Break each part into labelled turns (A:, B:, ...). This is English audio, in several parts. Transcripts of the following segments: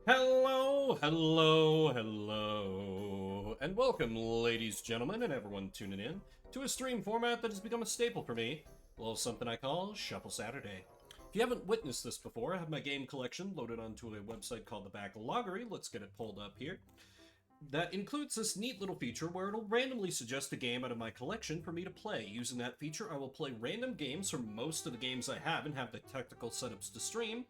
A: Hello, hello, hello, and welcome, ladies, gentlemen, and everyone tuning in to a stream format that has become a staple for me. Well, something I call Shuffle Saturday. If you haven't witnessed this before, I have my game collection loaded onto a website called the Backloggery. Let's get it pulled up here. That includes this neat little feature where it'll randomly suggest a game out of my collection for me to play. Using that feature, I will play random games from most of the games I have and have the technical setups to stream,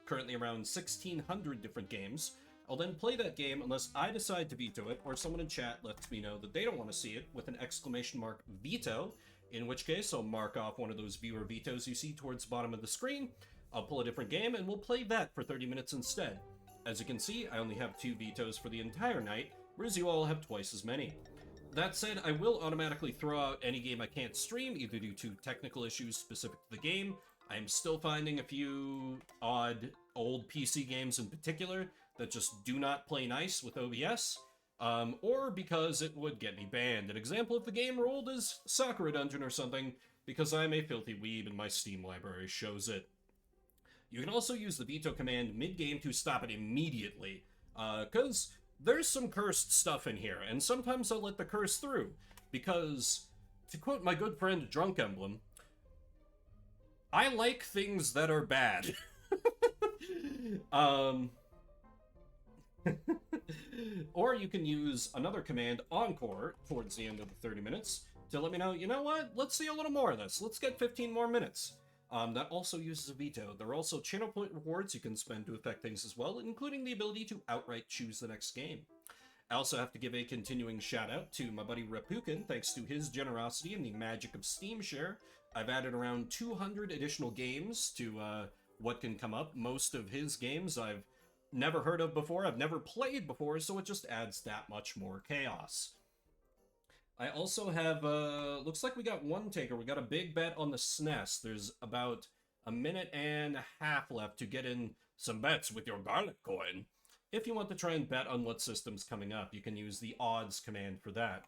A: currently around 1,600 different games. I'll then play that game unless I decide to veto it, or someone in chat lets me know that they don't want to see it with an exclamation mark veto, in which case I'll mark off one of those viewer vetoes you see towards the bottom of the screen. I'll pull a different game and we'll play that for 30 minutes instead. As you can see, I only have 2 vetoes for the entire night, whereas you all have twice as many. That said, I will automatically throw out any game I can't stream, either due to technical issues specific to the game. I'm still finding a few odd old PC games in particular that just do not play nice with OBS, or because it would get me banned. An example of the game rolled is Sakura Dungeon or something, because I'm a filthy weeb and my Steam library shows it. You can also use the veto command mid-game to stop it immediately, because there's some cursed stuff in here, and sometimes I'll let the curse through, because, to quote my good friend Drunk Emblem, I like things that are bad. Or you can use another command, Encore, towards the end of the 30 minutes to let me know, you know what, let's see a little more of this. Let's get 15 more minutes. That also uses a veto. There are also channel point rewards you can spend to affect things as well, including the ability to outright choose the next game. I also have to give a continuing shout out to my buddy Repukin. Thanks to his generosity and the magic of Steam Share, I've added around 200 additional games to what can come up. Most of his games I've never heard of before, I've never played before, so it just adds that much more chaos. I also have, looks like we got one taker. We got a big bet on the SNES. There's about a minute and a half left to get in some bets with your garlic coin. If you want to try and bet on what system's coming up, you can use the odds command for that.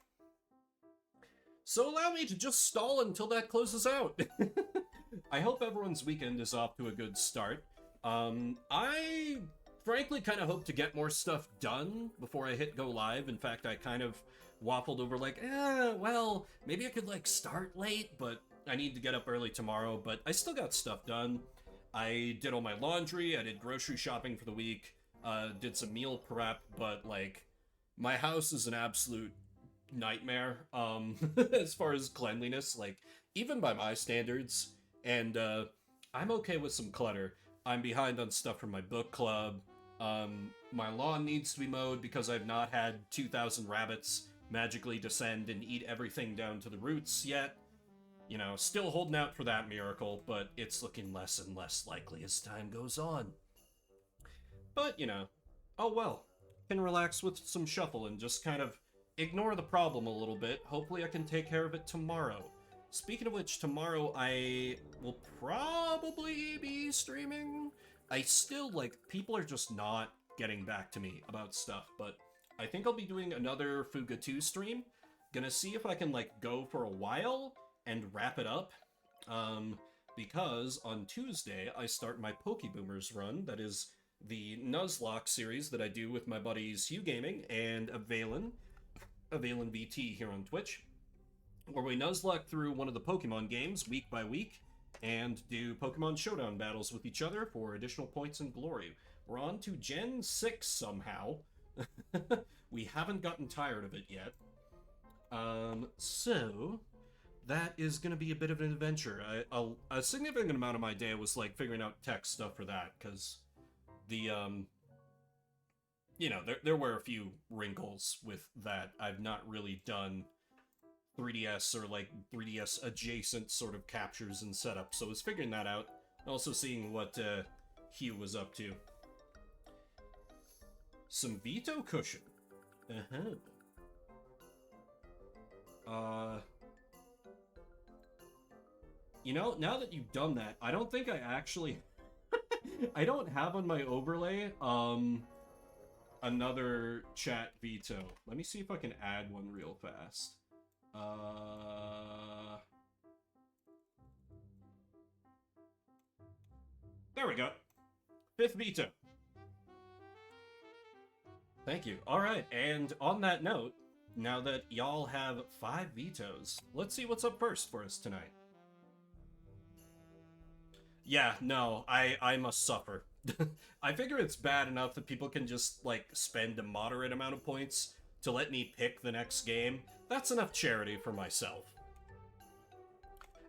A: So allow me to just stall until that closes out. I hope everyone's weekend is off to a good start. I frankly kind of hope to get more stuff done before I hit go live. In fact, I kind of waffled over like, well, maybe I could like start late, but I need to get up early tomorrow. But I still got stuff done. I did all my laundry, I did grocery shopping for the week, did some meal prep, but like my house is an absolute nightmare as far as cleanliness, like even by my standards. And I'm okay with some clutter. I'm behind on stuff from my book club. My lawn needs to be mowed because I've not had 2,000 rabbits magically descend and eat everything down to the roots yet. You know, still holding out for that miracle, but it's looking less and less likely as time goes on. But, you know, oh well. Can relax with some shuffle and just kind of ignore the problem a little bit. Hopefully I can take care of it tomorrow. Speaking of which, tomorrow I will probably be streaming. I still, like, people are just not getting back to me about stuff, but I think I'll be doing another Fuga 2 stream. Gonna see if I can, like, go for a while and wrap it up. Because on Tuesday, I start my Pokeboomers run. That is the Nuzlocke series that I do with my buddies Hugh Gaming and Avalen VT here on Twitch, where we Nuzlocke through one of the Pokemon games week by week and do Pokemon Showdown battles with each other for additional points and glory. We're on to Gen 6 somehow. We haven't gotten tired of it yet. So that is going to be a bit of an adventure. A significant amount of my day was like figuring out tech stuff for that, because the, you know, there were a few wrinkles with that. I've not really done 3DS or like 3DS adjacent sort of captures and setups, so I was figuring that out. Also seeing what Hugh was up to. Some veto cushion. You know, now that you've done that, I don't think I actually I don't have on my overlay another chat veto. Let me see if I can add one real fast. There we go. 5th veto. Thank you. All right, and on that note, now that y'all have 5 vetoes, let's see what's up first for us tonight. Yeah, no, I must suffer. I figure it's bad enough that people can just, like, spend a moderate amount of points to let me pick the next game. That's enough charity for myself.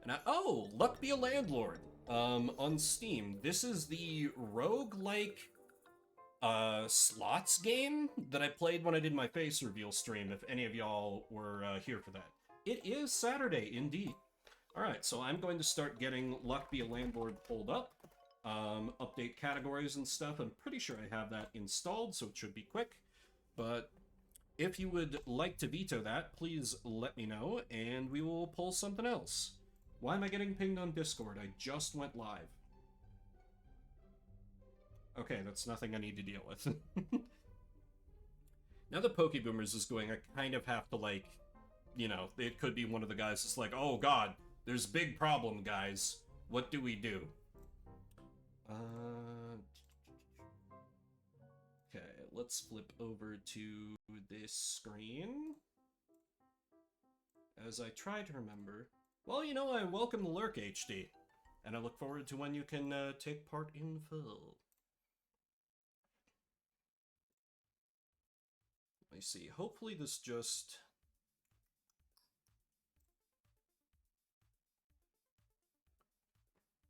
A: And oh, Luck Be a Landlord. On Steam. This is the roguelike slots game that I played when I did my face reveal stream, if any of y'all were here for that. It is Saturday, indeed. Alright, so I'm going to start getting Luck Be a Landlord pulled up. Update categories and stuff. I'm pretty sure I have that installed, so it should be quick. But if you would like to veto that, please let me know, and we will pull something else. Why am I getting pinged on Discord? I just went live. Okay, that's nothing I need to deal with. Now that Pokeboomers is going, I kind of have to, like, you know, it could be one of the guys that's like, oh god, there's a big problem, guys. What do we do? Okay, let's flip over to this screen. As I try to remember. Well, you know, I welcome the Lurk HD, and I look forward to when you can take part in full. Let me see. Hopefully this just...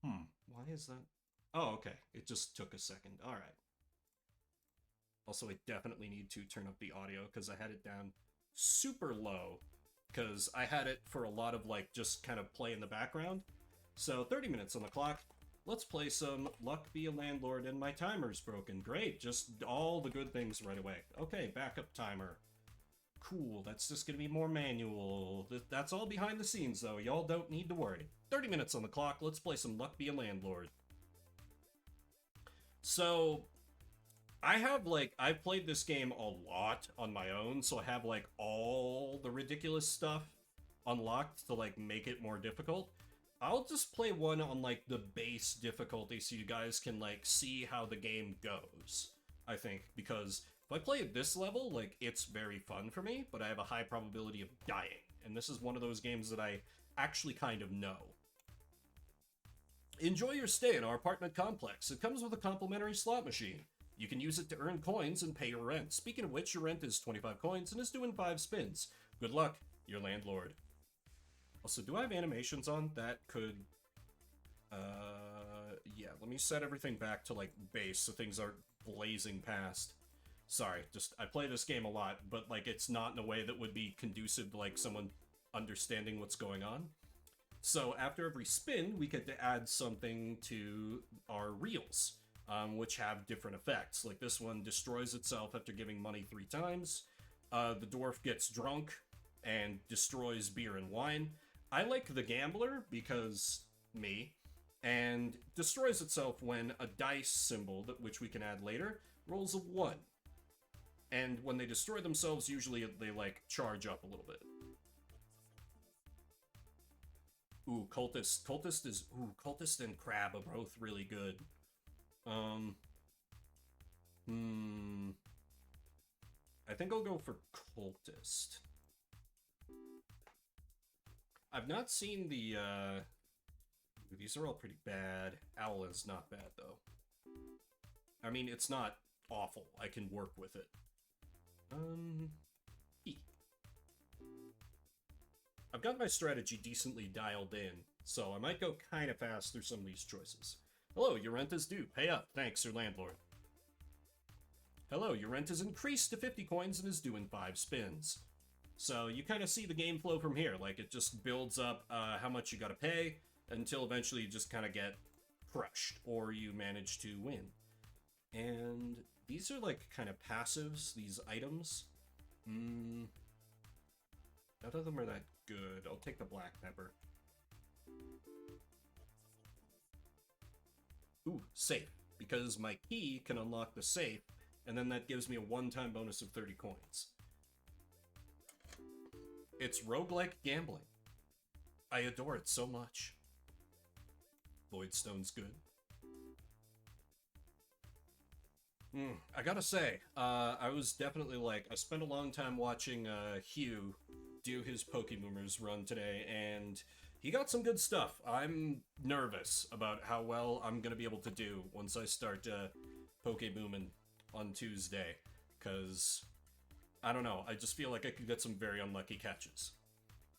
A: Why is that? Oh, okay. It just took a second. Alright. Also, I definitely need to turn up the audio, because I had it down super low. Because I had it for a lot of, like, just kind of play in the background. So, 30 minutes on the clock. Let's play some Luck Be a Landlord, and my timer's broken. Great, just all the good things right away. Okay, backup timer. Cool, that's just gonna be more manual. That's all behind the scenes, though. Y'all don't need to worry. 30 minutes on the clock, let's play some Luck Be a Landlord. So... I've played this game a lot on my own, so I have, like, all the ridiculous stuff unlocked to, like, make it more difficult. I'll just play one on, like, the base difficulty so you guys can, like, see how the game goes, I think. Because if I play at this level, like, it's very fun for me, but I have a high probability of dying. And this is one of those games that I actually kind of know. Enjoy your stay in our apartment complex. It comes with a complimentary slot machine. You can use it to earn coins and pay your rent. Speaking of which, your rent is 25 coins and is due in 5 spins. Good luck, your landlord. Also, do I have animations on? That could... yeah, let me set everything back to, like, base so things aren't blazing past. Sorry, just, I play this game a lot, but, like, it's not in a way that would be conducive to, like, someone understanding what's going on. So, after every spin, we get to add something to our reels. Which have different effects. Like this one destroys itself after giving money 3 times. The dwarf gets drunk and destroys beer and wine. I like the gambler because me, and destroys itself when a dice symbol, which we can add later, rolls a 1. And when they destroy themselves, usually they like charge up a little bit. Ooh, cultist. Cultist and crab are both really good. I think I'll go for cultist. I've not seen the, these are all pretty bad. Owl is not bad, though. I mean, it's not awful. I can work with it. I've got my strategy decently dialed in, so I might go kind of fast through some of these choices. Hello, your rent is due. Pay up. Thanks, your landlord. Hello, your rent is increased to 50 coins and is due in 5 spins. So you kind of see the game flow from here. Like, it just builds up how much you gotta pay until eventually you just kind of get crushed, or you manage to win. And these are, like, kind of passives, these items. None of them are that good. I'll take the black pepper. Ooh, safe, because my key can unlock the safe, and then that gives me a one-time bonus of 30 coins. It's roguelike gambling. I adore it so much. Voidstone's good. I gotta say, I was definitely like, I spent a long time watching Hugh do his Pokeboomers run today, and he got some good stuff. I'm nervous about how well I'm gonna be able to do once I start Pokebooming on Tuesday, because I don't know, I just feel like I could get some very unlucky catches.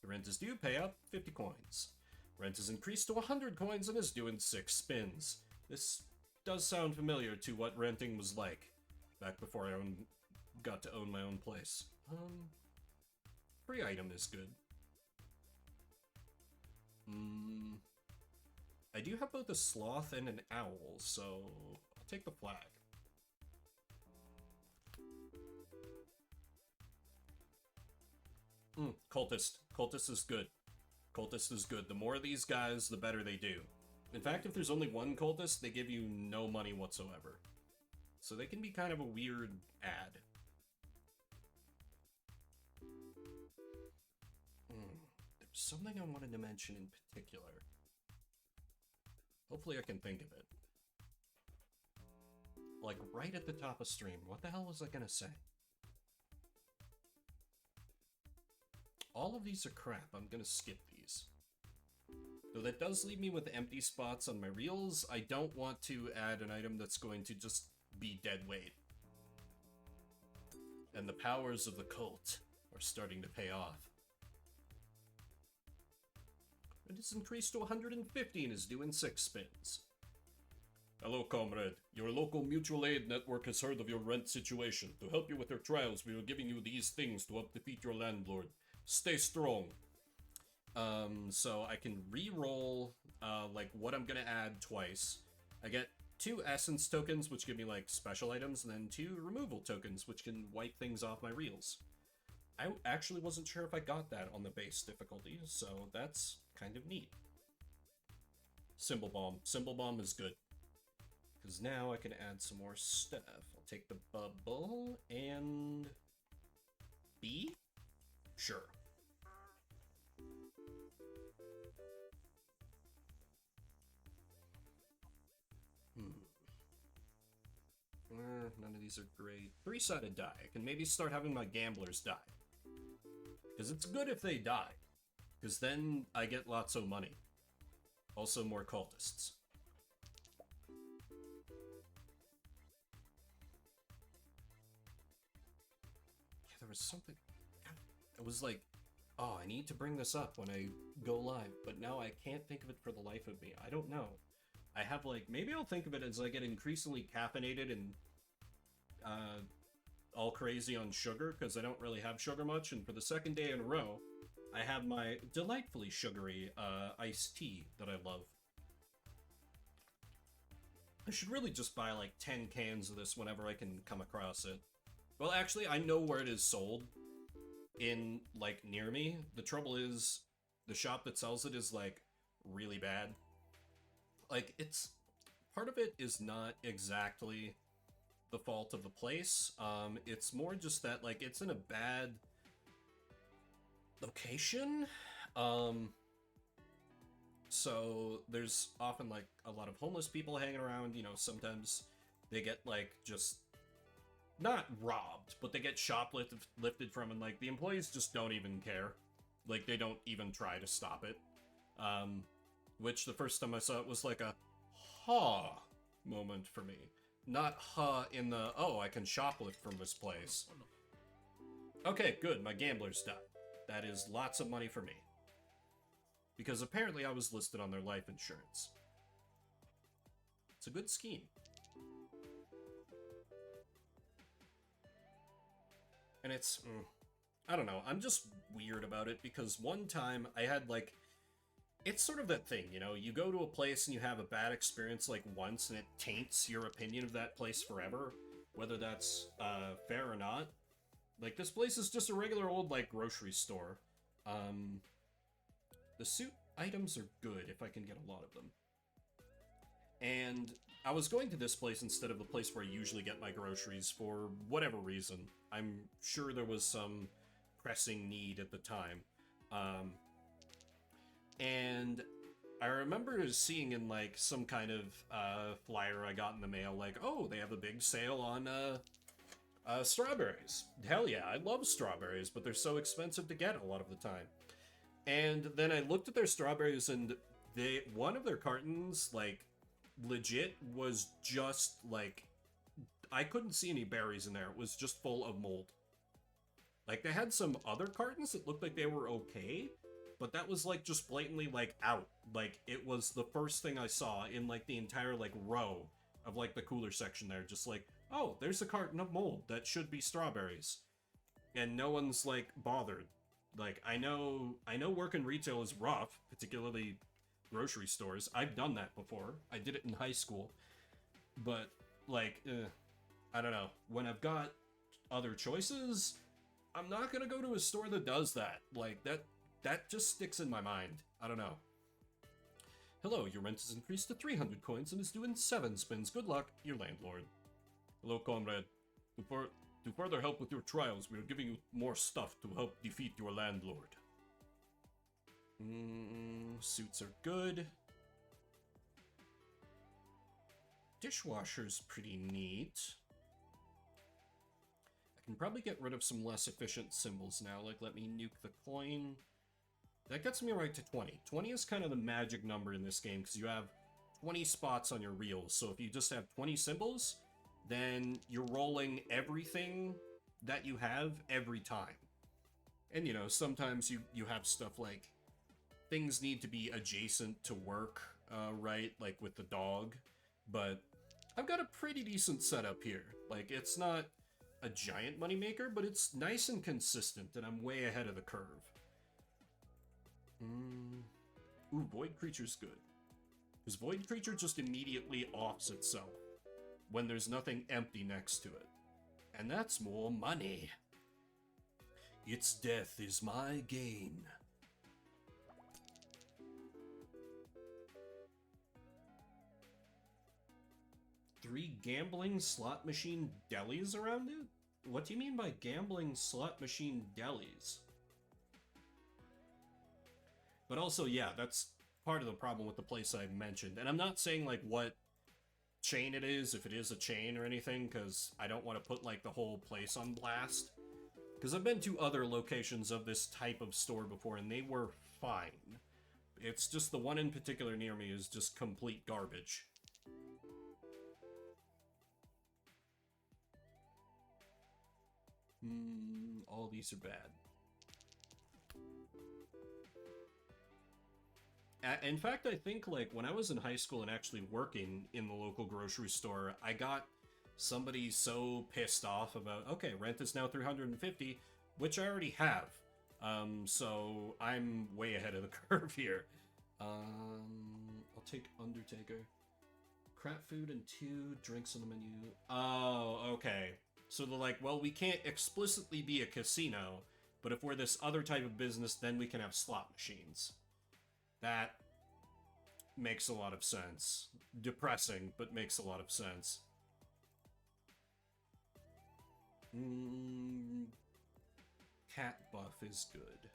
A: The rent is due, pay up 50 coins. Rent is increased to 100 coins and is due in 6 spins. This does sound familiar to what renting was like back before I got to own my own place. Free item is good. I do have both a sloth and an owl, so I'll take the flag. Cultist. Cultist is good. Cultist is good. The more of these guys, the better they do. In fact, if there's only one cultist, they give you no money whatsoever. So they can be kind of a weird ad. There's something I wanted to mention in particular. Hopefully I can think of it. Like, right at the top of stream. What the hell was I gonna say? All of these are crap. I'm gonna skip these. Though that does leave me with empty spots on my reels, I don't want to add an item that's going to just be dead weight. And the powers of the cult are starting to pay off. It is increased to 150 and is due in 6 spins. Hello, comrade. Your local mutual aid network has heard of your rent situation. To help you with your trials, we are giving you these things to help defeat your landlord. Stay strong. So I can re-roll, like, what I'm gonna add twice. I get 2 essence tokens, which give me, like, special items, and then 2 removal tokens, which can wipe things off my reels. I actually wasn't sure if I got that on the base difficulty, so that's kind of neat. Symbol Bomb. Symbol Bomb is good. Because now I can add some more stuff. I'll take the bubble and... B? Sure. None of these are great. 3-sided die. I can maybe start having my gamblers die. Because it's good if they die. Because then I get lots of money. Also more cultists. Yeah, there was something... It was like, oh, I need to bring this up when I go live, but now I can't think of it for the life of me. I don't know. I have, like, maybe I'll think of it as I get increasingly caffeinated and all crazy on sugar, because I don't really have sugar much, and for the second day in a row, I have my delightfully sugary iced tea that I love. I should really just buy, like, 10 cans of this whenever I can come across it. Well, actually, I know where it is sold in, like, near me. The trouble is, the shop that sells it is, like, really bad. Like, it's... Part of it is not exactly the fault of the place. It's more just that, like, it's in a bad location. So there's often, like, a lot of homeless people hanging around. You know, sometimes they get, like, just not robbed, but they get shoplifted from, and, like, the employees just don't even care. Like, they don't even try to stop it. Which the first time I saw it was like a ha moment for me. Not ha in the, oh, I can shoplift from this place. Okay, good, my gambler's died. That is lots of money for me. Because apparently I was listed on their life insurance. It's a good scheme. And it's, I don't know, I'm just weird about it because one time I had, like, it's sort of that thing, you know, you go to a place and you have a bad experience, like, once, and it taints your opinion of that place forever, whether that's, fair or not. Like, this place is just a regular old, like, grocery store. The suit items are good if I can get a lot of them. And I was going to this place instead of the place where I usually get my groceries for whatever reason. I'm sure there was some pressing need at the time. And I remember seeing in like some kind of flyer I got in the mail, like, oh, they have a big sale on strawberries. Hell yeah, I love strawberries, but they're so expensive to get a lot of the time. And then I looked at their strawberries, and one of their cartons, like, legit was just like, I couldn't see any berries in there. It was just full of mold. Like, they had some other cartons that looked like they were okay, but that was like just blatantly like out. Like, it was the first thing I saw in like the entire like row of like the cooler section there. Just like, oh, there's a carton of mold that should be strawberries. And no one's like bothered. Like, I know working retail is rough, particularly grocery stores. I've done that before. I did it in high school. But like, I don't know. When I've got other choices, I'm not gonna go to a store that does that. Like, that just sticks in my mind. I don't know. Hello, your rent is increased to 300 coins and is due in 7 spins. Good luck, your landlord. Hello, comrade. To further help with your trials, we are giving you more stuff to help defeat your landlord. Suits are good. Dishwasher's pretty neat. I can probably get rid of some less efficient symbols now, like let me nuke the coin. That gets me right to 20. 20 is kind of the magic number in this game, because you have 20 spots on your reels, so if you just have 20 symbols, then you're rolling everything that you have every time. And, you know, sometimes you have stuff like things need to be adjacent to work, right? Like with the dog. But I've got a pretty decent setup here. Like, it's not a giant moneymaker, but it's nice and consistent, and I'm way ahead of the curve. Ooh, Void Creature's good. Because Void Creature just immediately offs itself when there's nothing empty next to it. And that's more money. Its death is my gain. Three gambling slot machine delis around it? What do you mean by gambling slot machine delis? But also, yeah, that's part of the problem with the place I mentioned. And I'm not saying, like, what chain it is, if it is a chain or anything, because I don't want to put, like, the whole place on blast. Because I've been to other locations of this type of store before, and they were fine. It's just the one in particular near me is just complete garbage. All these are bad. In fact, I think, like, when I was in high school and actually working in the local grocery store, I got somebody so pissed off about, okay, rent is now 350, which I already have. So I'm way ahead of the curve here. I'll take Undertaker. Crap food and 2 drinks on the menu. Oh, okay. So they're like, well, we can't explicitly be a casino, but if we're this other type of business, then we can have slot machines. That makes a lot of sense. Depressing, but makes a lot of sense. Cat buff is good.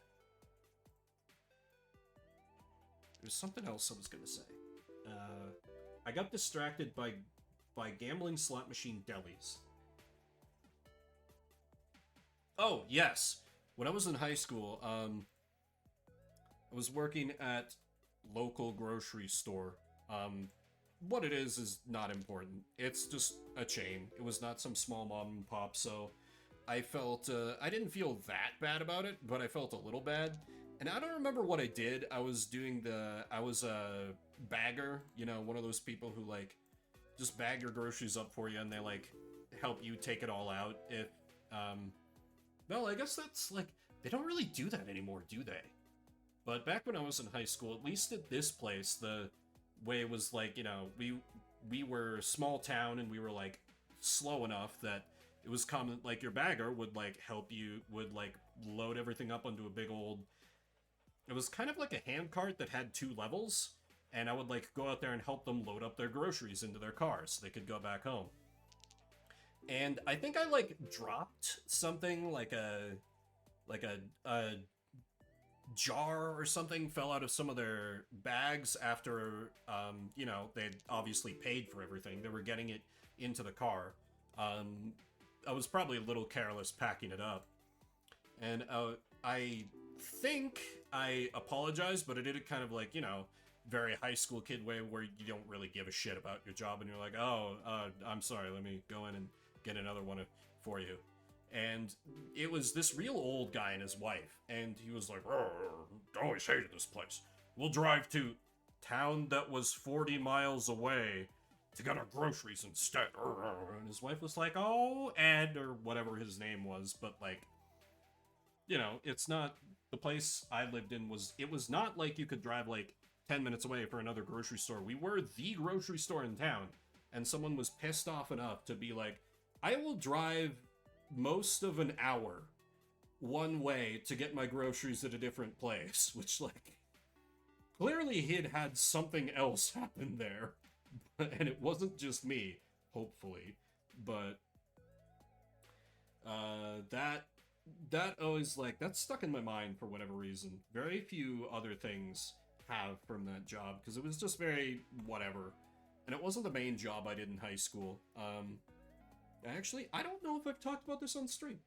A: There's something else I was gonna say. I got distracted by gambling slot machine delis. Oh, yes! When I was in high school, I was working at local grocery store. What it is not important. It's just a chain. It was not some small mom and pop, so I felt, I didn't feel that bad about it, but I felt a little bad. And I don't remember what I did. I was a bagger, you know, one of those people who, like, just bag your groceries up for you and they, like, help you take it all out. Well, I guess that's, like, they don't really do that anymore, do they? But back when I was in high school, at least at this place, the way it was, like, you know, we were a small town and we were, like, slow enough that it was common, like, your bagger would, like, help you, would, like, load everything up onto a big old... It was kind of like a hand cart that had 2 levels, and I would, like, go out there and help them load up their groceries into their cars so they could go back home. And I think I, like, dropped something like a jar or something fell out of some of their bags after, you know, they'd obviously paid for everything. They were getting it into the car. I was probably a little careless packing it up. And I think I apologized, but I did it kind of like, you know, very high school kid way where you don't really give a shit about your job and you're like, oh, I'm sorry, let me go in and get another one for you. And it was this real old guy and his wife, and he was like, oh, I always hated this place. We'll drive to town that was 40 miles away to get our groceries instead. And his wife was like, oh, Ed, or whatever his name was, but like, you know, it's not, the place I lived in it was not like you could drive like 10 minutes away for another grocery store. We were the grocery store in town, and someone was pissed off enough to be like, I will drive most of an hour one way to get my groceries at a different place, which, like, clearly he'd had something else happen there, and it wasn't just me, hopefully, but that always, like, that's stuck in my mind for whatever reason. Very few other things have from that job, because it was just very whatever, and it wasn't the main job I did in high school. Actually, I don't know if I've talked about this on stream.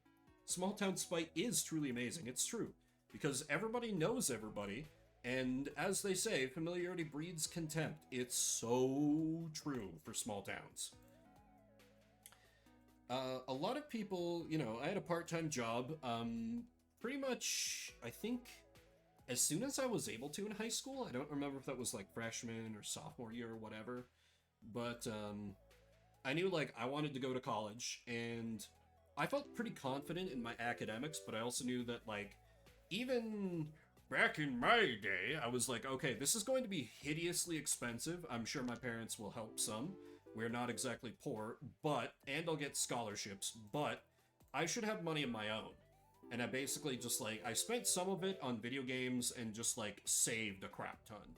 A: Small Town Spite is truly amazing. It's true. Because everybody knows everybody, and as they say, familiarity breeds contempt. It's so true for small towns. A lot of people, you know, I had a part-time job, pretty much, I think, as soon as I was able to in high school. I don't remember if that was like freshman or sophomore year or whatever, but, I knew, like, I wanted to go to college, and I felt pretty confident in my academics, but I also knew that, like, even back in my day, I was like, okay, this is going to be hideously expensive. I'm sure my parents will help some. We're not exactly poor, and I'll get scholarships, but I should have money of my own. And I basically just, like, I spent some of it on video games and just, like, saved a crap ton.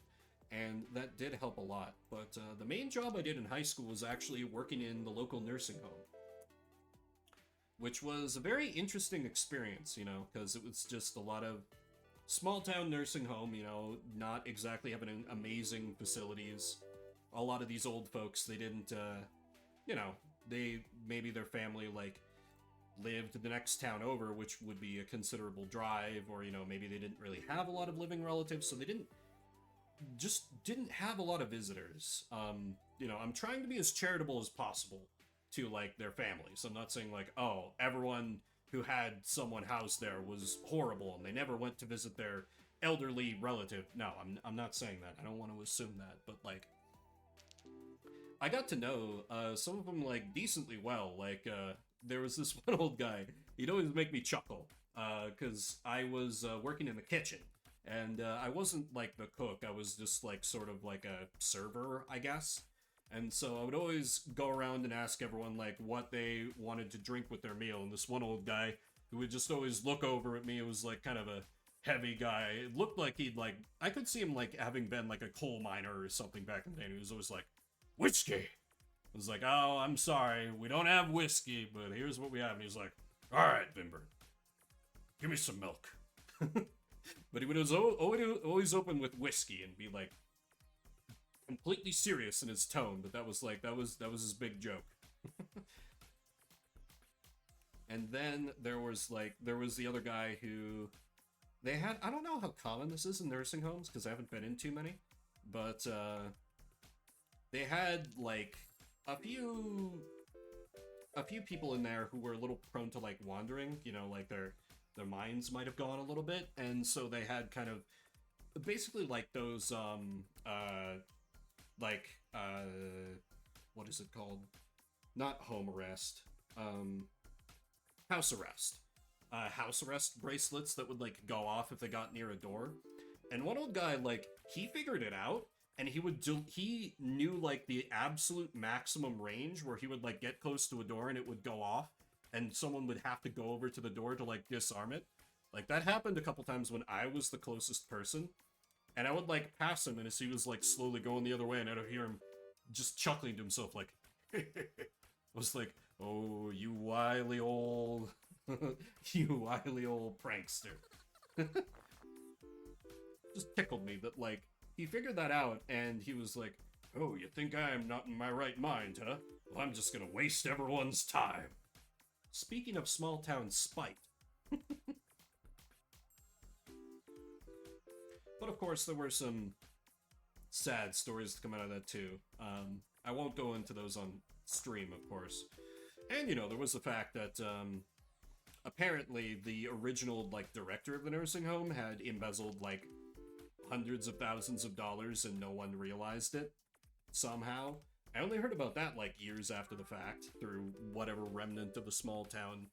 A: And that did help a lot. But the main job I did in high school was actually working in the local nursing home, which was a very interesting experience, you know, because it was just a lot of small town nursing home, you know, not exactly having amazing facilities. A lot of these old folks, they didn't, you know, maybe their family, like, lived the next town over, which would be a considerable drive, or, you know, maybe they didn't really have a lot of living relatives, so they didn't have a lot of visitors. You know, I'm trying to be as charitable as possible to, like, their families. I'm not saying, like, oh, everyone who had someone housed there was horrible and they never went to visit their elderly relative. No, I'm not saying that. I don't want to assume that, but, like, I got to know some of them, like, decently well. Like, there was this one old guy. He'd always make me chuckle, because I was working in the kitchen. And I wasn't, like, the cook. I was just, like, sort of like a server, I guess. And so I would always go around and ask everyone, like, what they wanted to drink with their meal. And this one old guy who would just always look over at me, it was, like, kind of a heavy guy. It looked like he'd, like, I could see him, like, having been, like, a coal miner or something back in the day. And he was always like, whiskey! I was like, oh, I'm sorry, we don't have whiskey, but here's what we have. And he was like, alright, Bimber, give me some milk. But he would always open with whiskey and be, like, completely serious in his tone, but that was his big joke. And then there was the other guy who they had, I don't know how common this is in nursing homes, because I haven't been in too many, but they had, like, a few people in there who were a little prone to, like, wandering, you know, like their minds might have gone a little bit, and so they had kind of basically like those what is it called? Not home arrest, house arrest. House arrest bracelets that would, like, go off if they got near a door. And one old guy, like, he figured it out, and he knew, like, the absolute maximum range where he would, like, get close to a door and it would go off, and someone would have to go over to the door to, like, disarm it. Like, that happened a couple times when I was the closest person, and I would, like, pass him, and as he was, like, slowly going the other way, and I'd hear him just chuckling to himself, like, I was like, oh, you wily old, you wily old prankster. just tickled me that, like, he figured that out, and he was like, oh, you think I am not in my right mind, huh? Well, I'm just gonna waste everyone's time. Speaking of small-town spite. But of course, there were some sad stories to come out of that, too. I won't go into those on stream, of course. And, you know, there was the fact that, apparently the original, like, director of the nursing home had embezzled, like, hundreds of thousands of dollars and no one realized it, somehow. I only heard about that, like, years after the fact, through whatever remnant of the small town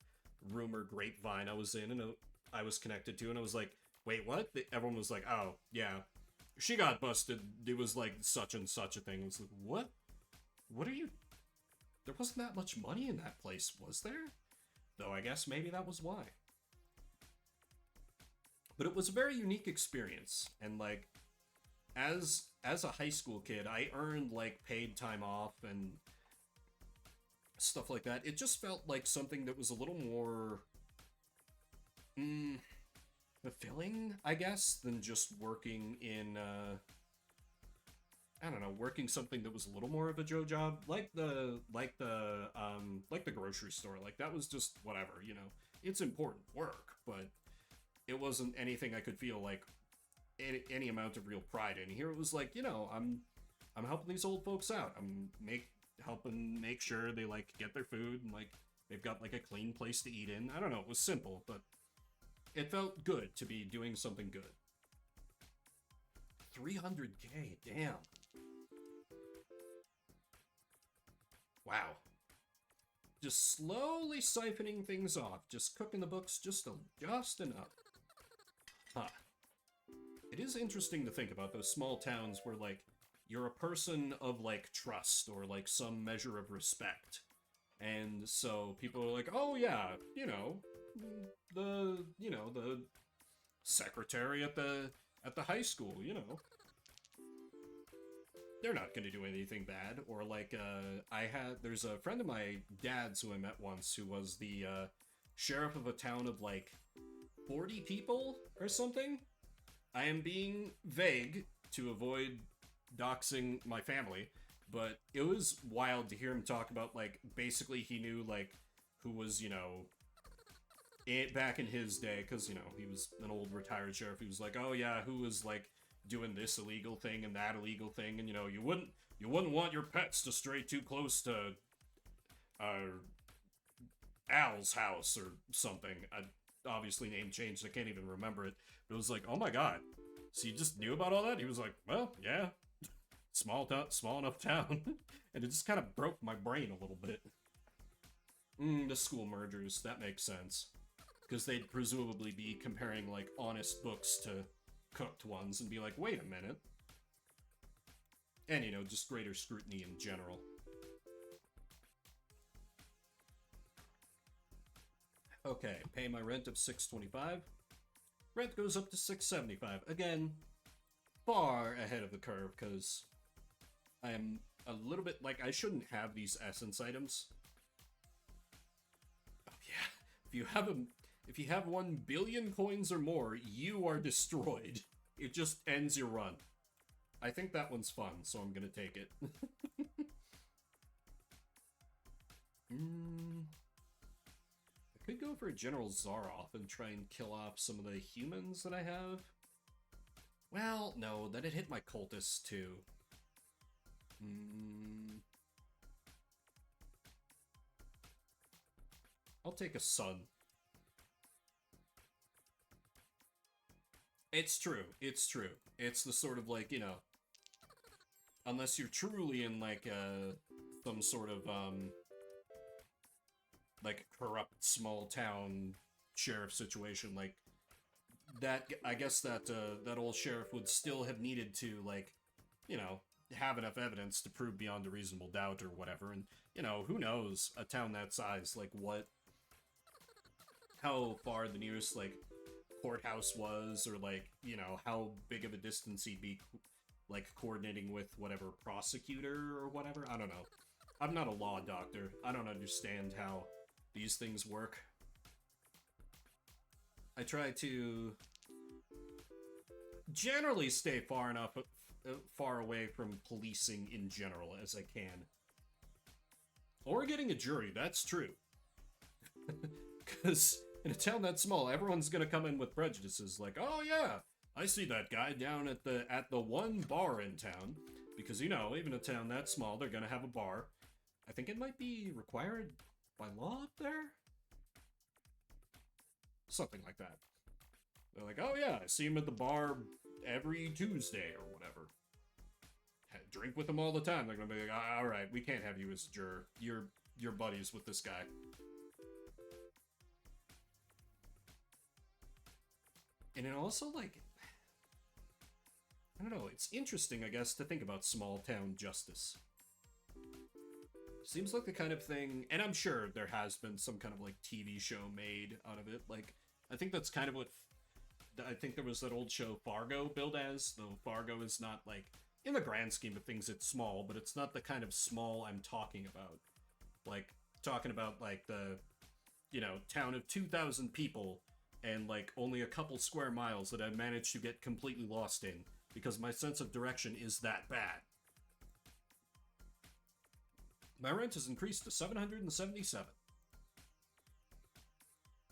A: rumor grapevine I was in, and I was connected to, and I was like, wait, what? Everyone was like, oh, yeah, she got busted. It was, like, such and such a thing. I was like, what? What are you... There wasn't that much money in that place, was there? Though I guess maybe that was why. But it was a very unique experience, and, like, as a high school kid, I earned, like, paid time off and stuff like that. It just felt like something that was a little more fulfilling, I guess, than just working in, I don't know, working something that was a little more of a Joe job, like the grocery store. Like, that was just whatever, you know. It's important work, but it wasn't anything I could feel like any amount of real pride in. Here it was like, you know, I'm helping these old folks out. I'm helping make sure they, like, get their food and, like, they've got, like, a clean place to eat in. I don't know, it was simple, but it felt good to be doing something good. 300K, damn. Wow. Just slowly siphoning things off, just cooking the books just enough. Huh. It is interesting to think about those small towns where, like, you're a person of, like, trust or, like, some measure of respect. And so people are like, oh yeah, you know, the secretary at the high school, you know. They're not gonna do anything bad. Or, like, there's a friend of my dad's who I met once who was the sheriff of a town of, like, 40 people or something. I am being vague to avoid doxing my family, but it was wild to hear him talk about, like, basically he knew, like, who was, you know, back in his day, because, you know, he was an old retired sheriff. He was like, oh yeah, who was, like, doing this illegal thing and that illegal thing, and, you know, you wouldn't want your pets to stray too close to Al's house or something. I obviously name changed, I can't even remember it, but it was like, oh my god, so you just knew about all that? He was like, well, yeah, small enough town. And it just kind of broke my brain a little bit. The school mergers, that makes sense, because they'd presumably be comparing, like, honest books to cooked ones and be like, wait a minute. And, you know, just greater scrutiny in general. Okay, pay my rent of $625. Rent goes up to $675. Again, far ahead of the curve, because I am a little bit, like, I shouldn't have these essence items. Oh yeah, if you have 1 billion coins or more, you are destroyed. It just ends your run. I think that one's fun, so I'm gonna take it. I could go for a General Zaroff and try and kill off some of the humans that I have. Well, no, that'd hit my cultists too. I'll take a sun. It's true. It's true. It's the sort of, like, you know, unless you're truly in, like, some sort of, like, corrupt small town sheriff situation, like, that, I guess that, that old sheriff would still have needed to, like, you know, have enough evidence to prove beyond a reasonable doubt or whatever, and, you know, who knows, a town that size, like, how far the nearest, like, courthouse was, or, like, you know, how big of a distance he'd be, like, coordinating with whatever prosecutor or whatever. I don't know. I'm not a law doctor. I don't understand how these things work. I try to generally stay far enough far away from policing in general as I can. Or getting a jury, that's true. Because in a town that small, everyone's gonna come in with prejudices, like, oh yeah, I see that guy down at the one bar in town. Because, you know, even a town that small, they're gonna have a bar. I think it might be required by law up there? Something like that. They're like, oh yeah, I see him at the bar every Tuesday or whatever. Drink with him all the time. They're gonna be like, all right, we can't have you as a juror. You're buddies with this guy. And it also, like, I don't know, it's interesting, I guess, to think about small town justice. Seems like the kind of thing, and I'm sure there has been some kind of, like, TV show made out of it. Like, I think that's kind of what, I think there was that old show Fargo billed as, though Fargo is not, like, in the grand scheme of things, it's small, but it's not the kind of small I'm talking about. Like, talking about, like, the, you know, town of 2,000 people, and, like, only a couple square miles that I managed to get completely lost in, because my sense of direction is that bad. My rent has increased to $777.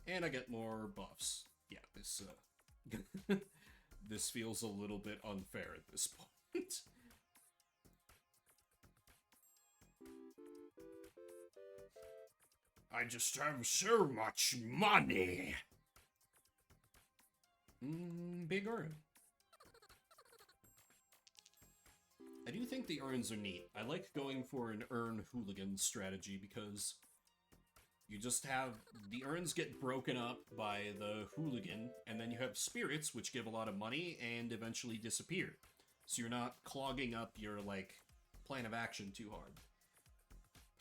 A: And I get more buffs. Yeah, this, this feels a little bit unfair at this point. I just have so much money! Big urn. I do think the urns are neat. I like going for an urn hooligan strategy because you just have the urns get broken up by the hooligan, and then you have spirits, which give a lot of money and eventually disappear. So you're not clogging up your, like, plan of action too hard.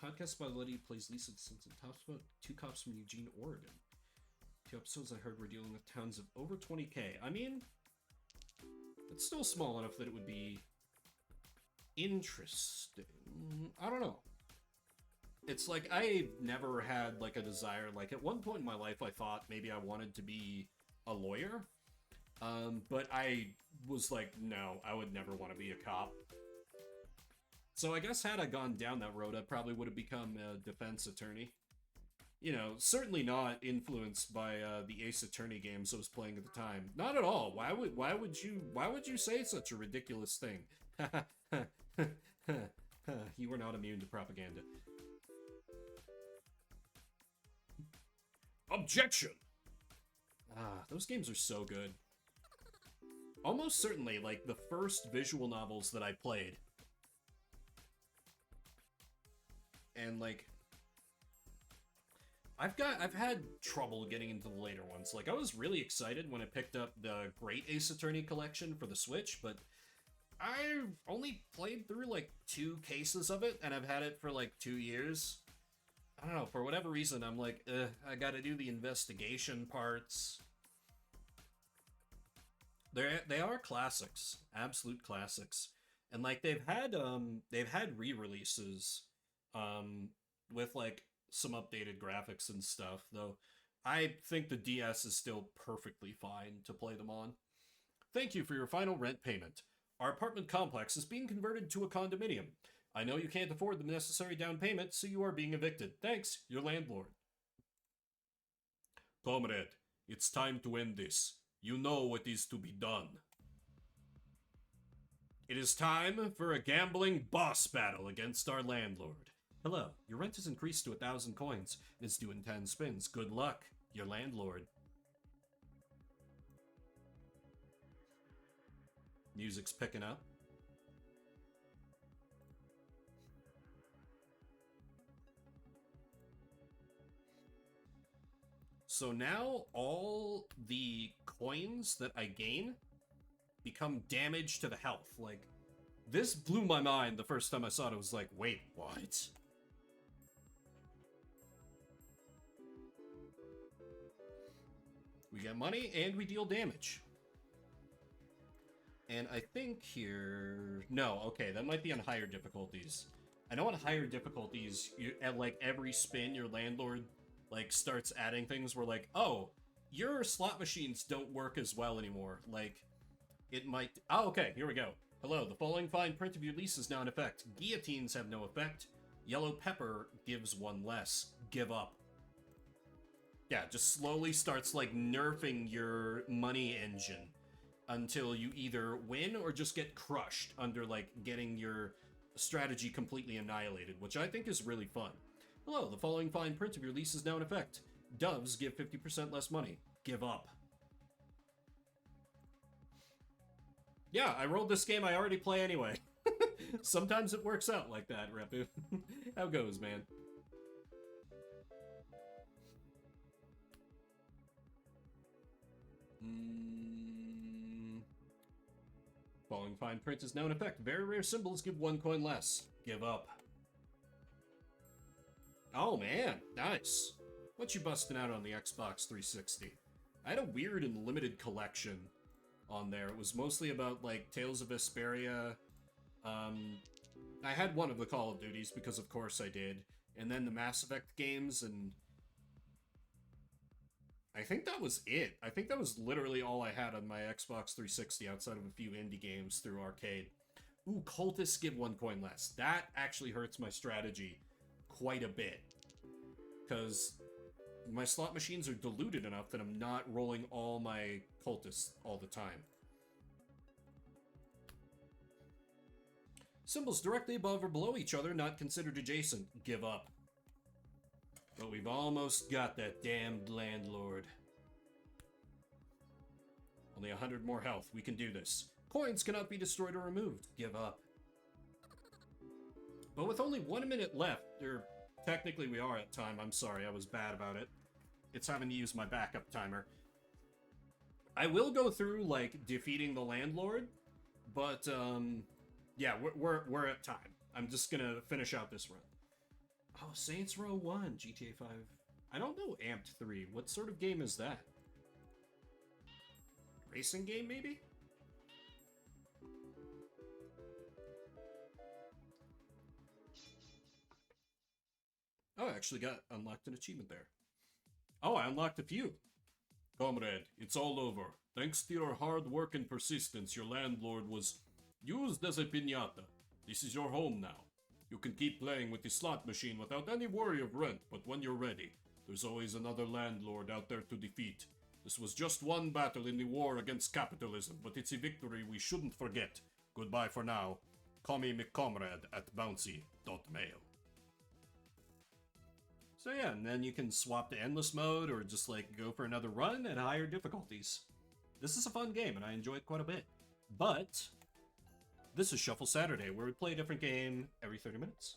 A: Podcast by Letty plays Lisa Simpson. Talks about two cops from Eugene, Oregon. 2 episodes I heard were dealing with towns of over 20k. I mean, it's still small enough that it would be interesting. I don't know. It's like, I never had, like, a desire. Like, at one point in my life, I thought maybe I wanted to be a lawyer. But I was like, no, I would never want to be a cop. So I guess had I gone down that road, I probably would have become a defense attorney. You know, certainly not influenced by the Ace Attorney games I was playing at the time. Not at all. Why would you say such a ridiculous thing? You were not immune to propaganda. Objection! Ah, those games are so good. Almost certainly, like, the first visual novels that I played. And, like, I've had trouble getting into the later ones. Like, I was really excited when I picked up the Great Ace Attorney collection for the Switch, but I've only played through, like, 2 cases of it, and I've had it for, like, 2 years. I don't know, for whatever reason, I'm like, I gotta do the investigation parts. They are classics, absolute classics. And, like, they've had re-releases, with, like, some updated graphics and stuff, though I think the DS is still perfectly fine to play them on. Thank you for your final rent payment. Our apartment complex is being converted to a condominium. I know you can't afford the necessary down payment, so you are being evicted. Thanks, your landlord. Comrade, it's time to end this. You know what is to be done. It is time for a gambling boss battle against our landlord. Hello, your rent has increased to 1,000 coins. It's due in 10 spins. Good luck, your landlord. Music's picking up. So now all the coins that I gain become damage to the health. Like, this blew my mind the first time I saw it. I was like, wait, what? We get money and we deal damage. And I think here... No, okay, that might be on higher difficulties. I know on higher difficulties, at, like, every spin, your landlord, like, starts adding things where, like, oh, your slot machines don't work as well anymore. Like, it might... Oh, okay, here we go. Hello, the following fine print of your lease is now in effect. Guillotines have no effect. Yellow pepper gives one less. Give up. Yeah, just slowly starts, like, nerfing your money engine until you either win or just get crushed under, like, getting your strategy completely annihilated, which I think is really fun. Hello, the following fine print of your lease is now in effect. Doves give 50% less money. Give up. Yeah, I rolled this game I already play anyway. Sometimes it works out like that, Repu. How goes, man? Following fine print is now in effect. Very rare symbols give 1 coin less. Give up. Oh man, nice. What you busting out on the Xbox 360? I had a weird and limited collection on there. It was mostly about, like, Tales of Vesperia. I had one of the Call of Duties, because of course I did. And then the Mass Effect games, and... I think that was it. I think that was literally all I had on my Xbox 360 outside of a few indie games through arcade. Ooh, cultists give 1 coin less. That actually hurts my strategy quite a bit. Because my slot machines are diluted enough that I'm not rolling all my cultists all the time. Symbols directly above or below each other not considered adjacent. Give up. But we've almost got that damned landlord. Only 100 more health. We can do this. Coins cannot be destroyed or removed. Give up. But with only 1 minute left, or technically we are at time. I'm sorry, I was bad about it. It's having to use my backup timer. I will go through, like, defeating the landlord, but, yeah, we're at time. I'm just gonna finish out this run. Oh, Saints Row 1, GTA 5. I don't know Amped 3. What sort of game is that? Racing game, maybe? Oh, I actually unlocked an achievement there. Oh, I unlocked a few. Comrade, it's all over. Thanks to your hard work and persistence, your landlord was used as a piñata. This is your home now. You can keep playing with the slot machine without any worry of rent, but when you're ready, there's always another landlord out there to defeat. This was just one battle in the war against capitalism, but it's a victory we shouldn't forget. Goodbye for now. Call me McComrade at bouncy.mail. So yeah, and then you can swap to endless mode or just like go for another run at higher difficulties. This is a fun game and I enjoy it quite a bit. But this is Shuffle Saturday, where we play a different game every 30 minutes.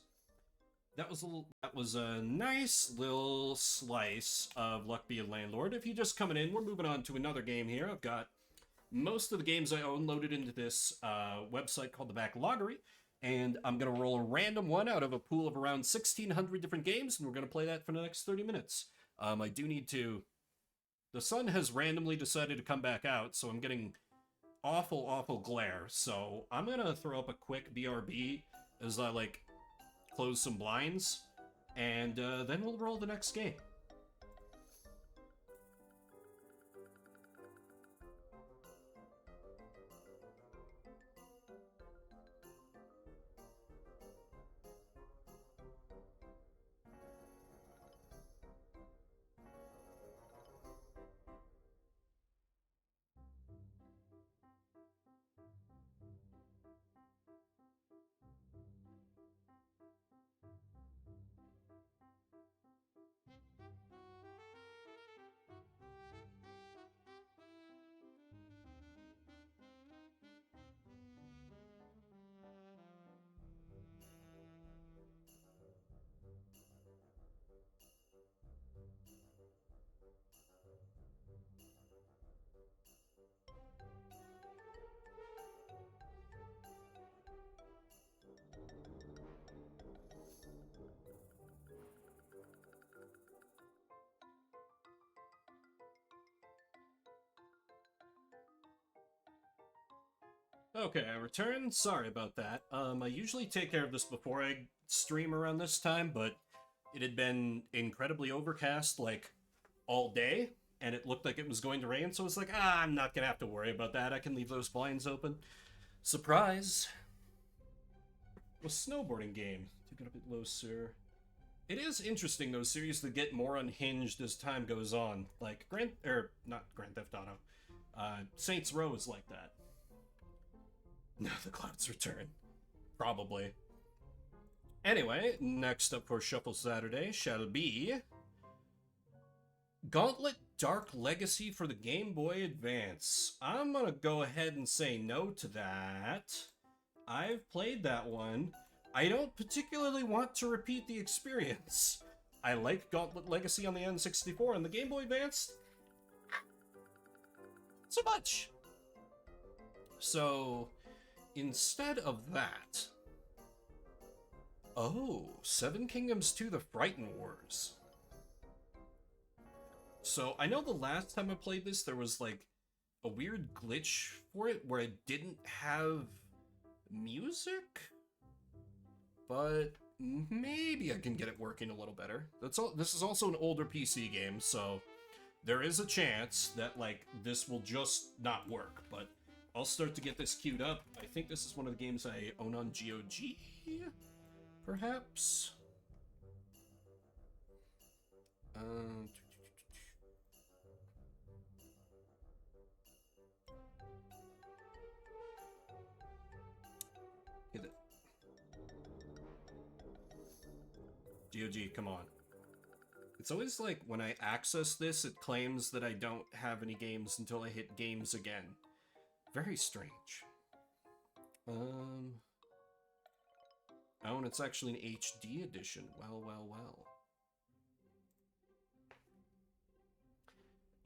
A: That was a nice little slice of Luck Be a Landlord. If you're just coming in, we're moving on to another game here. I've got most of the games I own loaded into this website called the Backloggery, and I'm going to roll a random one out of a pool of around 1,600 different games, and we're going to play that for the next 30 minutes. I do need to... The sun has randomly decided to come back out, so I'm getting awful glare, so I'm gonna throw up a quick BRB as I, like, close some blinds, and then we'll roll the next game. Okay, I returned. Sorry about that. I usually take care of this before I stream around this time, but it had been incredibly overcast, like, all day, and it looked like it was going to rain, so I was like, ah, I'm not gonna have to worry about that. I can leave those blinds open. Surprise! A snowboarding game. Took it a bit low, sir. It is interesting, those series that get more unhinged as time goes on. Like, not Grand Theft Auto. Saints Row is like that. Now the clouds return. Probably. Anyway, next up for Shuffle Saturday shall be Gauntlet Dark Legacy for the Game Boy Advance. I'm gonna go ahead and say no to that. I've played that one. I don't particularly want to repeat the experience. I like Gauntlet Legacy on the N64 and the Game Boy Advance. So much. So, instead of that... Oh, Seven Kingdoms 2 The Frighten Wars. So, I know the last time I played this, there was, like, a weird glitch for it where it didn't have music? But maybe I can get it working a little better. This is also an older PC game, so there is a chance that, like, this will just not work, but I'll start to get this queued up. I think this is one of the games I own on GOG, perhaps? Hit it. GOG, come on. It's always like when I access this, it claims that I don't have any games until I hit games again. Very strange. Oh, and it's actually an HD edition. Well, well, well.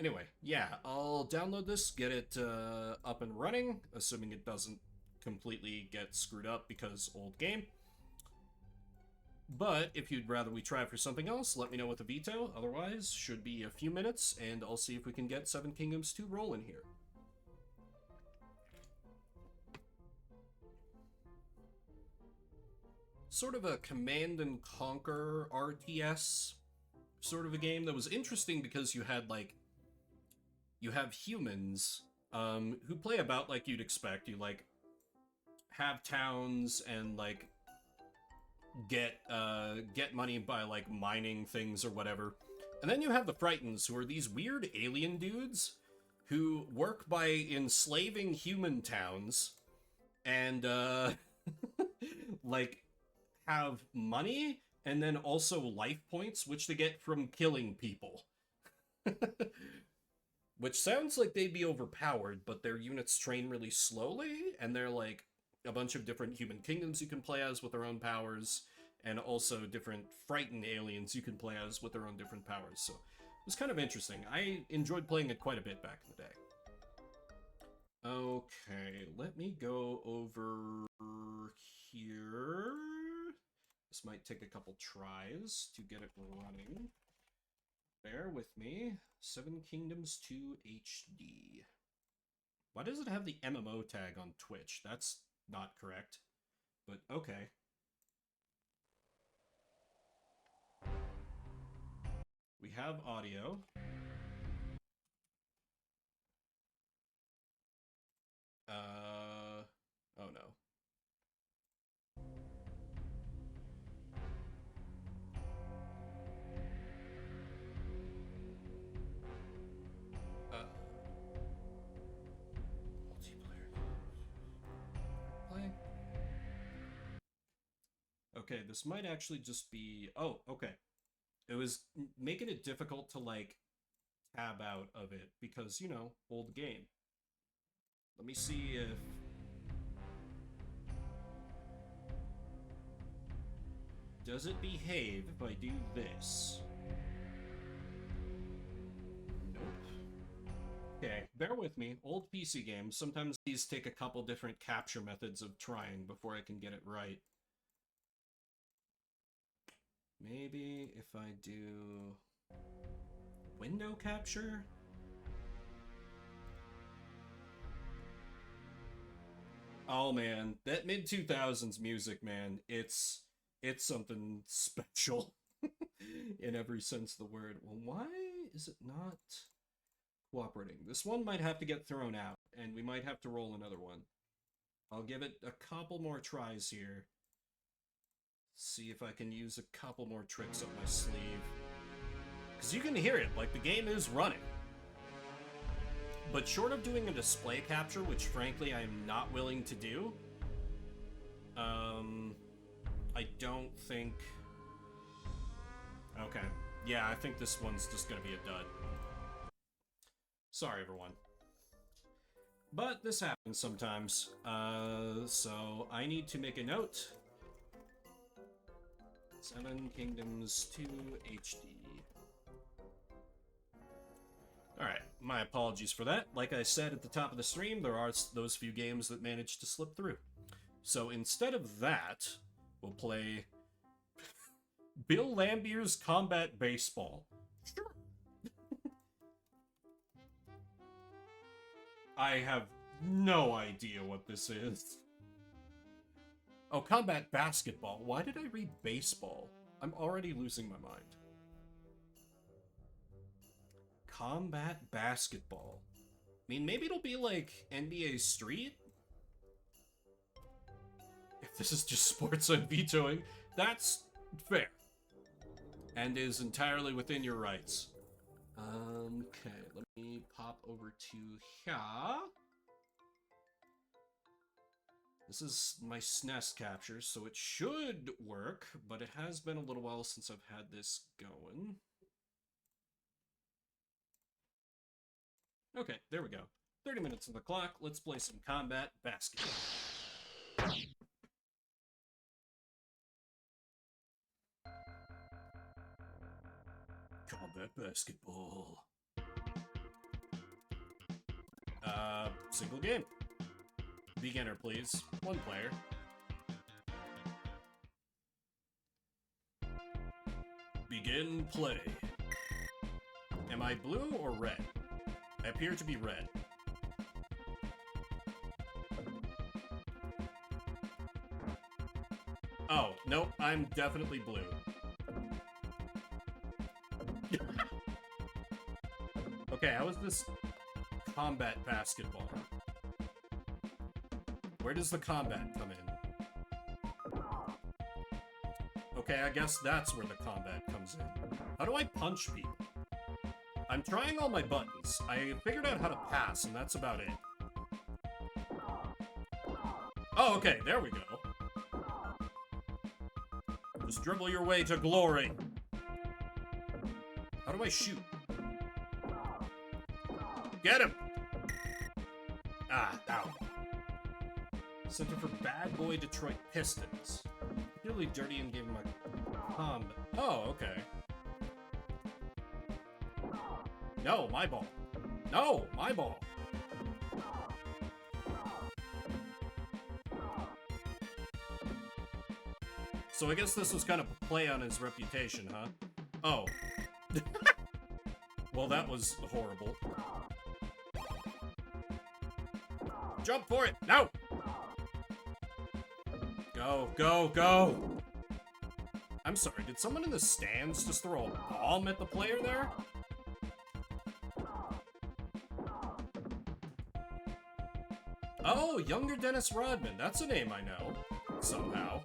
A: Anyway, yeah, I'll download this, get it up and running, assuming it doesn't completely get screwed up because old game. But if you'd rather we try for something else, let me know with a veto. Otherwise, should be a few minutes, and I'll see if we can get Seven Kingdoms 2 rolling here. Sort of a Command and Conquer RTS sort of a game that was interesting because you had, like, you have humans who play about like you'd expect. You, like, have towns and, like, get money by, like, mining things or whatever. And then you have the Frightens, who are these weird alien dudes who work by enslaving human towns and, like, have money and then also life points, which they get from killing people. Which sounds like they'd be overpowered, but their units train really slowly, and they're, like, a bunch of different human kingdoms you can play as with their own powers, and also different frightened aliens you can play as with their own different powers. So it was kind of interesting. I enjoyed playing it quite a bit back in the day. Okay, let me go over here. This might take a couple tries to get it running. Bear with me. Seven Kingdoms 2 HD. Why does it have the MMO tag on Twitch? That's not correct. But okay. We have audio. Oh no. Multiplayer. Play. Okay, this might actually just be... Oh, okay. It was making it difficult to, like, tab out of it because, you know, old game. Let me see if... Does it behave if I do this? Nope. Okay, bear with me. Old PC games, sometimes these take a couple different capture methods of trying before I can get it right. Maybe if I do window capture? Oh man, that mid-2000s music, man, it's something special in every sense of the word. Well, why is it not? cooperating. This one might have to get thrown out, and we might have to roll another one. I'll give it a couple more tries here. See if I can use a couple more tricks up my sleeve. Because you can hear it, like the game is running. But short of doing a display capture, which frankly I am not willing to do, I don't think... Okay. Yeah, I think this one's just gonna be a dud. Sorry, everyone. But this happens sometimes. So I need to make a note. 7 Kingdoms 2 HD. Alright, my apologies for that. Like I said at the top of the stream, there are those few games that managed to slip through. So instead of that, we'll play Bill Lambier's Combat Baseball. Sure. I have no idea what this is. Oh, Combat Basketball. Why did I read baseball? I'm already losing my mind. Combat Basketball. I mean, maybe it'll be like NBA Street? If this is just sports I'm vetoing, that's fair. And is entirely within your rights. Okay, let me pop over to here. This is my SNES capture, so it should work, but it has been a little while since I've had this going. Okay, there we go. 30 minutes on the clock. Let's play some Combat Basketball. Combat Basketball. Single game. Beginner, please. 1 player. Begin play. Am I blue or red? I appear to be red. Oh, nope, I'm definitely blue. Okay, how is this Combat Basketball? Where does the combat come in? Okay, I guess that's where the combat comes in. How do I punch people? I'm trying all my buttons. I figured out how to pass, and that's about it. Oh, okay, there we go. Just dribble your way to glory. How do I shoot? Get him! Ah, ow. Center for Bad Boy Detroit Pistons. Really dirty and gave him a combat. Oh, okay. No, my ball. No, my ball. So I guess this was kind of a play on his reputation, huh? Oh. Well, that was horrible. Jump for it! No! Go, go, go! I'm sorry, did someone in the stands just throw a bomb at the player there? Oh, younger Dennis Rodman. That's a name I know. Somehow.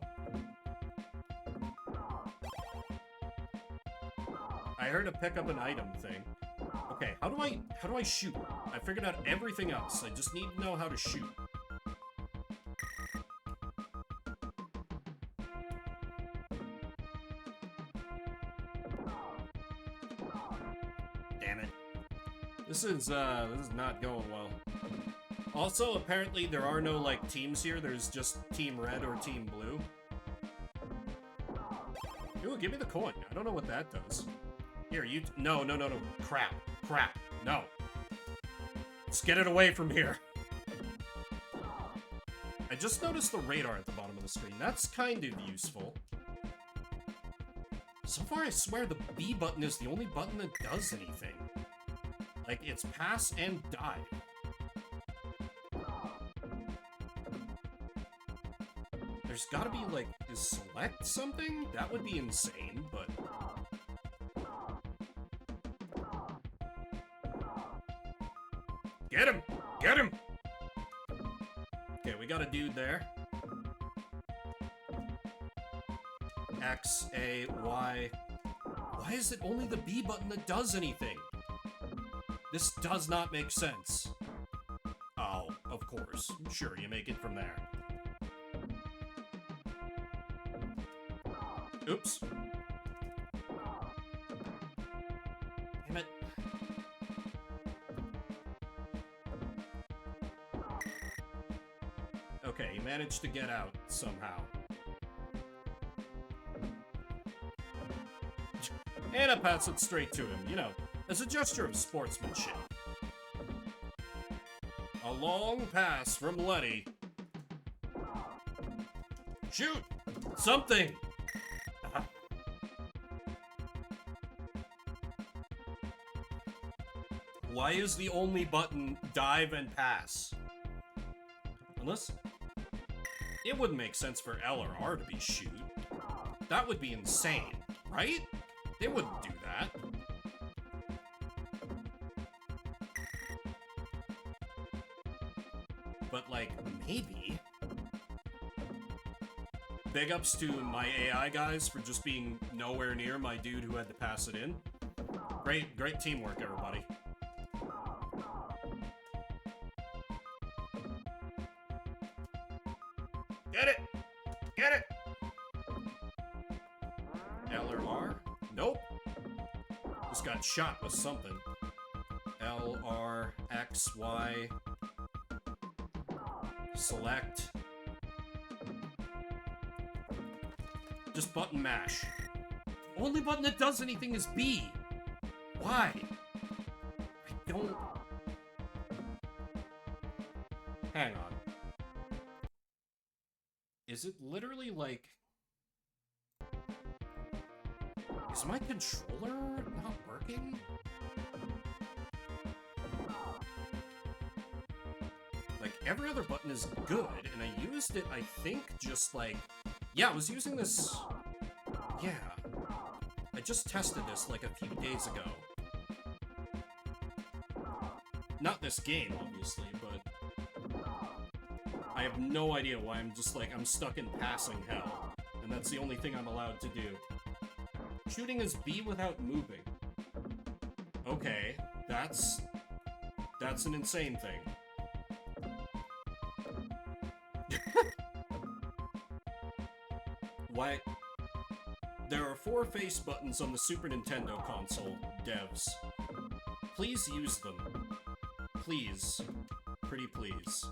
A: I heard a pick up an item thing. Okay, how do I shoot? I figured out everything else. I just need to know how to shoot. Damn it. This is not going well. Also, apparently there are no, like, teams here. There's just Team Red or Team Blue. Ooh, give me the coin. I don't know what that does. Here, you... No, no, no, no. Crap. Crap. No. Let's get it away from here. I just noticed the radar at the bottom of the screen. That's kind of useful. So far, I swear the B button is the only button that does anything. Like, it's pass and dive. There's gotta be, like, is select something? That would be insane, but... Get him! Get him! Okay, we got a dude there. X, A, Y. Why is it only the B button that does anything? This does not make sense. Oh, of course. Sure, you make it from there. Oops. Damn it. Okay, he managed to get out somehow. And I pass it straight to him, you know, as a gesture of sportsmanship. A long pass from Letty. Shoot! Something! Why is the only button dive and pass? Unless... It wouldn't make sense for L or R to be shoot. That would be insane, right? They wouldn't do that. But, like, maybe. Big ups to my AI guys for just being nowhere near my dude who had to pass it in. Great teamwork, everybody. Get it! Get it! L or R? Nope. Just got shot with something. L, R, X, Y. Select. Just button mash. Only button that does anything is B. Why? I don't... Hang on. Is it literally like... Is my controller not working? Like, every other button is good, and I used it, I think, just like... Yeah, I was using this... Yeah. I just tested this, like, a few days ago. Not this game, obviously, but... I have no idea why I'm just, like, I'm stuck in passing hell. And that's the only thing I'm allowed to do. Shooting is B without moving. Okay, that's an insane thing. Why? There are 4 face buttons on the Super Nintendo console, devs. Please use them. Please. Pretty please.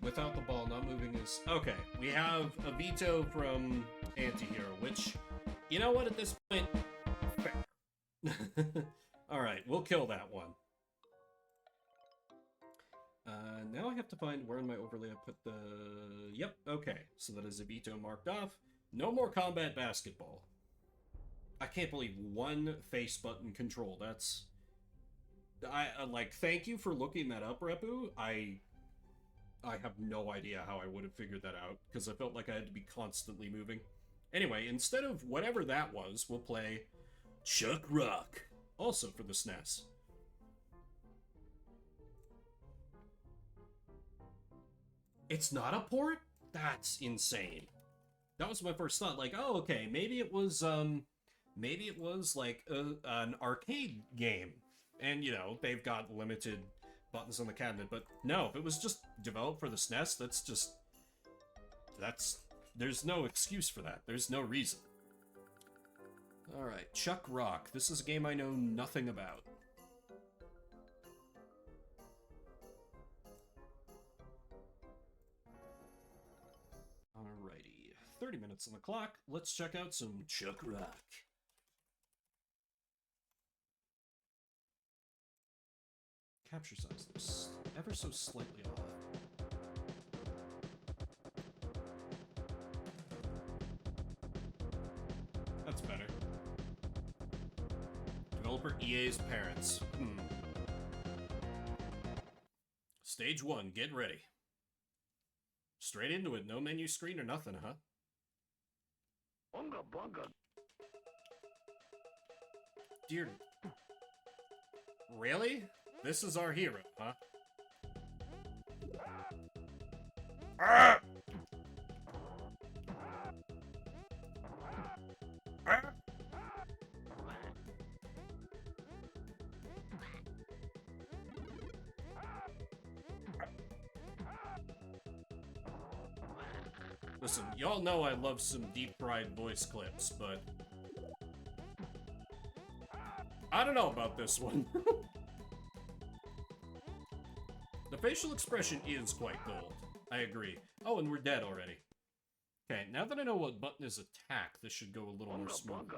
A: Without the ball, not moving is... Okay, we have a veto from Antihero, which, you know what, at this point... Fair. Alright, we'll kill that one. Now I have to find where in my overlay I put the... Yep, okay. So that is a veto marked off. No more combat basketball. I can't believe 1 face button control. That's... like, thank you for looking that up, Repu. I have no idea how I would have figured that out, because I felt like I had to be constantly moving. Anyway, instead of whatever that was, we'll play Chuck Rock, also for the SNES. It's not a port? That's insane. That was my first thought, like, oh, okay, maybe it was like an arcade game. And, you know, they've got limited buttons on the cabinet, but no, if it was just developed for the SNES, there's no excuse for that. There's no reason. Alright, Chuck Rock. This is a game I know nothing about. Alrighty, 30 minutes on the clock. Let's check out some Chuck Rock. Capture size looks ever so slightly off. That's better. Developer EA's parents. Stage 1, get ready. Straight into it, no menu screen or nothing, huh?
B: Bunga bunga.
A: dear. Really? This is our hero, huh? Ah! Ah! Listen, y'all know I love some deep-fried voice clips, but I don't know about this one. The facial expression is quite gold. I agree. Oh, and we're dead already. Okay, now that I know what button is attack, this should go a little more smooth.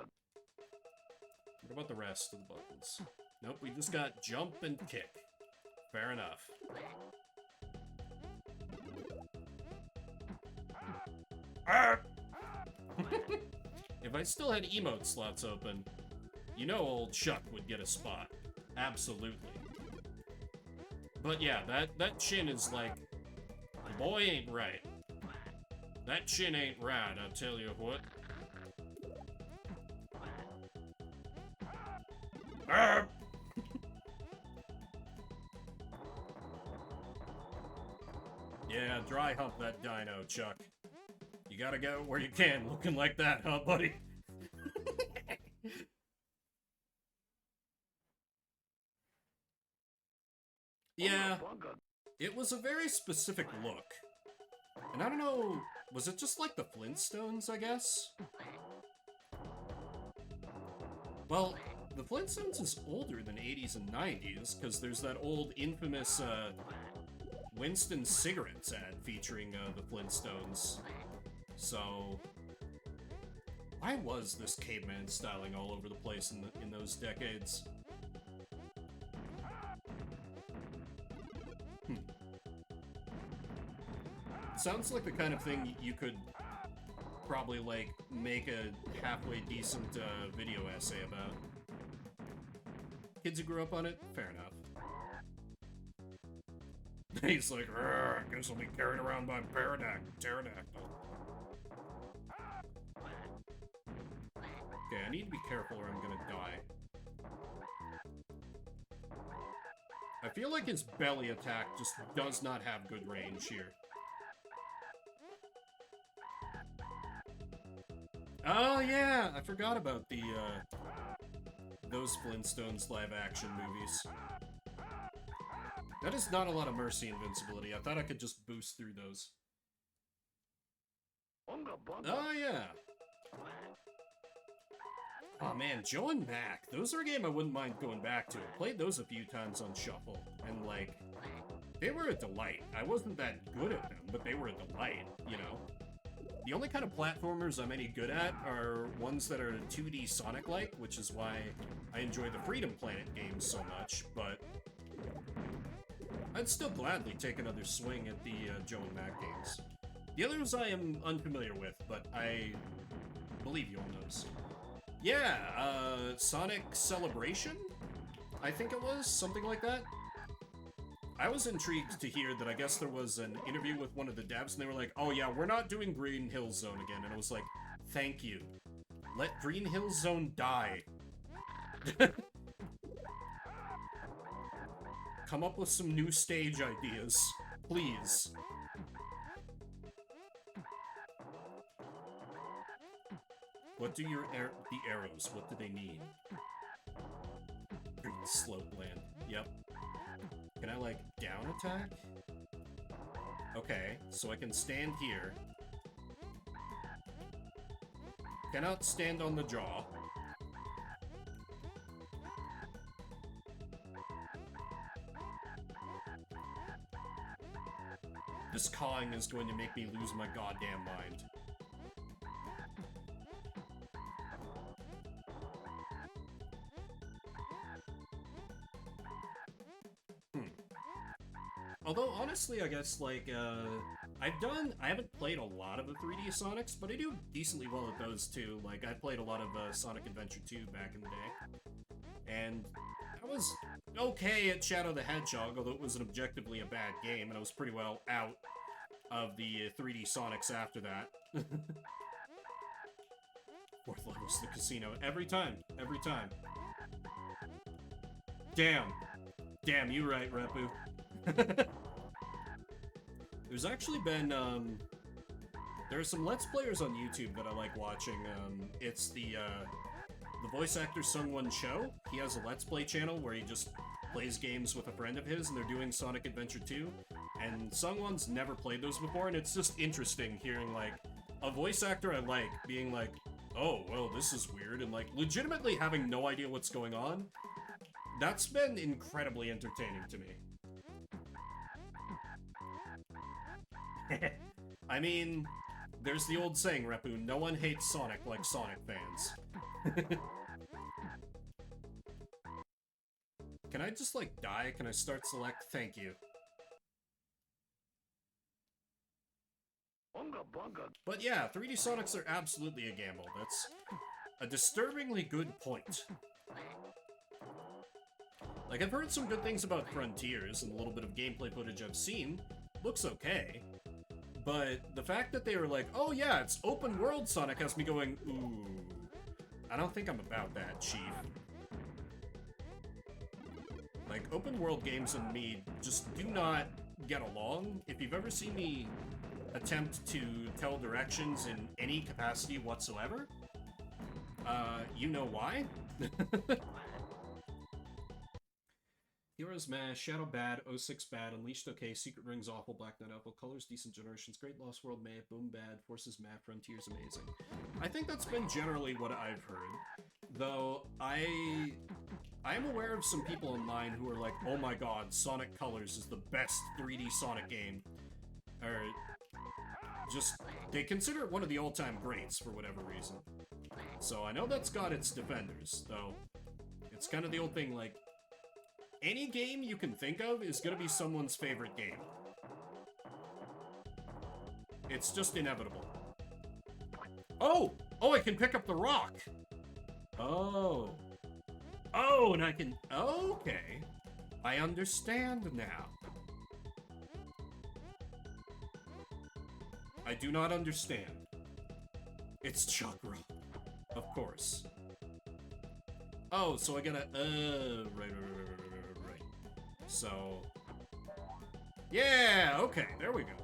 A: What about the rest of the buttons? Nope, we just got jump and kick. Fair enough. Ah! If I still had emote slots open, you know old Chuck would get a spot. Absolutely. But yeah, that chin is like, boy ain't right. That chin ain't right, I'll tell you what. Ah! Yeah, dry hump that dino, Chuck. You gotta go where you can, looking like that, huh, buddy? Yeah, it was a very specific look. And I don't know, was it just like the Flintstones, I guess? Well, the Flintstones is older than 80s and 90s, because there's that old infamous Winston cigarettes ad featuring the Flintstones. So, why was this caveman styling all over the place in those decades? Sounds like the kind of thing you could probably, like, make a halfway decent video essay about. Kids who grew up on it? Fair enough. He's like, I guess I'll be carried around by pterodactyl. Okay, I need to be careful or I'm gonna die. I feel like his belly attack just does not have good range here. Oh yeah, I forgot about the those Flintstones live-action movies. That is not a lot of mercy invincibility. I thought I could just boost through those. Oh yeah. Oh man, Joe and Mac. Those are a game I wouldn't mind going back to. I played those a few times on Shuffle, and like, they were a delight. I wasn't that good at them, but they were a delight, you know? The only kind of platformers I'm any good at are ones that are 2D Sonic-like, which is why I enjoy the Freedom Planet games so much, but I'd still gladly take another swing at the Joe and Mac games. The others I am unfamiliar with, but I believe you on those. Yeah, Sonic Celebration? I think it was, something like that. I was intrigued to hear that I guess there was an interview with one of the devs, and they were like, oh yeah, we're not doing Green Hill Zone again, and I was like, thank you. Let Green Hill Zone die. Come up with some new stage ideas, please. What do your the arrows, what do they need? Green slope land, yep. Can I, like, down attack? Okay, so I can stand here. Cannot stand on the jaw. This cawing is going to make me lose my goddamn mind. Although, honestly, I guess, like, I haven't played a lot of the 3D Sonics, but I do decently well at those, too. Like, I played a lot of Sonic Adventure 2 back in the day. And I was okay at Shadow the Hedgehog, although it was objectively a bad game, and I was pretty well out of the 3D Sonics after that. Fourth level's the casino. Every time. Every time. Damn. Damn, you right, Repu. There's actually been, there are some Let's Players on YouTube that I like watching. It's the voice actor Sungwon Cho. He has a Let's Play channel where he just plays games with a friend of his, and they're doing Sonic Adventure 2. And Sungwon's never played those before, and it's just interesting hearing, like, a voice actor I like being like, oh, well, this is weird, and, like, legitimately having no idea what's going on. That's been incredibly entertaining to me. I mean, there's the old saying, Repu, no one hates Sonic like Sonic fans. Can I just, like, die? Can I start select? Thank you. But yeah, 3D Sonics are absolutely a gamble. That's a disturbingly good point. Like, I've heard some good things about Frontiers, and a little bit of gameplay footage I've seen looks okay. But the fact that they were like, oh yeah, it's open world Sonic has me going, ooh, I don't think I'm about that, Chief. Like, open world games and me just do not get along. If you've ever seen me attempt to tell directions in any capacity whatsoever, you know why. Heroes Mash, Shadow bad, 06 bad, Unleashed okay, Secret Rings awful, Black Knight awful, Colors decent, Generations great, Lost World meh, Boom bad, Forces meh, Frontiers amazing. I think that's been generally what I've heard. Though, I am aware of some people online who are like, oh my god, Sonic Colors is the best 3D Sonic game. Or, just, they consider it one of the all-time greats for whatever reason. So I know that's got its defenders, though. It's kind of the old thing, like, any game you can think of is gonna be someone's favorite game. It's just inevitable. Oh! Oh, I can pick up the rock! Oh. Oh, and I can... Okay. I understand now. I do not understand. It's Chuck Rock. Of course. Oh, so I gotta... right. So... Yeah, okay, there we go.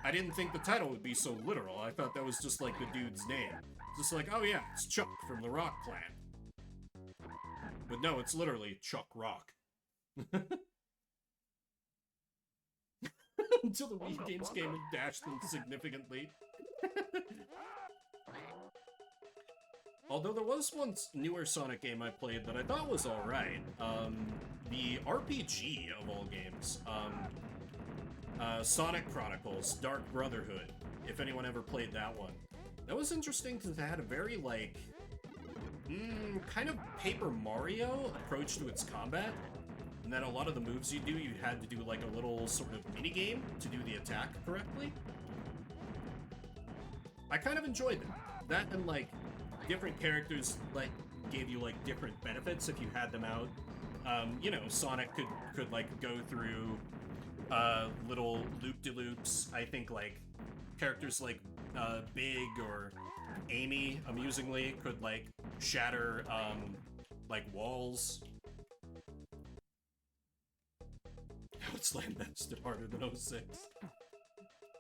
A: I didn't think the title would be so literal. I thought that was just like the dude's name. Just like, oh yeah, it's Chuck from the Rock Clan. But no, it's literally Chuck Rock. Until the Wii games came and dashed them significantly. Although there was one newer Sonic game I played that I thought was alright. The RPG of all games. Sonic Chronicles, Dark Brotherhood, if anyone ever played that one. That was interesting because it had a very, like, kind of Paper Mario approach to its combat. And that a lot of the moves you do, you had to do, like, a little sort of mini-game to do the attack correctly. I kind of enjoyed that. That and, like, different characters, like, gave you, like, different benefits if you had them out. You know, Sonic could like, go through, little loop-de-loops. I think, like, characters like, Big or Amy, amusingly, could, like, shatter, like, walls. How it's lambasted harder than 06.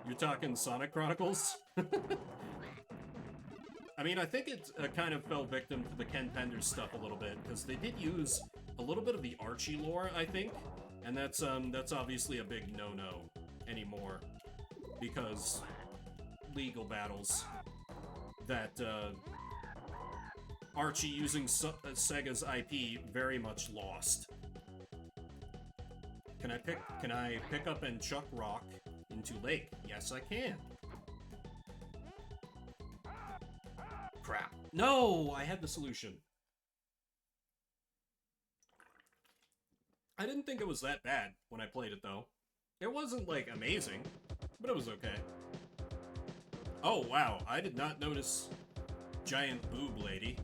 A: You're talking Sonic Chronicles? I mean, I think it kind of fell victim to the Ken Penders stuff a little bit, because they did use a little bit of the Archie lore, I think, and that's obviously a big no-no anymore, because legal battles that Archie using Sega's IP very much lost. Can I pick up and chuck rock into Lake? Yes, I can. Crap. No! I had the solution. I didn't think it was that bad when I played it, though. It wasn't, like, amazing, but it was okay. Oh, wow. I did not notice giant boob lady.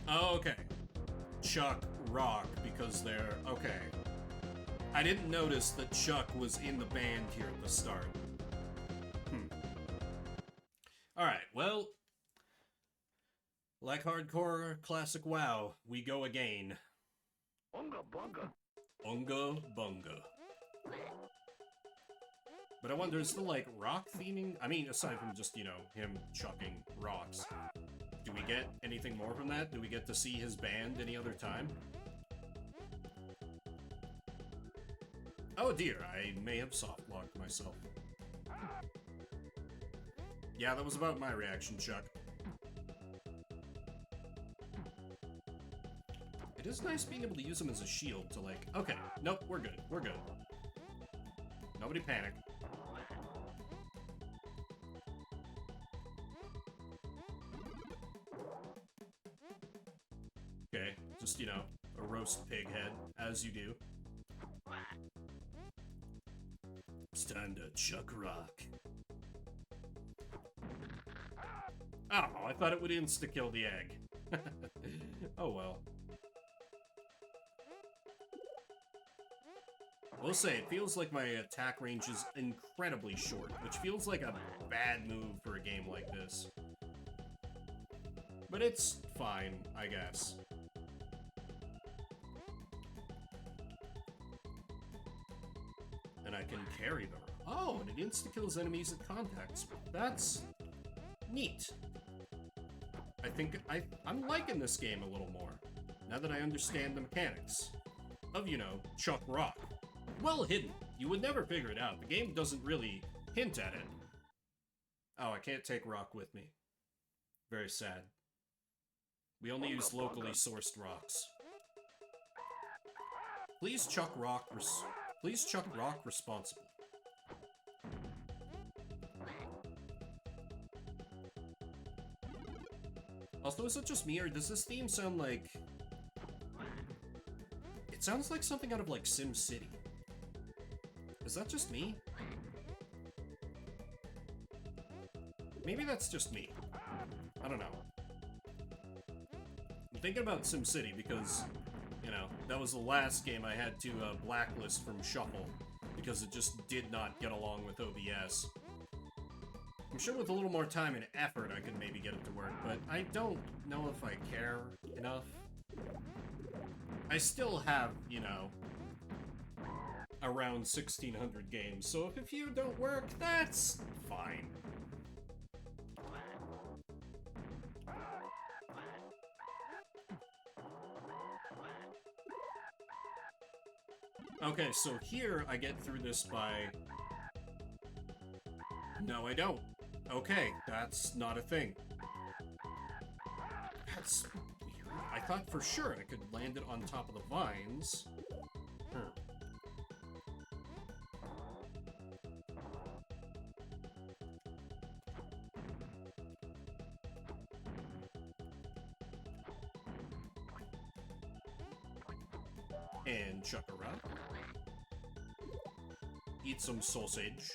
A: Oh, okay. Chuck Rock, because they're... Okay. I didn't notice that Chuck was in the band here at the start. Alright, well... Like hardcore classic WoW, we go again.
B: Unga bunga.
A: Unga bunga. But I wonder, is the, like, rock theming? I mean, aside from just, you know, him chucking rocks, do we get anything more from that? Do we get to see his band any other time? Oh dear, I may have soft-locked myself. Yeah, that was about my reaction, Chuck. It is nice being able to use him as a shield to, like, okay, nope, we're good, we're good. Nobody panic. Okay, just, you know, a roast pig head, as you do. It's time to chuck rock. Oh, I thought it would insta-kill the egg. Oh well. I will say, it feels like my attack range is incredibly short, which feels like a bad move for a game like this. But it's fine, I guess. And I can carry them. Oh, and it insta-kills enemies at contacts. That's neat. I think I'm liking this game a little more, now that I understand the mechanics of, you know, chuck rock. Well hidden. You would never figure it out. The game doesn't really hint at it. Oh, I can't take rock with me. Very sad. We only use locally sourced rocks. Please chuck rock responsibly. Also, is it just me, or does this theme sound like... It sounds like something out of, like, Sim City. Is that just me? Maybe that's just me. I don't know. I'm thinking about Sim City because, you know, that was the last game I had to blacklist from Shuffle because it just did not get along with OBS. I'm sure with a little more time and effort I could maybe get it to work, but I don't know if I care enough. I still have, you know, around 1,600 games, so if a few don't work, that's fine. Okay, so here I get through this by... No, I don't. Okay, that's not a thing. That's weird. I thought for sure I could land it on top of the vines. And chuck a rock. Eat some sausage.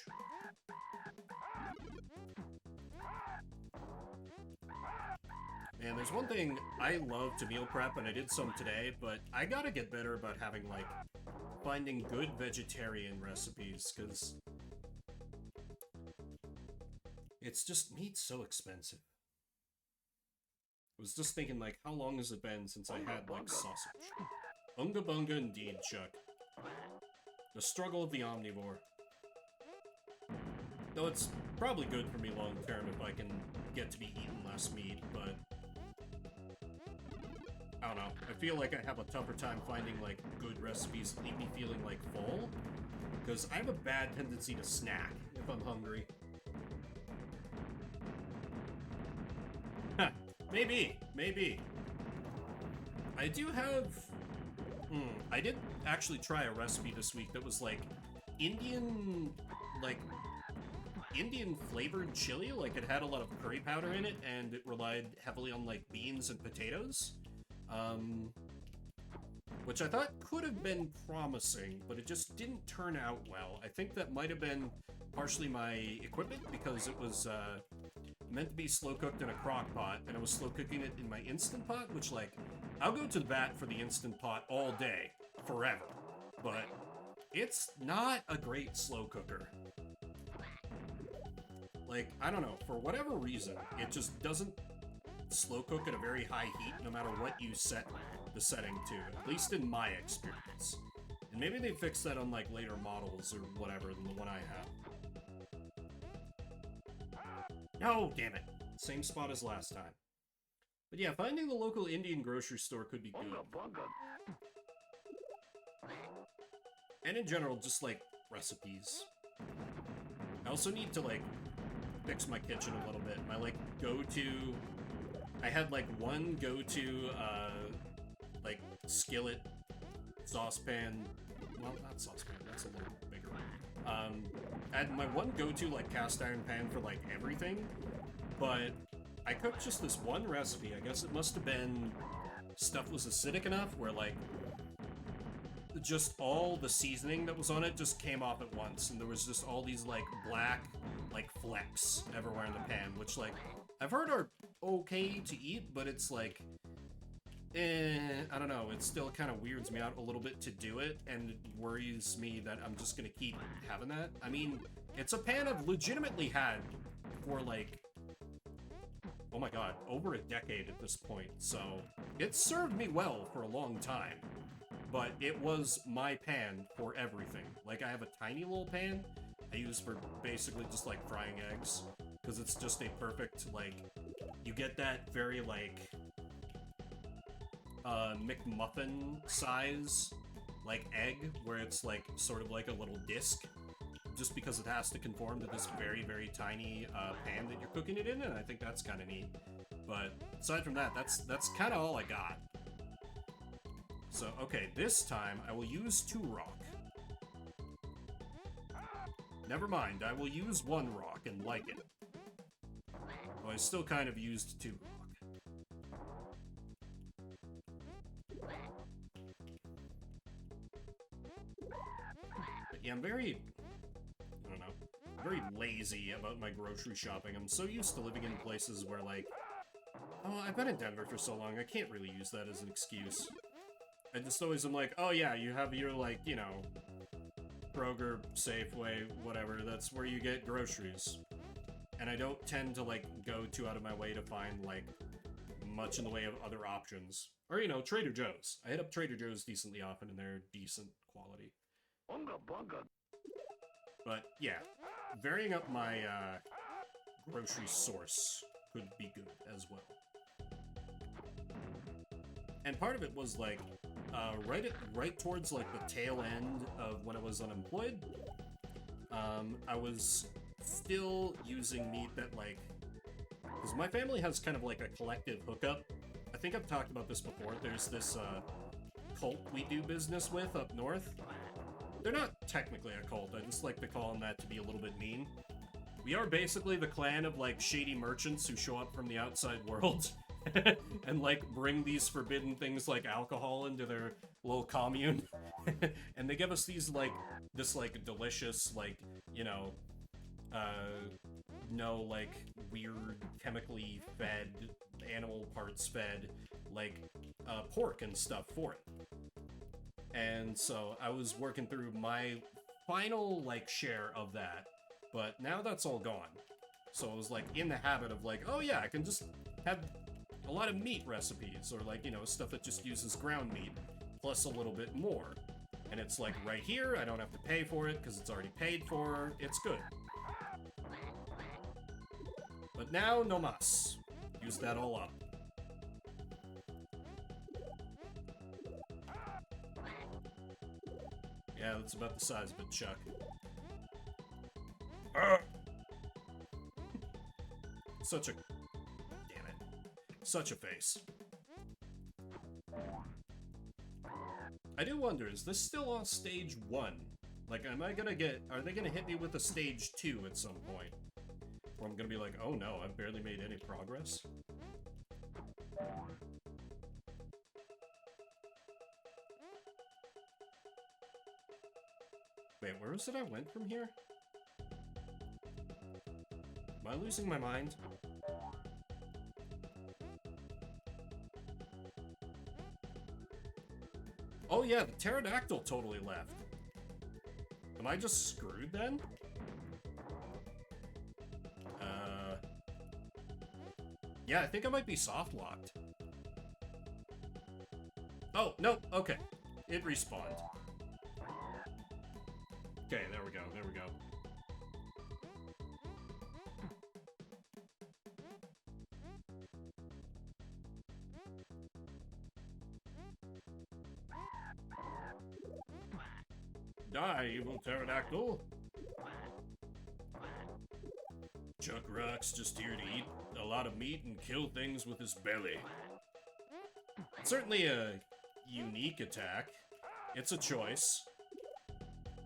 A: And there's one thing I love to meal prep, and I did some today, but I gotta get better about having, like, finding good vegetarian recipes, because it's just, meat's so expensive. I was just thinking, like, how long has it been since I had, like, sausage? Unga bunga indeed, Chuck. The struggle of the omnivore. Though it's probably good for me long term if I can get to be eating less meat, but... I don't know. I feel like I have a tougher time finding, like, good recipes that leave me feeling, like, full. Because I have a bad tendency to snack if I'm hungry. Maybe. Maybe. I do have... I did actually try a recipe this week that was, like, Indian flavored chili. Like, it had a lot of curry powder in it, and it relied heavily on, like, beans and potatoes. Which I thought could have been promising, but it just didn't turn out well. I think that might have been partially my equipment, because it was, meant to be slow-cooked in a crock pot, and I was slow-cooking it in my Instant Pot, which, like, I'll go to the bat for the Instant Pot all day, forever, but it's not a great slow cooker. Like, I don't know, for whatever reason, it just doesn't slow cook at a very high heat, no matter what you set the setting to, at least in my experience. And maybe they fixed that on, like, later models or whatever than the one I have. No, damn it. Same spot as last time. But yeah, finding the local Indian grocery store could be good. And in general, just, like, recipes. I also need to, like, fix my kitchen a little bit. My, like, go-to... I had, like, one go-to, like, skillet, saucepan... Well, not saucepan, that's a little bigger. I had my one go-to, like, cast iron pan for, like, everything, but I cooked just this one recipe. I guess it must have been... Stuff was acidic enough where, like, just all the seasoning that was on it just came off at once, and there was just all these, like, black, like, flecks everywhere in the pan, which, like, I've heard are okay to eat, but it's, like, I don't know, it still kind of weirds me out a little bit to do it, and it worries me that I'm just gonna keep having that. I mean, it's a pan I've legitimately had for, like, oh my god, over a decade at this point, so it served me well for a long time. But it was my pan for everything. Like, I have a tiny little pan I use for basically just, like, frying eggs. Because it's just a perfect, like, you get that very, like, McMuffin size, like, egg, where it's, like, sort of like a little disc. Just because it has to conform to this very, very tiny pan that you're cooking it in, and I think that's kind of neat. But aside from that, that's kind of all I got. So, okay, this time I will use 2 rock. Never mind, I will use 1 rock and like it. Well, I still kind of used 2 rock. But yeah, I'm very... I don't know. Very lazy about my grocery shopping. I'm so used to living in places where, like... Oh, I've been in Denver for so long, I can't really use that as an excuse. I just always am like, oh yeah, you have your, like, you know, Kroger, Safeway, whatever, that's where you get groceries. And I don't tend to, like, go too out of my way to find, like, much in the way of other options. Or, you know, Trader Joe's. I hit up Trader Joe's decently often, and they're decent quality. But, yeah, varying up my, grocery source could be good as well. And part of it was, like, right towards, like, the tail end of when I was unemployed, I was still using meat that, like... Because my family has kind of, like, a collective hookup. I think I've talked about this before. There's this, cult we do business with up north. They're not technically a cult, I just like to call them that to be a little bit mean. We are basically the clan of, like, shady merchants who show up from the outside world and, like, bring these forbidden things like alcohol into their little commune. And they give us these, like, this, like, delicious, like, you know, no, like, weird chemically fed, animal parts fed, like, pork and stuff for it. And so I was working through my final, like, share of that, but now that's all gone. So I was, like, in the habit of, like, oh yeah, I can just have a lot of meat recipes, or, like, you know, stuff that just uses ground meat, plus a little bit more. And it's, like, right here, I don't have to pay for it, because it's already paid for, it's good. But now, no mas. Use that all up. Yeah, that's about the size of it, Chuck. Such a... Damn it. Such a face. I do wonder, is this still on stage 1? Like, am I gonna get... Are they gonna hit me with a stage 2 at some point? Or I'm gonna be like, oh no, I've barely made any progress? Wait, where was it I went from here? Am I losing my mind? Oh yeah, the pterodactyl totally left. Am I just screwed then? Yeah, I think I might be soft locked. Oh, no, okay. It respawned. Okay, there we go, there we go. Die, evil pterodactyl. Chuck Rock's just here to eat a lot of meat and kill things with his belly. It's certainly a unique attack. It's a choice.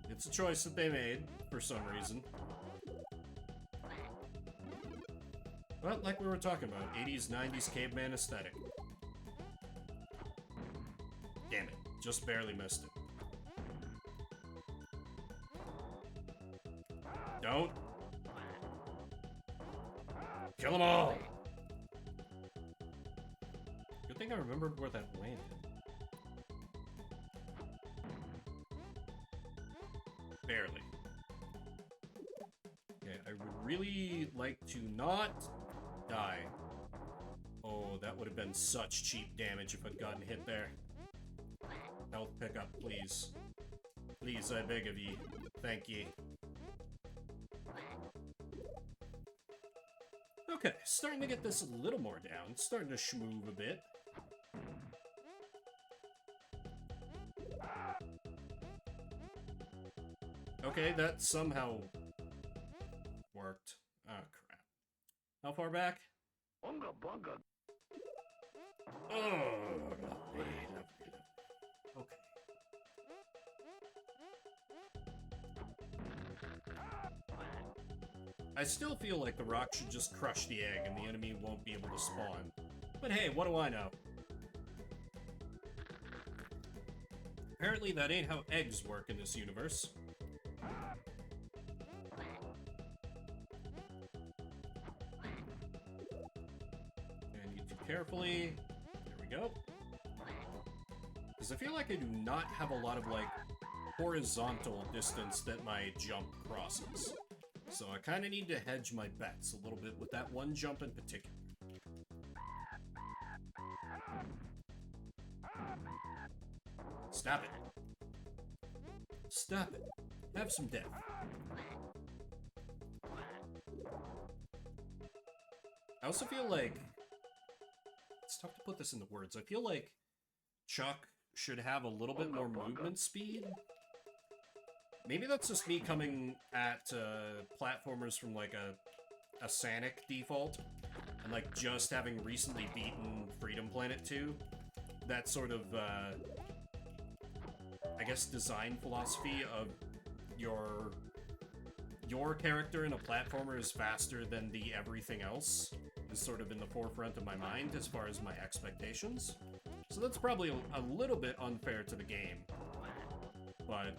A: It's a choice that they made, for some reason. But like we were talking about, 80s, 90s caveman aesthetic. Damn it, just barely missed it. Don't. Kill them all! Good thing I remembered where that landed. Barely. Okay, I would really like to not die. Oh, that would have been such cheap damage if I'd gotten hit there. Health pickup, please. Please, I beg of ye. Thank ye. Okay, starting to get this a little more down. Starting to schmoove a bit. Okay, that somehow worked. Oh, crap. How far back?
B: Bunga bunga.
A: Oh, lovely, lovely. Okay. I still feel like the rock should just crush the egg and the enemy won't be able to spawn. But hey, what do I know? Apparently that ain't how eggs work in this universe. And you do carefully. There we go. Because I feel like I do not have a lot of, like, horizontal distance that my jump crosses. So I kind of need to hedge my bets a little bit with that one jump in particular. Stop it. Stop it. Have some depth. I also feel like... It's tough to put this into words. I feel like Chuck should have a little bit more movement speed. Maybe that's just me coming at platformers from like a Sonic default, and like just having recently beaten Freedom Planet 2. That sort of, I guess, design philosophy of your character in a platformer is faster than the everything else is sort of in the forefront of my mind as far as my expectations. So that's probably a little bit unfair to the game, but...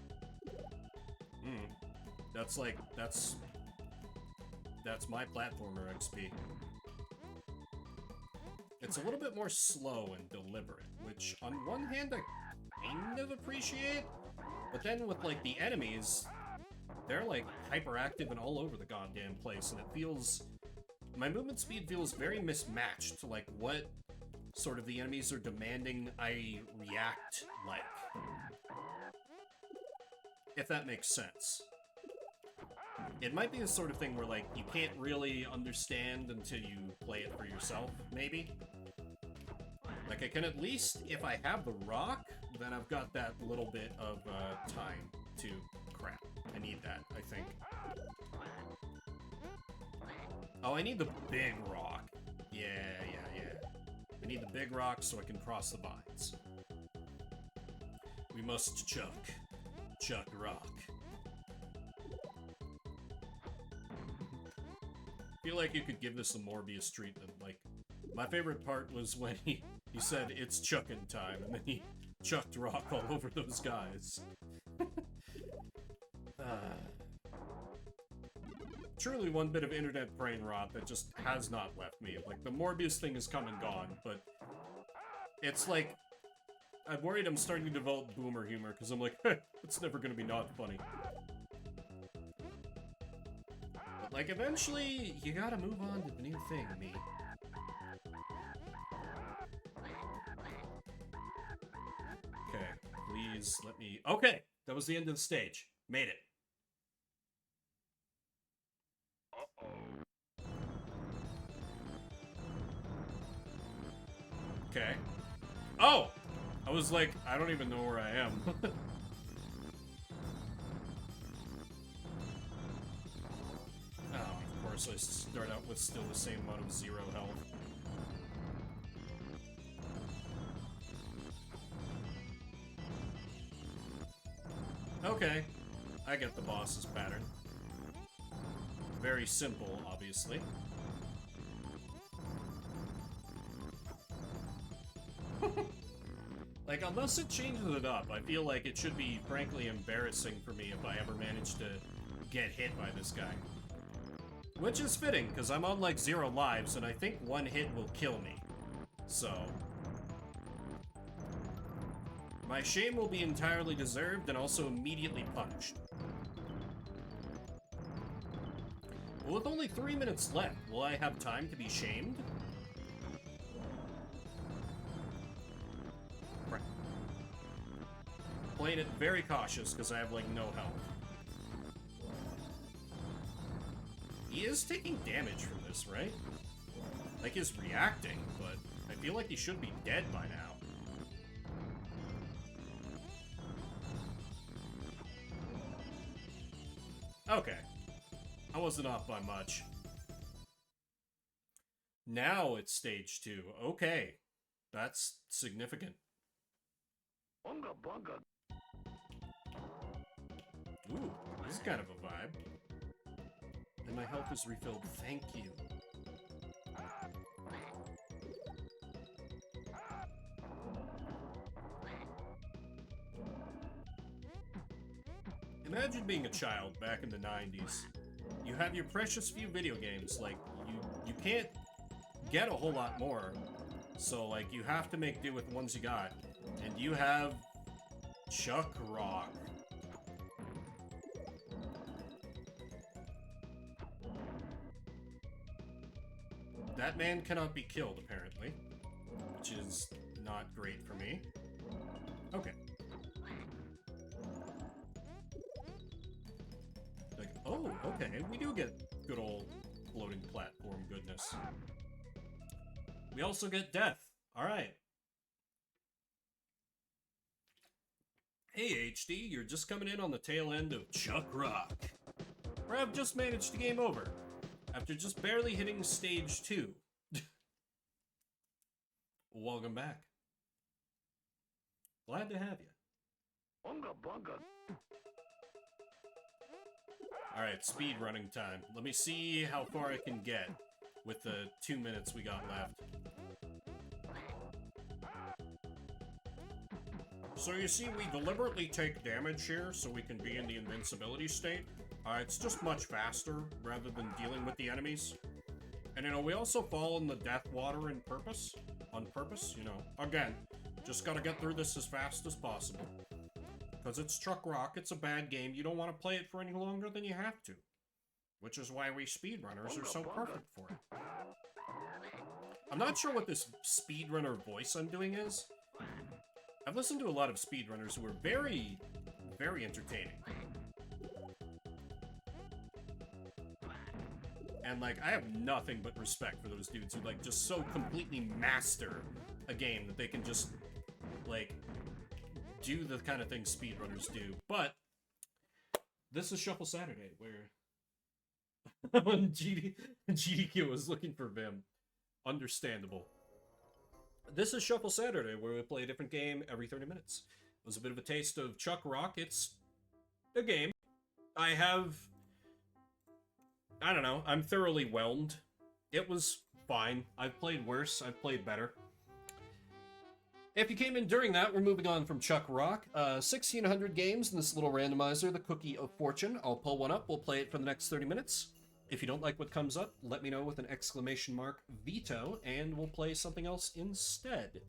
A: That's like, that's my platformer XP. It's a little bit more slow and deliberate, which on one hand I kind of appreciate, but then with like the enemies, they're like hyperactive and all over the goddamn place, and it feels, my movement speed feels very mismatched to like what sort of the enemies are demanding I react like. If that makes sense. It might be the sort of thing where, like, you can't really understand until you play it for yourself, maybe? Like, I can at least, if I have the rock, then I've got that little bit of, time to... Crap. I need that, I think. Oh, I need the big rock. Yeah. I need the big rock so I can cross the vines. We must Chuck rock. I feel like you could give this a Morbius treatment. Like, my favorite part was when he said, "It's chuckin' time," and then he chucked rock all over those guys. Truly one bit of internet brain rot that just has not left me. Like, the Morbius thing is come and gone, but it's like, I'm worried I'm starting to develop boomer humor, because I'm like, it's never gonna be not funny. But, like, eventually, you gotta move on to the new thing, me. Please let me... Okay, that was the end of the stage. Made it. Okay. Oh! I was like, I don't even know where I am. Oh, of course I start out with still the same amount of 0 health. Okay, I get the boss's pattern. Very simple, obviously. Like, unless it changes it up, I feel like it should be, frankly, embarrassing for me if I ever manage to get hit by this guy. Which is fitting, because I'm on, like, 0 lives, and I think 1 hit will kill me. So... my shame will be entirely deserved and also immediately punished. Well, with only 3 minutes left, will I have time to be shamed? Right. Playing it very cautious because I have, like, no health. He is taking damage from this, right? Like, he's reacting, but I feel like he should be dead by now. Okay. I wasn't off by much. Now it's stage 2. Okay. That's significant.
B: Bunga bunga.
A: Ooh, this is kind of a vibe. And my health is refilled. Thank you. Imagine being a child back in the 90s. You have your precious few video games, like, you can't get a whole lot more, so, like, you have to make do with the ones you got. And you have... Chuck Rock. That man cannot be killed, apparently, which is not great for me. Okay. Like, oh, okay, we do get good old floating platform goodness. We also get death. Alright. Hey, HD, you're just coming in on the tail end of Chuck Rock. Or I've just managed to game over, after just barely hitting stage 2. Welcome back. Glad to have you.
B: Bunga bunga.
A: Alright, speed running time. Let me see how far I can get with the 2 minutes we got left. So you see, we deliberately take damage here so we can be in the invincibility state. It's just much faster rather than dealing with the enemies. And, you know, we also fall in the death water on purpose, you know. Again, just gotta get through this as fast as possible. Because it's Chuck Rock, it's a bad game, you don't want to play it for any longer than you have to. Which is why we speedrunners are so perfect for it. I'm not sure what this speedrunner voice I'm doing is. I've listened to a lot of speedrunners who are very, very entertaining. And, like, I have nothing but respect for those dudes who, like, just so completely master a game that they can just, like, do the kind of things speedrunners do. But this is Shuffle Saturday, where when GDQ was looking for Vim. Understandable. This is Shuffle Saturday, where we play a different game every 30 minutes. It was a bit of a taste of Chuck Rock. It's a game. I don't know, I'm thoroughly whelmed. It was fine. I've played worse, I've played better. If you came in during that, we're moving on from Chuck Rock. 1,600 games in this little randomizer, the Cookie of Fortune. I'll pull one up, we'll play it for the next 30 minutes. If you don't like what comes up, let me know with an exclamation mark veto, and we'll play something else instead.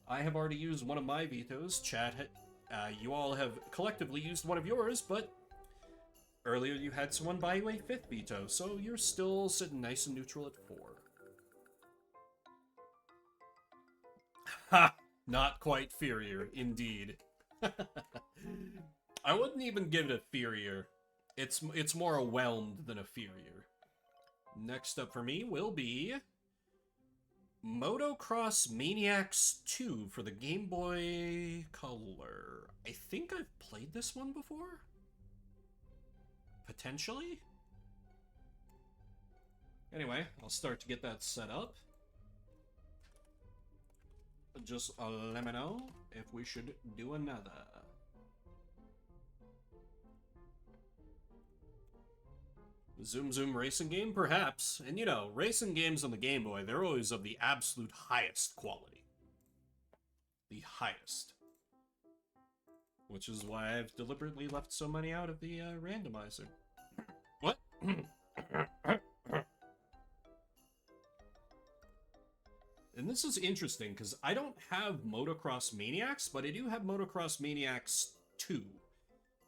A: I have already used one of my vetoes. Chat, you all have collectively used one of yours, but earlier you had someone buy you a 5th veto, so you're still sitting nice and neutral at 4. Ha! Not quite Furier, indeed. I wouldn't even give it inferior. It's more whelmed than inferior. Next up for me will be Motocross Maniacs 2 for the Game Boy Color. I think I've played this one before? Potentially? Anyway, I'll start to get that set up. Just let me know if we should do another. Zoom Zoom racing game? Perhaps. And you know, racing games on the Game Boy, they're always of the absolute highest quality. The highest. Which is why I've deliberately left so many out of the randomizer. What? And this is interesting, because I don't have Motocross Maniacs, but I do have Motocross Maniacs 2.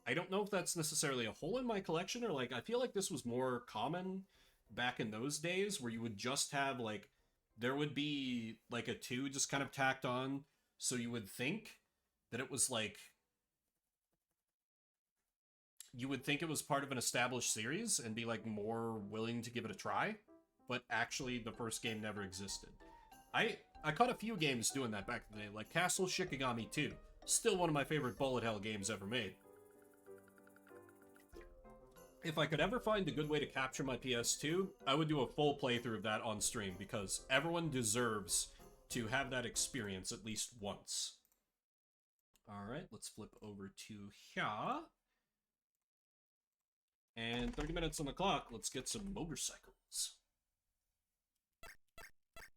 A: I don't know if that's necessarily a hole in my collection, or, like, I feel like this was more common back in those days, where you would just have, like, there would be, like, a 2 just kind of tacked on, so you would think that it was, like, you would think it was part of an established series, and be, like, more willing to give it a try, but actually the first game never existed. I caught a few games doing that back in the day, like Castle Shikigami 2. Still one of my favorite bullet hell games ever made. If I could ever find a good way to capture my PS2, I would do a full playthrough of that on stream, because everyone deserves to have that experience at least once. Alright, let's flip over to here. And 30 minutes on the clock, let's get some motorcycles.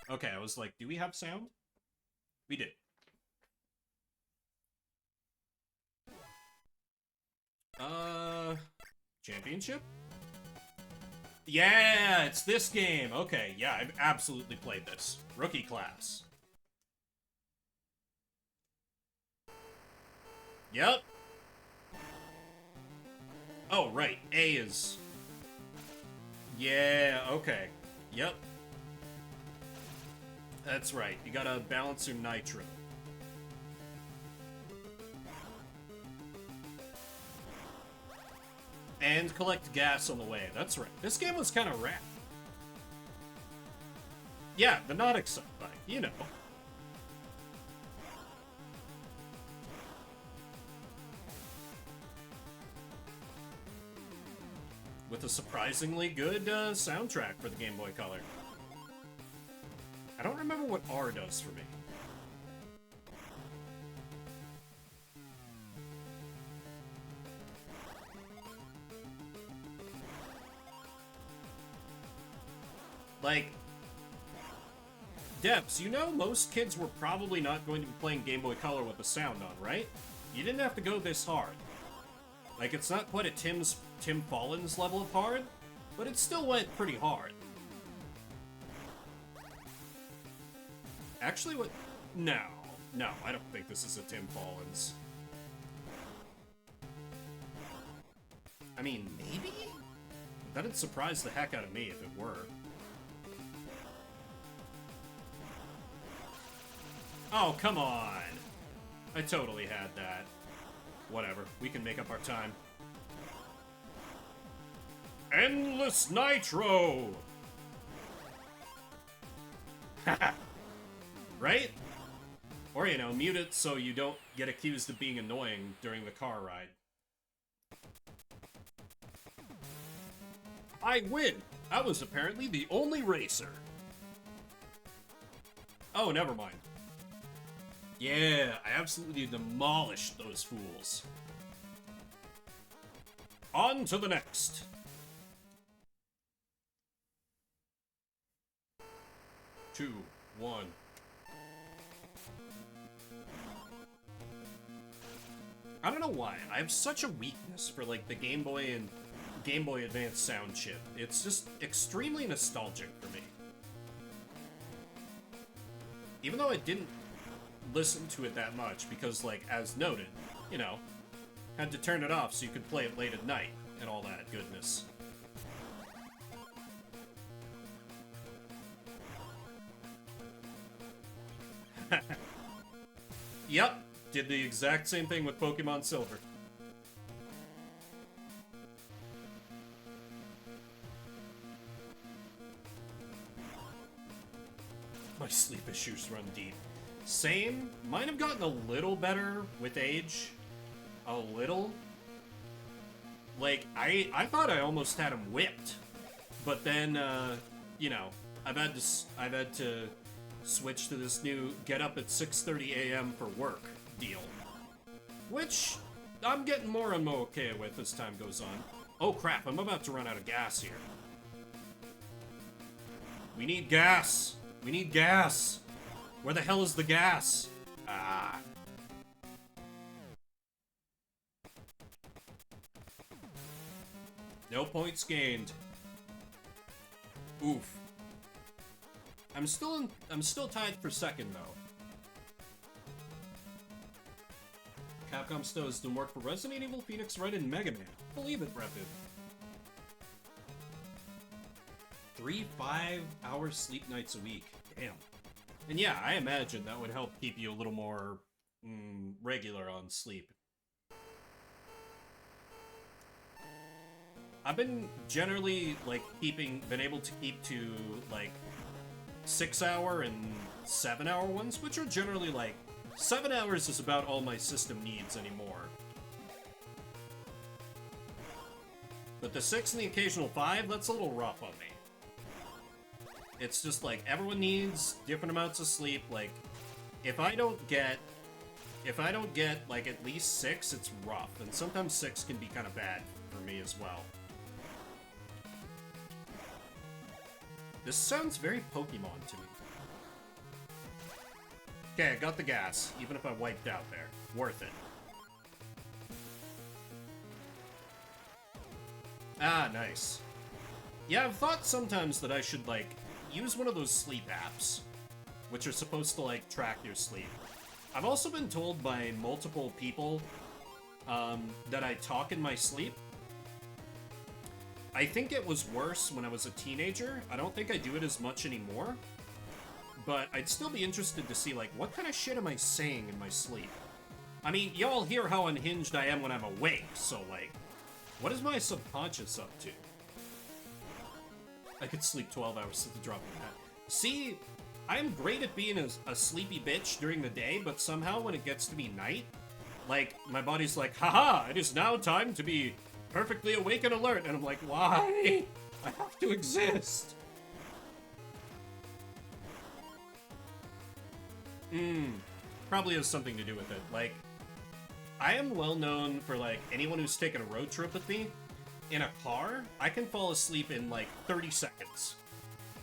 A: Okay, I was like, do we have sound? We did. Championship? Yeah, it's this game. Okay, yeah, I've absolutely played this. Rookie class. Yep. Oh, right, A is... Yeah, okay. Yep. That's right, you gotta balance your nitro. And collect gas on the way, that's right. This game was kind of rad. Yeah, the not excite bike, you know. With a surprisingly good soundtrack for the Game Boy Color. I don't remember what R does for me. Like, Debs, you know most kids were probably not going to be playing Game Boy Color with the sound on, right? You didn't have to go this hard. Like, it's not quite a Tim Follins level of hard, but it still went pretty hard. Actually, what? No, I don't think this is a Tim Follins. I mean, maybe? That'd surprise the heck out of me if it were. Oh, come on! I totally had that. Whatever, we can make up our time. Endless Nitro! Haha! Right? Or, you know, mute it so you don't get accused of being annoying during the car ride. I win! I was apparently the only racer. Oh, never mind. Yeah, I absolutely demolished those fools. On to the next. Two, one. I don't know why. I have such a weakness for, like, the Game Boy and Game Boy Advance sound chip. It's just extremely nostalgic for me. Even though I didn't listen to it that much, because, like, as noted, you know, had to turn it off so you could play it late at night and all that goodness. Yep, did the exact same thing with Pokemon Silver. My sleep issues run deep. Same. Mine have gotten a little better with age. A little. Like, I thought I almost had him whipped. But then, you know, I've had to switch to this new get up at 6:30 a.m. for work deal. Which I'm getting more and more okay with as time goes on. Oh crap, I'm about to run out of gas here. We need gas! We need gas! Where the hell is the gas? Ah. No points gained. Oof. I'm still tied for second though. Capcom still has done work for Resident Evil, Phoenix Wright, and Mega Man. Believe it, Rapid. 3 5-hour sleep nights a week. Damn. And yeah, I imagine that would help keep you a little more regular on sleep. I've been generally like been able to keep to like 6-hour and 7-hour ones, which are generally like 7 hours is about all my system needs anymore. But the 6 and the occasional 5, that's a little rough on me. It's just like everyone needs different amounts of sleep. Like if I don't get like at least 6, it's rough, and sometimes 6 can be kind of bad for me as well. This sounds very Pokemon to me. Okay, I got the gas, even if I wiped out there. Worth it. Ah, nice. Yeah, I've thought sometimes that I should, like, use one of those sleep apps, which are supposed to, like, track your sleep. I've also been told by multiple people that I talk in my sleep. I think it was worse when I was a teenager. I don't think I do it as much anymore. But I'd still be interested to see, like, what kind of shit am I saying in my sleep? I mean, y'all hear how unhinged I am when I'm awake, so, like, what is my subconscious up to? I could sleep 12 hours at the drop of a hat. See, I'm great at being a sleepy bitch during the day, but somehow when it gets to be night, like, my body's like, haha, it is now time to be perfectly awake and alert, and I'm like, why? I have to exist. Probably has something to do with it. Like, I am well known for, like, anyone who's taken a road trip with me, in a car, I can fall asleep in, like, 30 seconds.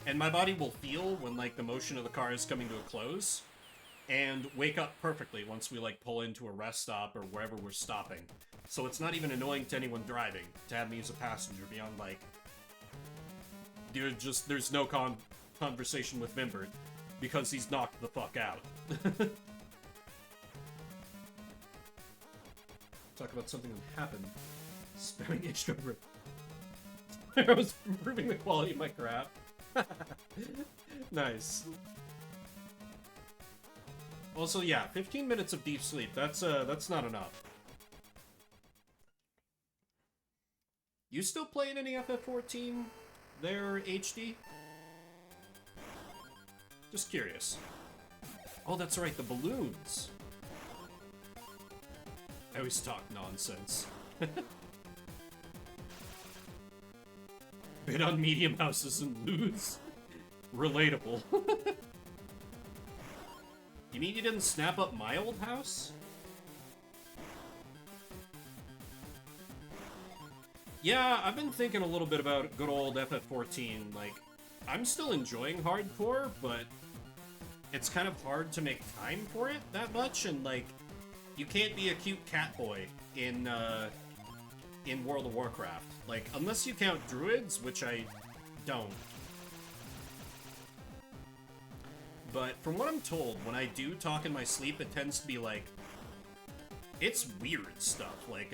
A: And my body will feel when, like, the motion of the car is coming to a close, and wake up perfectly once we, like, pull into a rest stop or wherever we're stopping. So it's not even annoying to anyone driving to have me as a passenger beyond, like, there's no conversation with Vimbert because he's knocked the fuck out. Talk about something that happened. Spamming extrovert. I was improving the quality of my craft. Nice. Also, yeah, 15 minutes of deep sleep. That's not enough. You still playing any FF14 there, HD? Just curious. Oh, that's right, the balloons. I always talk nonsense. Bid on medium houses and lose. Relatable. You mean you didn't snap up my old house? Yeah, I've been thinking a little bit about good old FF14. Like, I'm still enjoying hardcore, but it's kind of hard to make time for it that much, and like, you can't be a cute cat boy in World of Warcraft. Like, unless you count druids, which I don't. But from what I'm told, when I do talk in my sleep, it tends to be like, it's weird stuff. Like,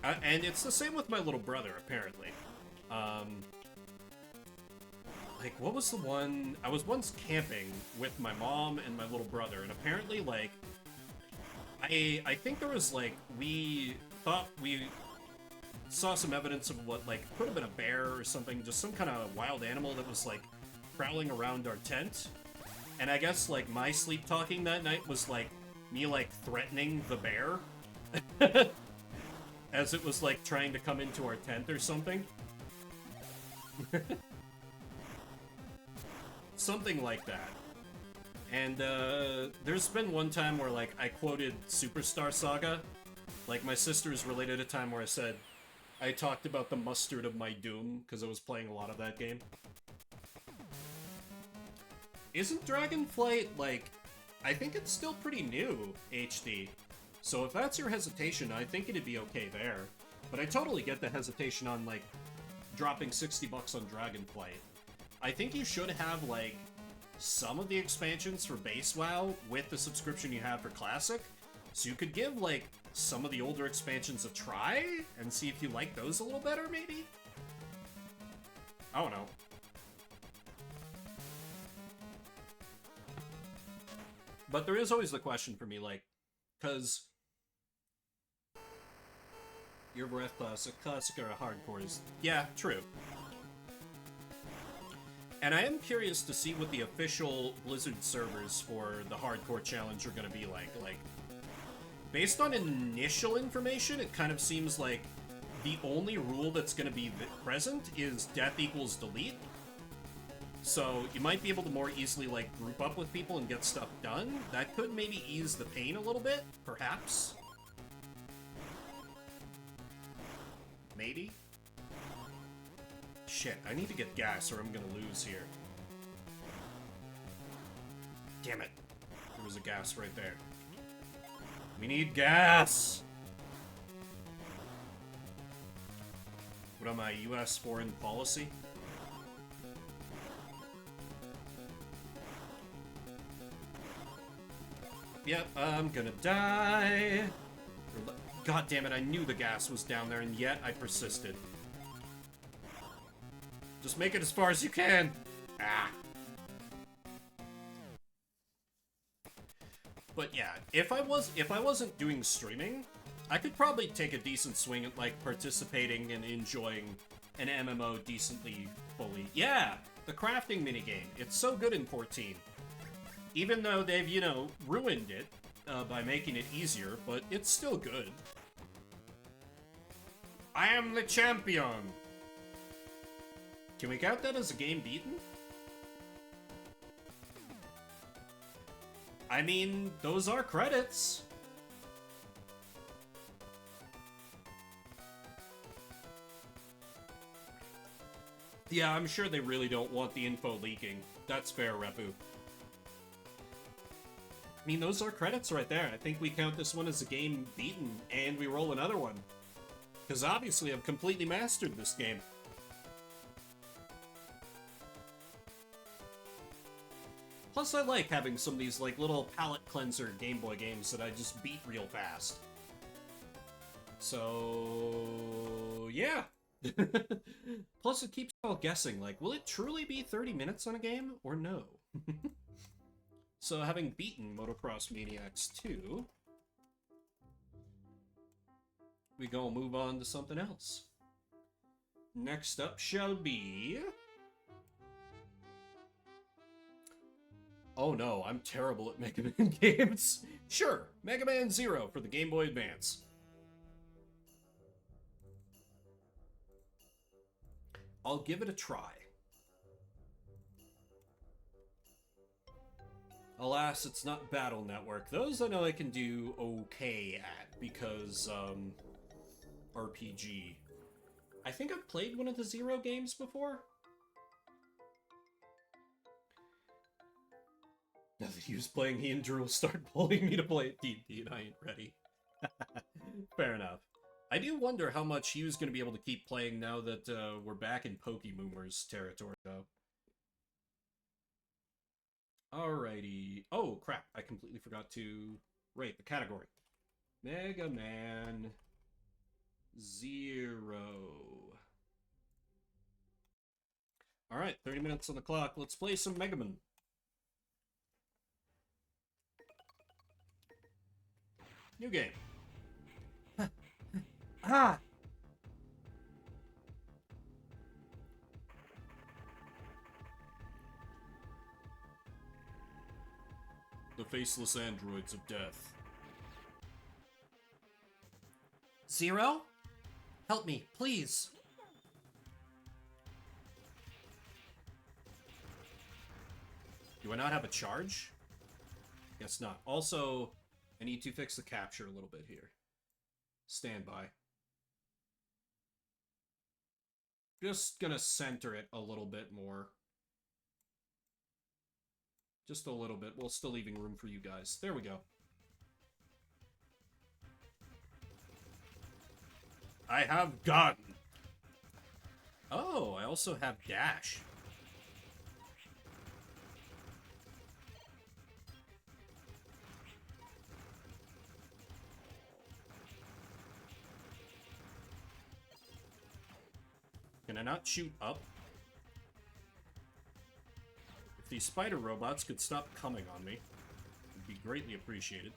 A: and it's the same with my little brother, apparently. Like, what was the one? I was once camping with my mom and my little brother, and apparently, like, I think there was, like, we thought we saw some evidence of what, like, could have been a bear or something, just some kind of wild animal that was, like, prowling around our tent. And I guess, like, my sleep talking that night was, like, me, like, threatening the bear. As it was, like, trying to come into our tent or something. Something like that. And, there's been one time where, like, I quoted Superstar Saga. Like, my sisters related a time where I said, I talked about the mustard of my doom, because I was playing a lot of that game. Isn't Dragonflight, like, I think it's still pretty new, HD. So if that's your hesitation, I think it'd be okay there. But I totally get the hesitation on, like, dropping 60 bucks on Dragonflight. I think you should have, like, some of the expansions for base WoW with the subscription you have for Classic. So you could give, like, some of the older expansions a try and see if you like those a little better, maybe? I don't know. But there is always the question for me, like, because your Breath Classic or Hardcore is... Yeah, true. And I am curious to see what the official Blizzard servers for the Hardcore Challenge are going to be like. Like, based on initial information, it kind of seems like the only rule that's going to be present is death equals delete. So you might be able to more easily, like, group up with people and get stuff done. That could maybe ease the pain a little bit, perhaps. Maybe? Shit, I need to get gas or I'm gonna lose here. Damn it. There was a gas right there. We need gas! What am I, US foreign policy? Yep, I'm gonna die. God damn it, I knew the gas was down there, and yet I persisted. Just make it as far as you can. Ah. But yeah, if I wasn't doing streaming, I could probably take a decent swing at, like, participating and enjoying an MMO decently fully. Yeah, the crafting minigame. It's so good in 14. Even though they've, you know, ruined it by making it easier, but it's still good. I am the champion! Can we count that as a game beaten? I mean, those are credits. Yeah, I'm sure they really don't want the info leaking. That's fair, Repu. I mean, those are credits right there. I think we count this one as a game beaten, and we roll another one. Because obviously I've completely mastered this game. Plus, I like having some of these, like, little palate cleanser Game Boy games that I just beat real fast. So... yeah. Plus, it keeps all guessing, like, will it truly be 30 minutes on a game, or no? So, having beaten Motocross Maniacs 2, we gonna move on to something else. Next up shall be... Oh no, I'm terrible at Mega Man games. Sure, Mega Man 0 for the Game Boy Advance. I'll give it a try. Alas, it's not Battle Network. Those I know I can do okay at, because, RPG. I think I've played one of the Zero games before. Now that he was playing, he and Drew will start pulling me to play at D&D, and I ain't ready. Fair enough. I do wonder how much he was going to be able to keep playing now that we're back in Pokeboomers territory, though. Alrighty. Oh, crap. I completely forgot to rate the category. Mega Man 0. Alright, 30 minutes on the clock. Let's play some Mega Man. New game.
C: Ah!
A: The faceless androids of death.
C: Zero? Help me, please.
A: Do I not have a charge? Guess not. Also, I need to fix the capture a little bit here. Stand by. Just gonna center it a little bit more. Just a little bit, while still leaving room for you guys. There we go. I have gun. Oh, I also have dash. Can I not shoot up? If these spider robots could stop coming on me, it'd be greatly appreciated.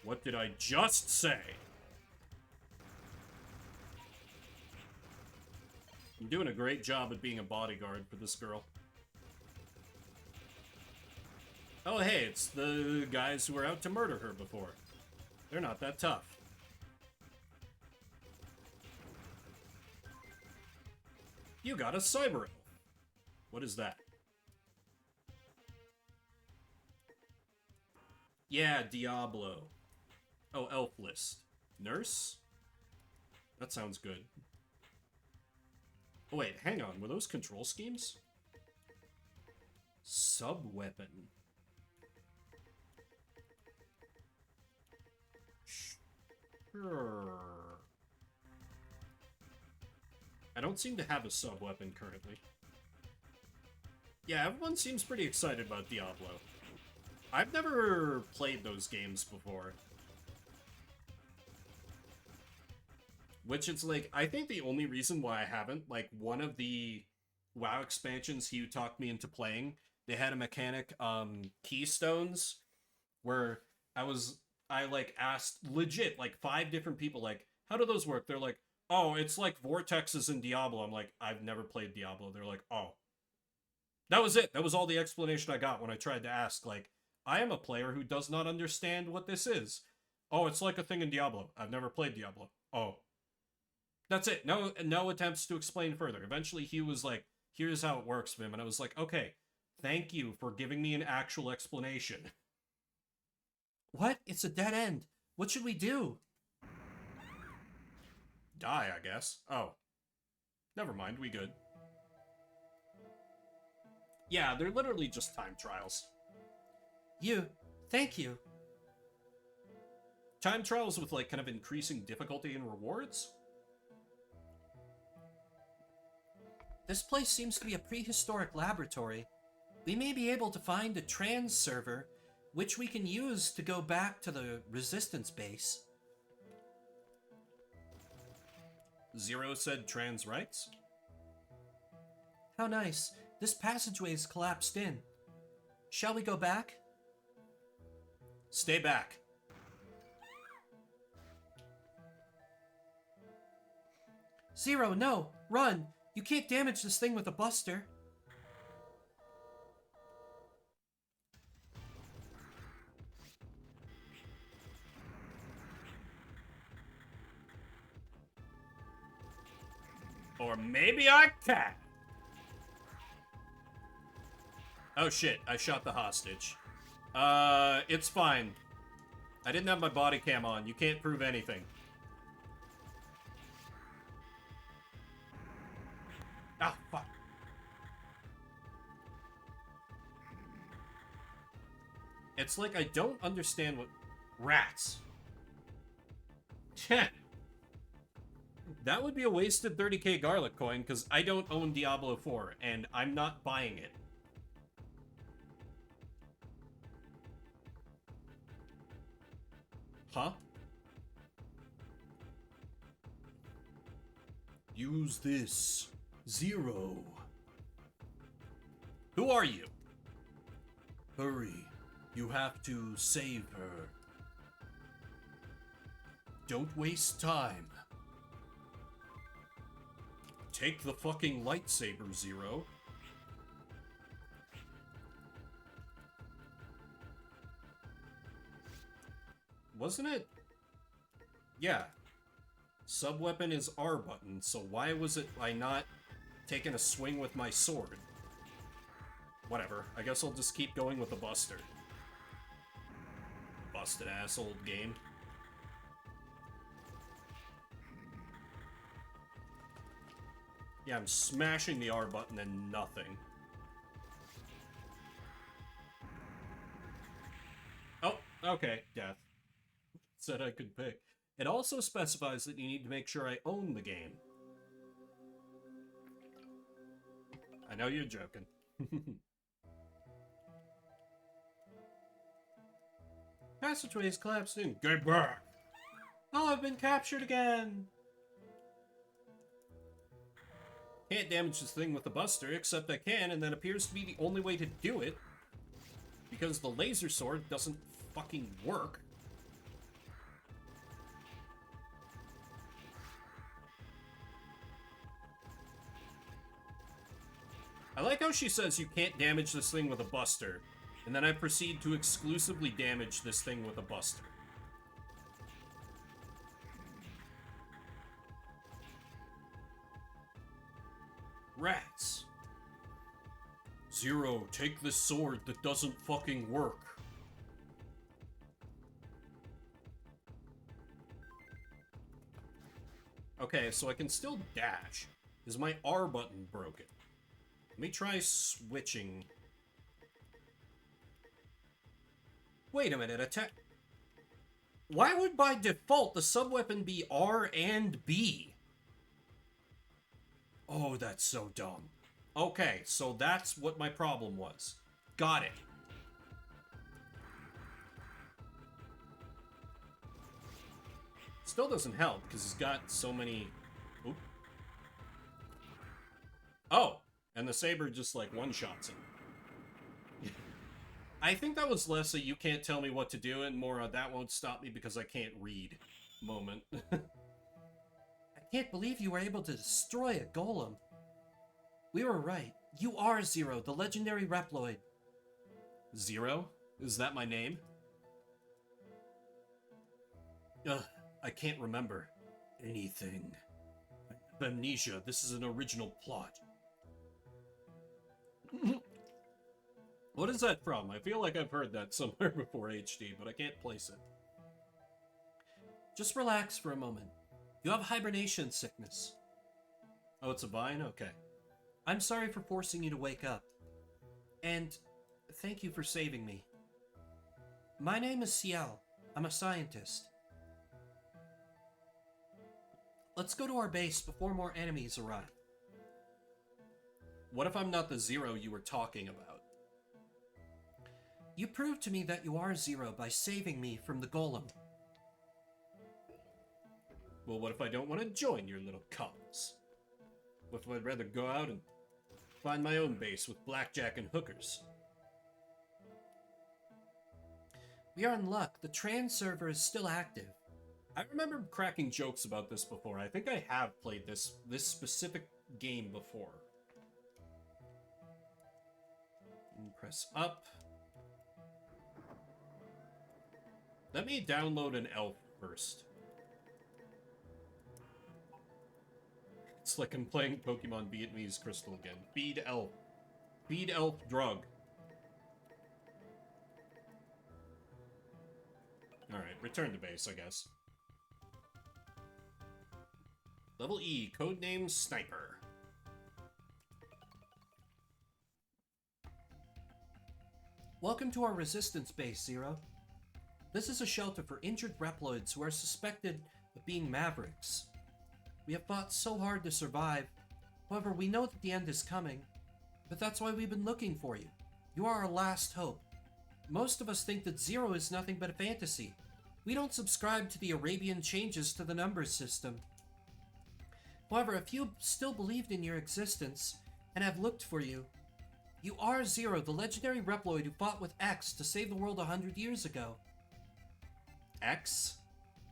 A: What did I just say? I'm doing a great job at being a bodyguard for this girl. Oh, hey, it's the guys who were out to murder her before. They're not that tough. You got a cyber elf. What is that? Yeah, Diablo. Oh, elf list. Nurse? That sounds good. Oh, wait, hang on. Were those control schemes? Sub-weapon. Sure. I don't seem to have a sub-weapon currently. Yeah, everyone seems pretty excited about Diablo. I've never played those games before. Which it's like, I think the only reason why I haven't, like, one of the WoW expansions Hugh talked me into playing, they had a mechanic, Keystones, where I like asked legit, like 5 different people, like, how do those work? They're like, oh, it's like vortexes in Diablo. I'm like, I've never played Diablo. They're like, oh. That was it. That was all the explanation I got when I tried to ask, like, I am a player who does not understand what this is. Oh, it's like a thing in Diablo. I've never played Diablo. Oh. That's it. No attempts to explain further. Eventually he was like, here's how it works, Vim. And I was like, okay, thank you for giving me an actual explanation.
C: What? It's a dead end. What should we do?
A: Die, I guess. Oh. Never mind, we good. Yeah, they're literally just time trials.
C: Thank you.
A: Time trials with, like, kind of increasing difficulty and rewards?
C: This place seems to be a prehistoric laboratory. We may be able to find a trans server, which we can use to go back to the resistance base.
A: Zero said trans rights?
C: How nice. This passageway is collapsed in. Shall we go back?
A: Stay back.
C: Zero, no! Run! You can't damage this thing with a buster.
A: Or maybe I can. Oh shit, I shot the hostage. It's fine. I didn't have my body cam on. You can't prove anything. Ah, fuck. It's like I don't understand what... Rats. That would be a wasted 30k garlic coin, because I don't own Diablo 4, and I'm not buying it. Huh? Use this. Zero. Who are you?
C: Hurry. You have to save her. Don't waste time.
A: Take the fucking lightsaber, Zero. Wasn't it? Yeah. Subweapon is R button, so why was it I not taking a swing with my sword? Whatever. I guess I'll just keep going with the Buster. Busted ass old game. Yeah, I'm smashing the R button and nothing. Oh, okay, death. Said I could pick. It also specifies that you need to make sure I own the game. I know you're joking. Passageways collapsed in. Get back! Oh, I've been captured again! Can't damage this thing with the Buster, except I can, and that appears to be the only way to do it. Because the laser sword doesn't fucking work. I like how she says you can't damage this thing with a Buster, and then I proceed to exclusively damage this thing with a Buster. Rats. Zero, take this sword that doesn't fucking work. Okay, so I can still dash. Is my R button broken? Let me try switching. Wait a minute, attack. Why would by default the subweapon be R and B? Oh, that's so dumb. Okay, so that's what my problem was. Got it. Still doesn't help, because he's got so many... Oop. Oh! And the saber just, like, one-shots him. I think that was less a you can't tell me what to do, and more a that won't stop me because I can't read moment.
C: I can't believe you were able to destroy a golem. We were right. You are Zero, the legendary Reploid.
A: Zero? Is that my name? Ugh, I can't remember anything. I have amnesia. This is an original plot. What is that from? I feel like I've heard that somewhere before HD, but I can't place it.
C: Just relax for a moment. You have hibernation sickness.
A: Oh, it's a vine? Okay.
C: I'm sorry for forcing you to wake up. And thank you for saving me. My name is Ciel. I'm a scientist. Let's go to our base before more enemies arrive.
A: What if I'm not the Zero you were talking about?
C: You proved to me that you are Zero by saving me from the golem.
A: Well, what if I don't want to join your little cause? What if I'd rather go out and find my own base with blackjack and hookers?
C: We are in luck. The trans server is still active.
A: I remember cracking jokes about this before. I think I have played this specific game before. And press up. Let me download an elf first. It's like I'm playing Pokemon Vietnamese Crystal again. Feed elf. Feed elf drug. Alright, return to base, I guess. Level E, codename Sniper.
C: Welcome to our resistance base, Zero. This is a shelter for injured Reploids who are suspected of being Mavericks. We have fought so hard to survive. However, we know that the end is coming. But that's why we've been looking for you. You are our last hope. Most of us think that Zero is nothing but a fantasy. We don't subscribe to the Arabian changes to the numbers system. However, if you still believed in your existence and have looked for you, You are Zero, the legendary Reploid who fought with X to save the world 100 years ago.
A: X?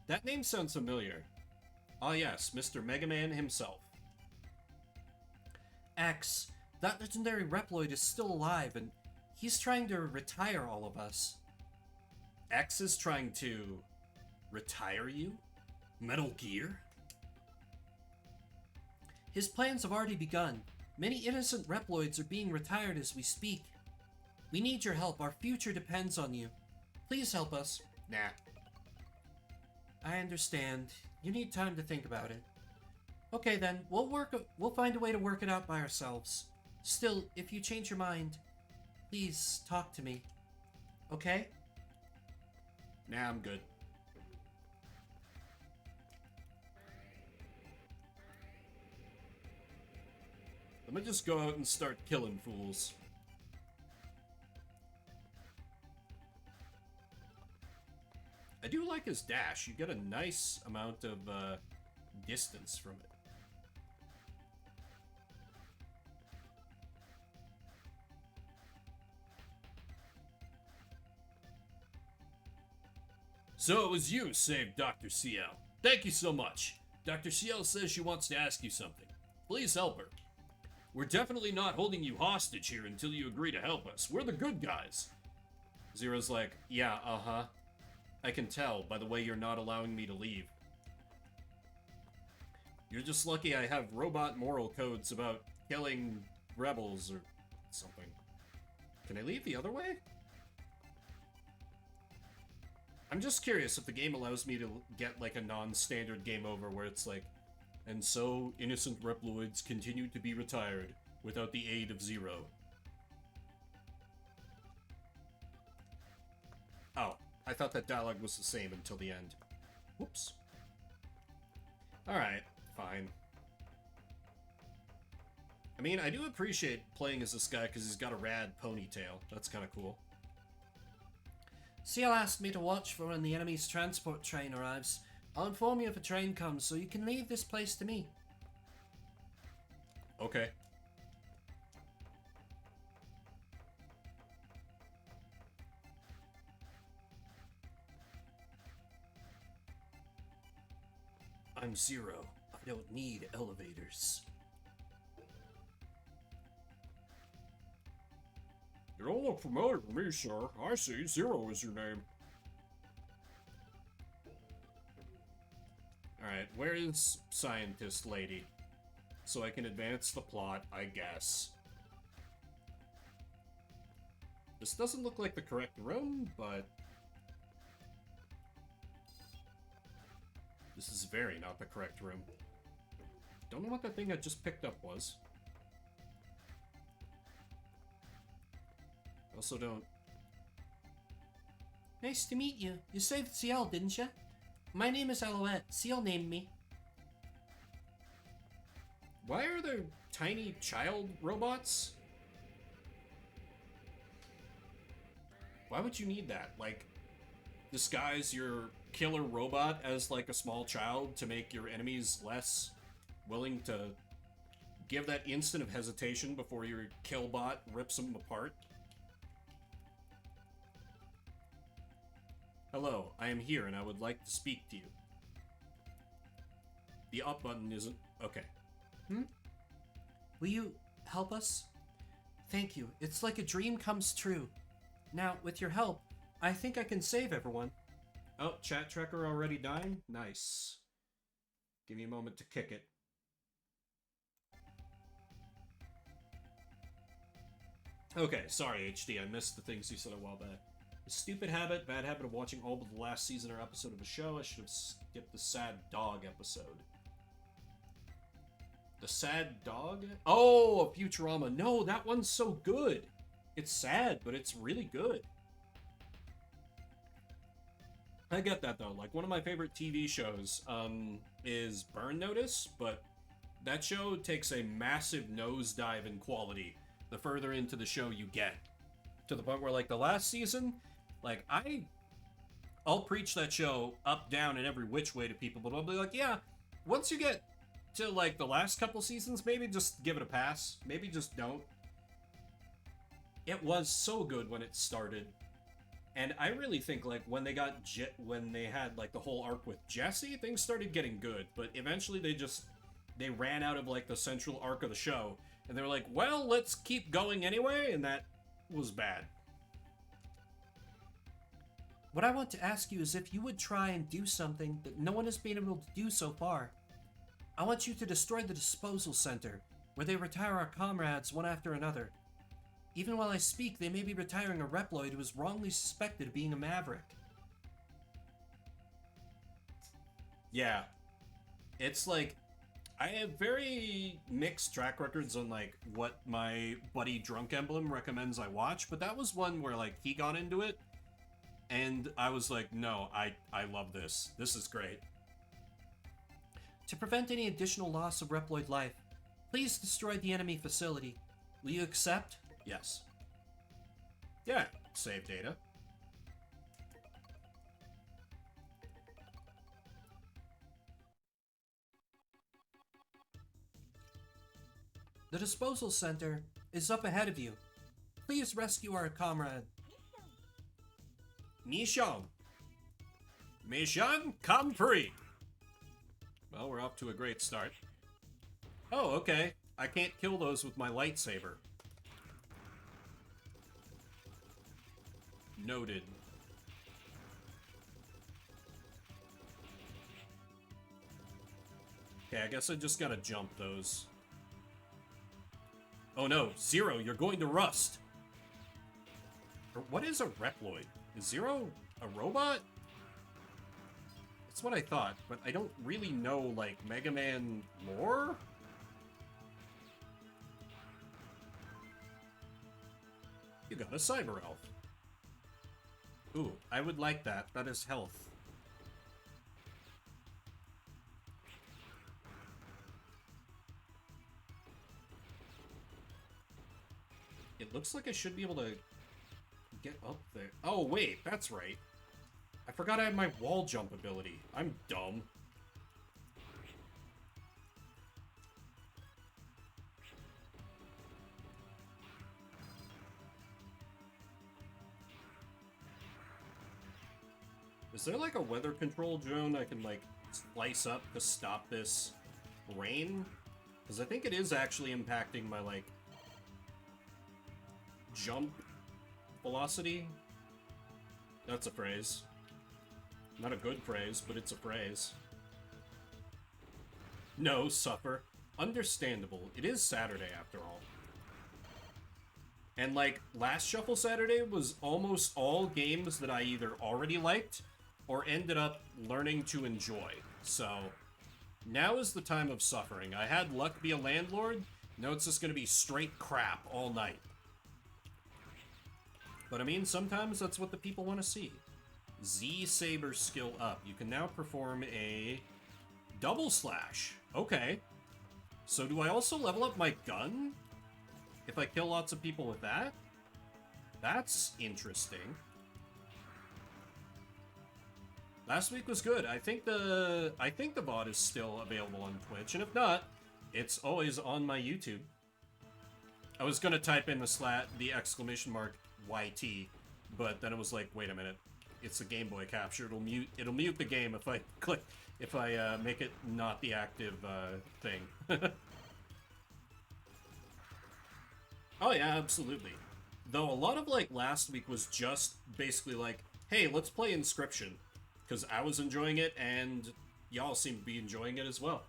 A: That name sounds familiar. Ah yes, Mr. Mega Man himself.
C: X, that legendary Reploid is still alive, and he's trying to retire all of us.
A: X is trying to retire you? Metal Gear?
C: His plans have already begun. Many innocent Reploids are being retired as we speak. We need your help. Our future depends on you. Please help us.
A: Nah.
C: I understand. You need time to think about it. Okay then, we'll find a way to work it out by ourselves. Still, if you change your mind, please talk to me. Okay?
A: Nah, I'm good. Let me just go out and start killing fools. I do like his dash. You get a nice amount of distance from it. So it was you saved Dr. CL. Thank you so much. Dr. CL says she wants to ask you something. Please help her. We're definitely not holding you hostage here until you agree to help us. We're the good guys. Zero's like, yeah, uh-huh. I can tell by the way you're not allowing me to leave. You're just lucky I have robot moral codes about killing rebels or something. Can I leave the other way? I'm just curious if the game allows me to get like a non-standard game over where it's like, and so innocent Reploids continue to be retired without the aid of Zero. Oh, I thought that dialogue was the same until the end. Whoops. Alright, fine. I mean, I do appreciate playing as this guy because he's got a rad ponytail. That's kind of cool.
C: CL asked me to watch for when the enemy's transport train arrives. I'll inform you if a train comes, so you can leave this place to me.
A: Okay.
C: I'm Zero. I don't need elevators.
A: You don't look familiar to me, sir. I see. Zero is your name. Alright, where is Scientist Lady? So I can advance the plot, I guess. This doesn't look like the correct room, but... this is very not the correct room. Don't know what that thing I just picked up was. Also don't...
C: Nice to meet you. You saved CL, didn't you? My name is Alouette. CL named me.
A: Why are there tiny child robots? Why would you need that? Like, disguise your killer robot as like a small child to make your enemies less willing to give that instant of hesitation before your killbot rips them apart? Hello, I am here and I would like to speak to you. The up button isn't... okay.
C: Will you help us? Thank you. It's like a dream comes true. Now, with your help, I think I can save everyone.
A: Oh, chat tracker already dying? Nice. Give me a moment to kick it. Okay, sorry HD, I missed the things you said a while back. The stupid habit, bad habit of watching all but the last season or episode of a show. I should have skipped the sad dog episode. The sad dog? Oh, Futurama. No, that one's so good. It's sad, but it's really good. I get that though. Like, one of my favorite TV shows is Burn Notice, but that show takes a massive nosedive in quality the further into the show you get. To the point where, like, the last season, like, I'll preach that show up, down, and every which way to people, but I'll be like, yeah, once you get to, like, the last couple seasons, maybe just give it a pass. Maybe just don't. It was so good when it started. And I really think, like, when they had, like, the whole arc with Jesse, things started getting good. But eventually they ran out of, like, the central arc of the show. And they were like, well, let's keep going anyway, and that was bad.
C: What I want to ask you is if you would try and do something that no one has been able to do so far. I want you to destroy the disposal center, where they retire our comrades one after another. Even while I speak, they may be retiring a Reploid who is wrongly suspected of being a Maverick.
A: Yeah. It's like, I have very mixed track records on, like, what my buddy Drunk Emblem recommends I watch, but that was one where, like, he got into it, and I was like, no, I love this. This is great.
C: To prevent any additional loss of Reploid life, please destroy the enemy facility. Will you accept?
A: Yes. Yeah, save data.
C: The disposal center is up ahead of you. Please rescue our comrade.
A: Mission. Mission complete. Well, we're off to a great start. Oh, okay. I can't kill those with my lightsaber. Noted. Okay, I guess I just gotta jump those. Oh no, Zero, you're going to rust! Or what is a Reploid? Is Zero a robot? That's what I thought, but I don't really know, like, Mega Man lore? You got a Cyber Elf. Ooh, I would like that. That is health. It looks like I should be able to get up there. Oh, wait, that's right. I forgot I had my wall jump ability. I'm dumb. Is there like a weather control drone I can like slice up to stop this rain? Because I think it is actually impacting my like jump velocity. That's a phrase. Not a good phrase, but it's a phrase. No, suffer. Understandable. It is Saturday after all. And like, last Shuffle Saturday was almost all games that I either already liked or ended up learning to enjoy. So, now is the time of suffering. I had luck be a landlord. Now it's just gonna be straight crap all night. But I mean, sometimes that's what the people want to see. Z-Saber skill up. You can now perform a double slash. Okay. So do I also level up my gun? If I kill lots of people with that? That's interesting. Last week was good. I think the VOD is still available on Twitch, and if not, it's always on my YouTube. I was gonna type in the exclamation mark YT, but then it was like, wait a minute, it's a Game Boy capture. It'll mute the game if I make it not the active thing. Oh yeah, absolutely. Though a lot of like last week was just basically like, hey, let's play Inscription, because I was enjoying it and y'all seem to be enjoying it as well.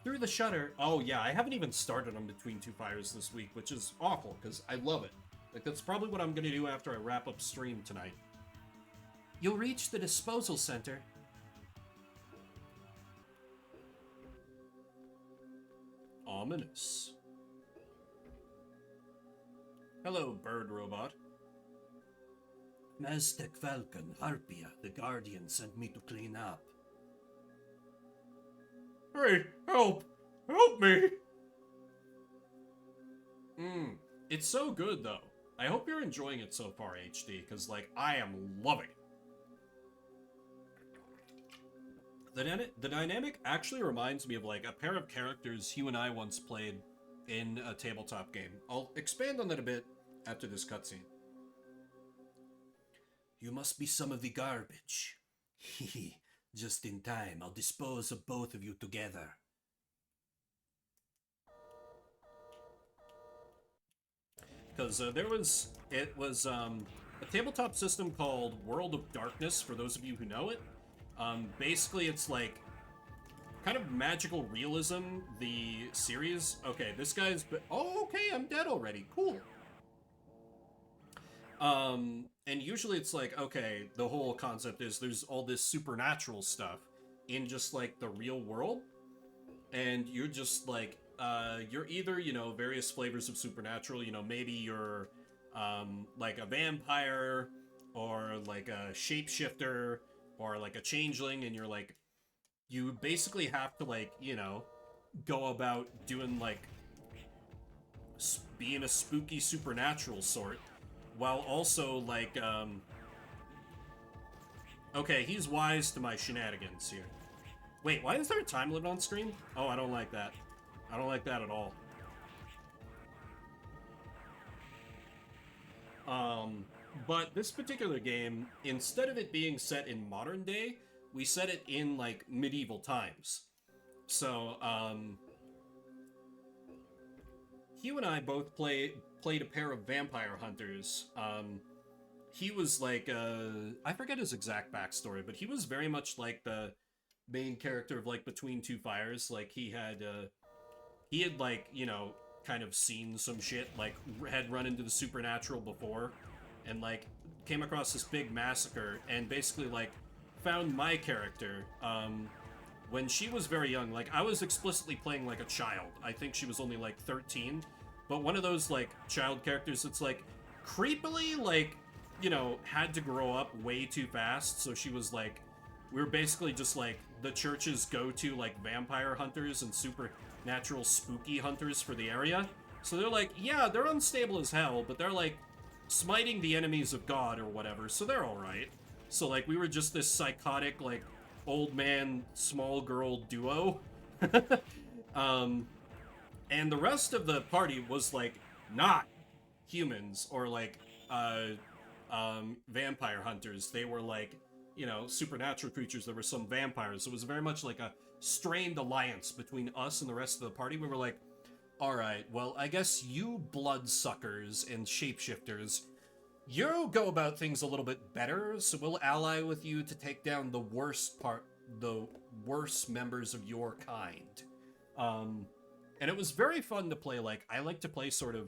A: Through the shutter. Oh yeah, I haven't even started on Between Two Fires this week, which is awful because I love it. Like that's probably what I'm gonna do after I wrap up stream tonight.
C: You'll reach the disposal center.
A: Ominous. Hello, bird robot.
C: Maztec Falcon, Harpia, the Guardian sent me to clean up.
A: Hey, help! Help me! It's so good, though. I hope you're enjoying it so far, HD, because, like, I am loving it. The dynamic actually reminds me of, like, a pair of characters Hugh and I once played in a tabletop game. I'll expand on that a bit after this cutscene.
C: You must be some of the garbage. Hehe, just in time. I'll dispose of both of you together.
A: Because it was a tabletop system called World of Darkness, for those of you who know it. Basically, it's like kind of magical realism, the series. Okay, this guy's... Oh, okay, I'm dead already. Cool. And usually it's like, okay, the whole concept is there's all this supernatural stuff in just, like, the real world. And you're just, like, you're either, you know, various flavors of supernatural, you know, maybe you're, like a vampire, or like a shapeshifter, or like a changeling, and you're like, you basically have to, like, you know, go about doing, like, being a spooky supernatural sort, while also, like, okay, he's wise to my shenanigans here. Wait, why is there a time limit on screen? Oh, I don't like that. I don't like that at all. But this particular game, instead of it being set in modern day, we set it in, like, medieval times. So, Hugh and I both played a pair of vampire hunters. He was like, I forget his exact backstory, but he was very much like the main character of, like, Between Two Fires. Like, he had, like, you know, kind of seen some shit, like, had run into the supernatural before, and, like, came across this big massacre, and basically, like, found my character, when she was very young. Like, I was explicitly playing like a child. I think she was only, like, 13, but one of those, like, child characters that's, like, creepily, like, you know, had to grow up way too fast, so she was, like, we were basically just, like, the church's go-to, like, vampire hunters and supernatural spooky hunters for the area. So they're like, yeah, they're unstable as hell, but they're, like, smiting the enemies of God or whatever, so they're alright. So, like, we were just this psychotic, like, old man, small girl duo. And the rest of the party was, like, not humans or, like, vampire hunters. They were, like, you know, supernatural creatures. There were some vampires. So it was very much like a strained alliance between us and the rest of the party. We were like, alright, well, I guess you bloodsuckers and shapeshifters, you go about things a little bit better, so we'll ally with you to take down the worst members of your kind. And it was very fun to play. Like, I like to play sort of,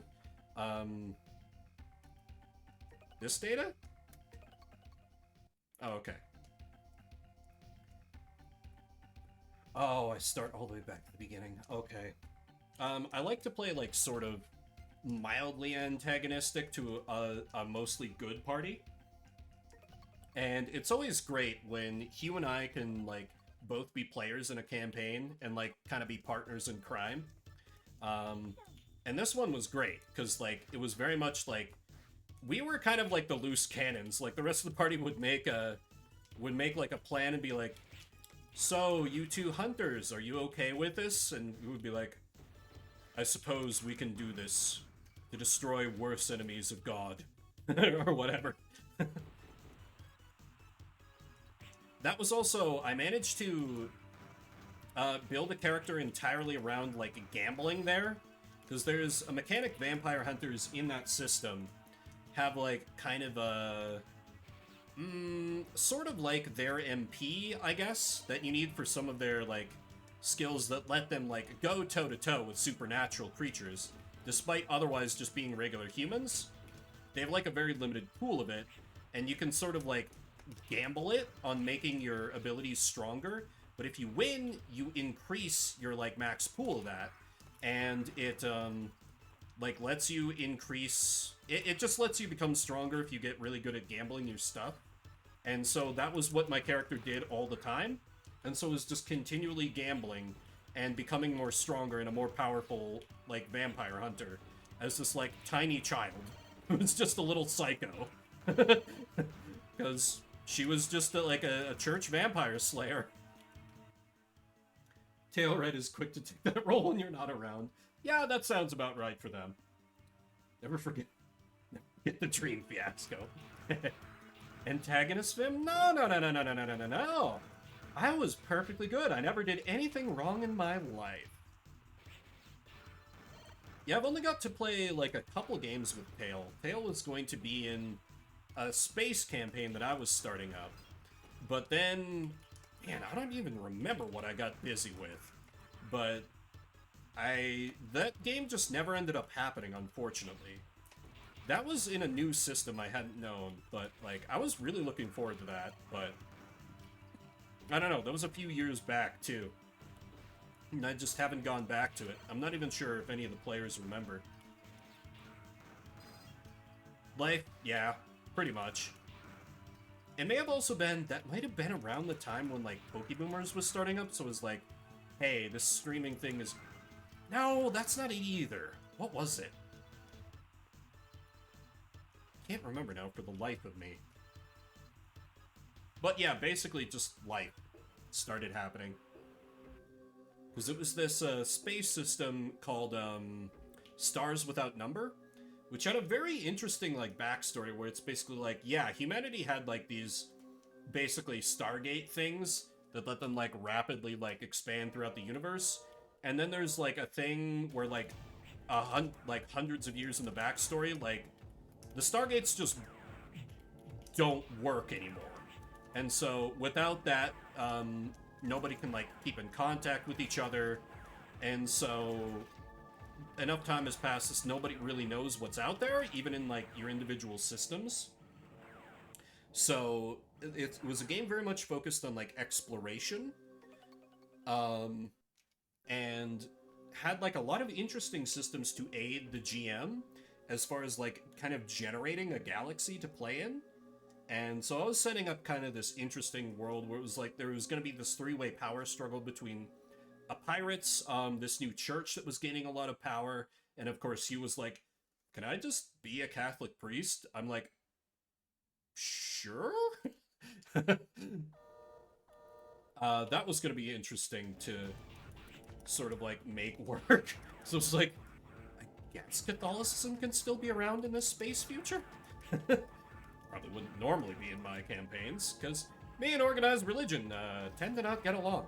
A: this data? Oh, okay. Oh, I start all the way back to the beginning. Okay. I like to play, like, sort of mildly antagonistic to a mostly good party. And it's always great when Hugh and I can, like, both be players in a campaign and, like, kind of be partners in crime. And this one was great, because, like, it was very much, like, we were kind of like the loose cannons. Like, the rest of the party would make, like, a plan and be like, so, you two hunters, are you okay with this? And we would be like, I suppose we can do this to destroy worse enemies of God. Or whatever. That was also, I managed to build a character entirely around, like, gambling there. Because there's a mechanic vampire hunters in that system have, like, kind of a... sort of like their MP, I guess, that you need for some of their, like, skills that let them, like, go toe-to-toe with supernatural creatures, despite otherwise just being regular humans. They have, like, a very limited pool of it, and you can sort of, like, gamble it on making your abilities stronger, but if you win, you increase your, like, max pool of that, and it, like, lets you increase... It just lets you become stronger if you get really good at gambling your stuff. And so that was what my character did all the time. And so it was just continually gambling and becoming more stronger and a more powerful, like, vampire hunter as this, like, tiny child who was just a little psycho. Because she was just, like, a church vampire slayer. Tailred is quick to take that role when you're not around. Yeah, that sounds about right for them. Never forget the dream fiasco. Antagonist Vim? No, no, no, no, no, no, no, no, no, no. I was perfectly good. I never did anything wrong in my life. Yeah, I've only got to play like a couple games with Tail. Tail was going to be in a space campaign that I was starting up. But then, man, I don't even remember what I got busy with. But that game just never ended up happening, unfortunately. That was in a new system I hadn't known, but like I was really looking forward to that, but I don't know, that was a few years back too. And I just haven't gone back to it. I'm not even sure if any of the players remember. Life, yeah, pretty much. It may have also been, that might have been around the time when, like, Pokeboomers was starting up, so it was like, hey, this streaming thing is... No, that's not it either. What was it? Can't remember now for the life of me. But yeah, basically just life started happening. Because it was this space system called Stars Without Number, which had a very interesting, like, backstory where it's basically like, yeah, humanity had, like, these basically Stargate things that let them, like, rapidly, like, expand throughout the universe. And then there's, like, a thing where, like, hundreds of years in the backstory, like, the Stargates just don't work anymore. And so, without that, nobody can, like, keep in contact with each other. And so, enough time has passed since nobody really knows what's out there, even in, like, your individual systems. So, it was a game very much focused on, like, exploration. And had, like, a lot of interesting systems to aid the GM as far as, like, kind of generating a galaxy to play in. And so I was setting up kind of this interesting world where it was like there was going to be this three-way power struggle between pirates, this new church that was gaining a lot of power, and of course he was like, can I just be a Catholic priest? I'm like, sure? That was going to be interesting to sort of like make work. So it's like, I guess Catholicism can still be around in this space future? Probably wouldn't normally be in my campaigns, because me and organized religion tend to not get along.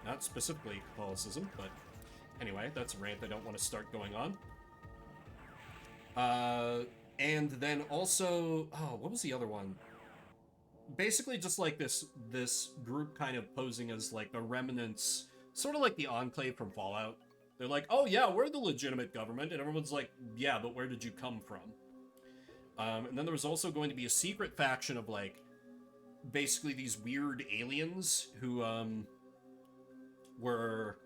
A: Not specifically Catholicism, but anyway, that's a rant I don't want to start going on. And then also, oh, what was the other one? Basically just like this group kind of posing as like the remnants, sort of like the Enclave from Fallout. They're like, oh yeah, we're the legitimate government, and everyone's like, yeah, but where did you come from? And then there was also going to be a secret faction of, like, basically these weird aliens who, were...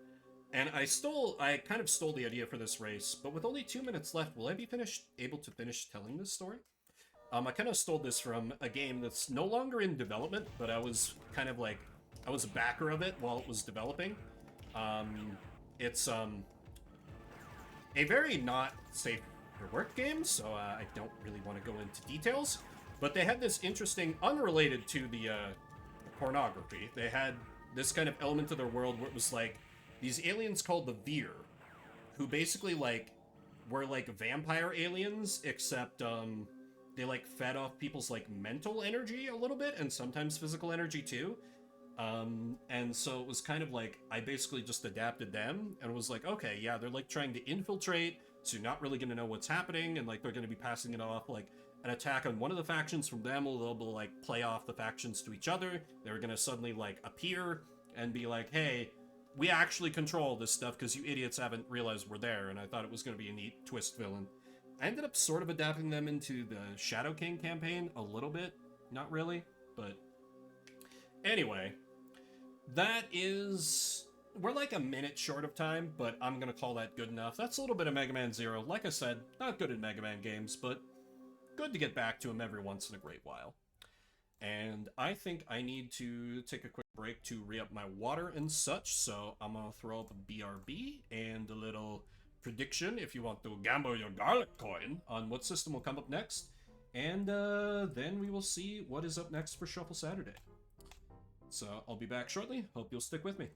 A: And I kind of stole the idea for this race, but with only 2 minutes left, will I be able to finish telling this story? I kind of stole this from a game that's no longer in development, but I was kind of, like, I was a backer of it while it was developing. It's, a very not safe work game, so I don't really want to go into details, but they had this interesting, unrelated to the pornography, they had this kind of element to their world where it was like these aliens called the Veer, who basically like were like vampire aliens, except they like fed off people's like mental energy a little bit, and sometimes physical energy too. And so it was kind of like, I basically just adapted them, and was like, okay, yeah, they're like trying to infiltrate, so you're not really going to know what's happening, and like they're going to be passing it off like an attack on one of the factions from them, or they'll like play off the factions to each other. They're going to suddenly like appear and be like, hey, we actually control this stuff because you idiots haven't realized we're there, and I thought it was going to be a neat twist villain. I ended up sort of adapting them into the Shadow King campaign a little bit, not really, but anyway, that is... We're like a minute short of time, but I'm gonna call that good enough. That's a little bit of Mega Man Zero. Like I said, not good at Mega Man games, but good to get back to him every once in a great while. And I think I need to take a quick break to re-up my water and such, so I'm gonna throw up a BRB and a little prediction, if you want to gamble your garlic coin, on what system will come up next. And then we will see what is up next for Shuffle Saturday. So I'll be back shortly. Hope you'll stick with me.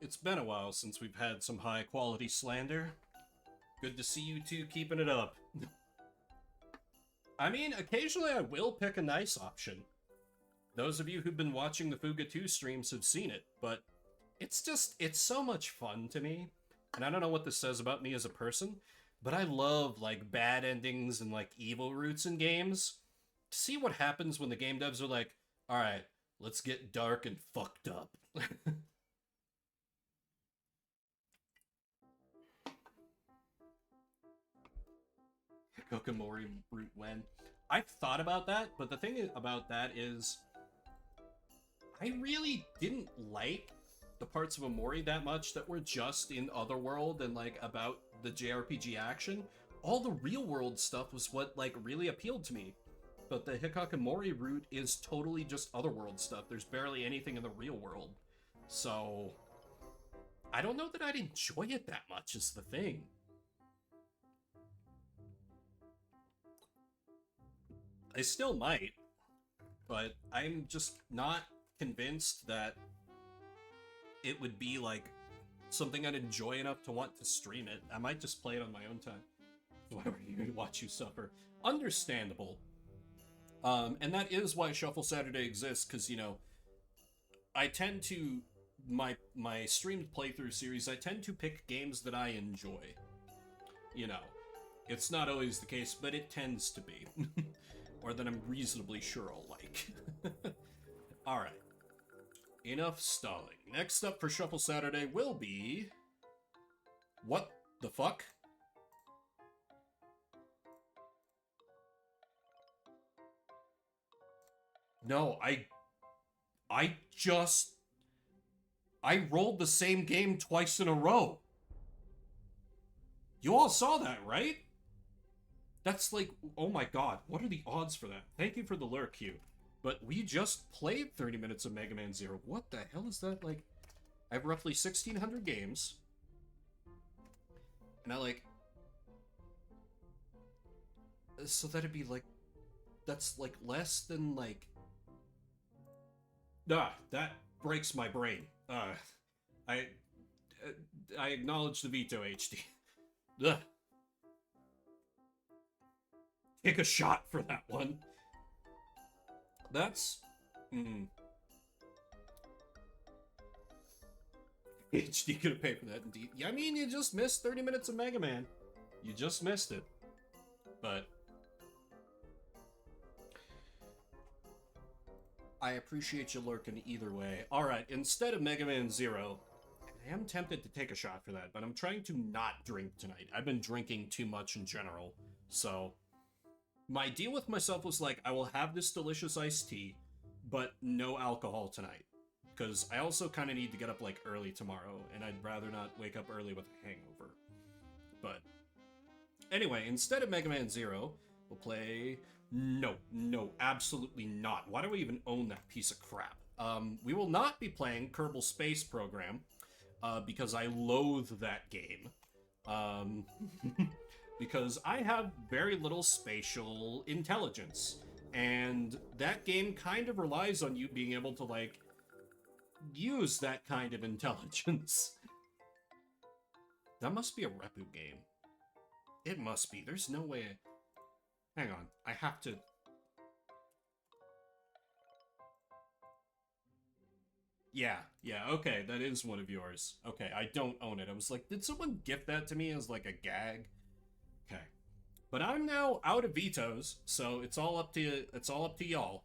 A: It's been a while since we've had some high-quality slander. Good to see you two keeping it up. I mean, occasionally I will pick a nice option. Those of you who've been watching the Fuga 2 streams have seen it, but it's so much fun to me. And I don't know what this says about me as a person, but I love, like, bad endings and, like, evil routes in games. To see what happens when the game devs are like, alright, let's get dark and fucked up. Kokomori route when. I've thought about that, but the thing about that is I really didn't like the parts of Omori that much that were just in Otherworld and, like, about the JRPG action. All the real-world stuff was what, like, really appealed to me. But the Hikakomori route is totally just Otherworld stuff. There's barely anything in the real world. So I don't know that I'd enjoy it that much is the thing. I still might, but I'm just not convinced that it would be, like, something I'd enjoy enough to want to stream it. I might just play it on my own time. Why were you to watch you suffer? Understandable. And that is why Shuffle Saturday exists, because, you know, I tend to, my streamed playthrough series, I tend to pick games that I enjoy. You know, it's not always the case, but it tends to be. Or that I'm reasonably sure I'll like. Alright. Enough stalling. Next up for Shuffle Saturday will be... What the fuck? No, I rolled the same game twice in a row. You all saw that, right? That's like, oh my god, what are the odds for that? Thank you for the lurk, Hugh. But we just played 30 minutes of Mega Man Zero. What the hell is that? Like, I have roughly 1,600 games. And I, like... So that'd be, like... That's, like, less than, like... Ah, that breaks my brain. I acknowledge the veto, HD. Ugh. Take a shot for that one. That's... HD gonna pay for that, indeed. Yeah, I mean, you just missed 30 minutes of Mega Man. You just missed it. But... I appreciate you lurking either way. Alright, instead of Mega Man Zero, I am tempted to take a shot for that, but I'm trying to not drink tonight. I've been drinking too much in general, so... My deal with myself was like, I will have this delicious iced tea, but no alcohol tonight. Because I also kind of need to get up, like, early tomorrow, and I'd rather not wake up early with a hangover. But, anyway, instead of Mega Man Zero, we'll play... No, absolutely not. Why do we even own that piece of crap? We will not be playing Kerbal Space Program, because I loathe that game. Because I have very little spatial intelligence, and that game kind of relies on you being able to, like, use that kind of intelligence. That must be a Repu game. It must be. There's no way... Hang on. I have to... Yeah, okay, that is one of yours. Okay, I don't own it. I was like, did someone gift that to me as, like, a gag? Okay. But I'm now out of vetoes, so it's all up to y'all.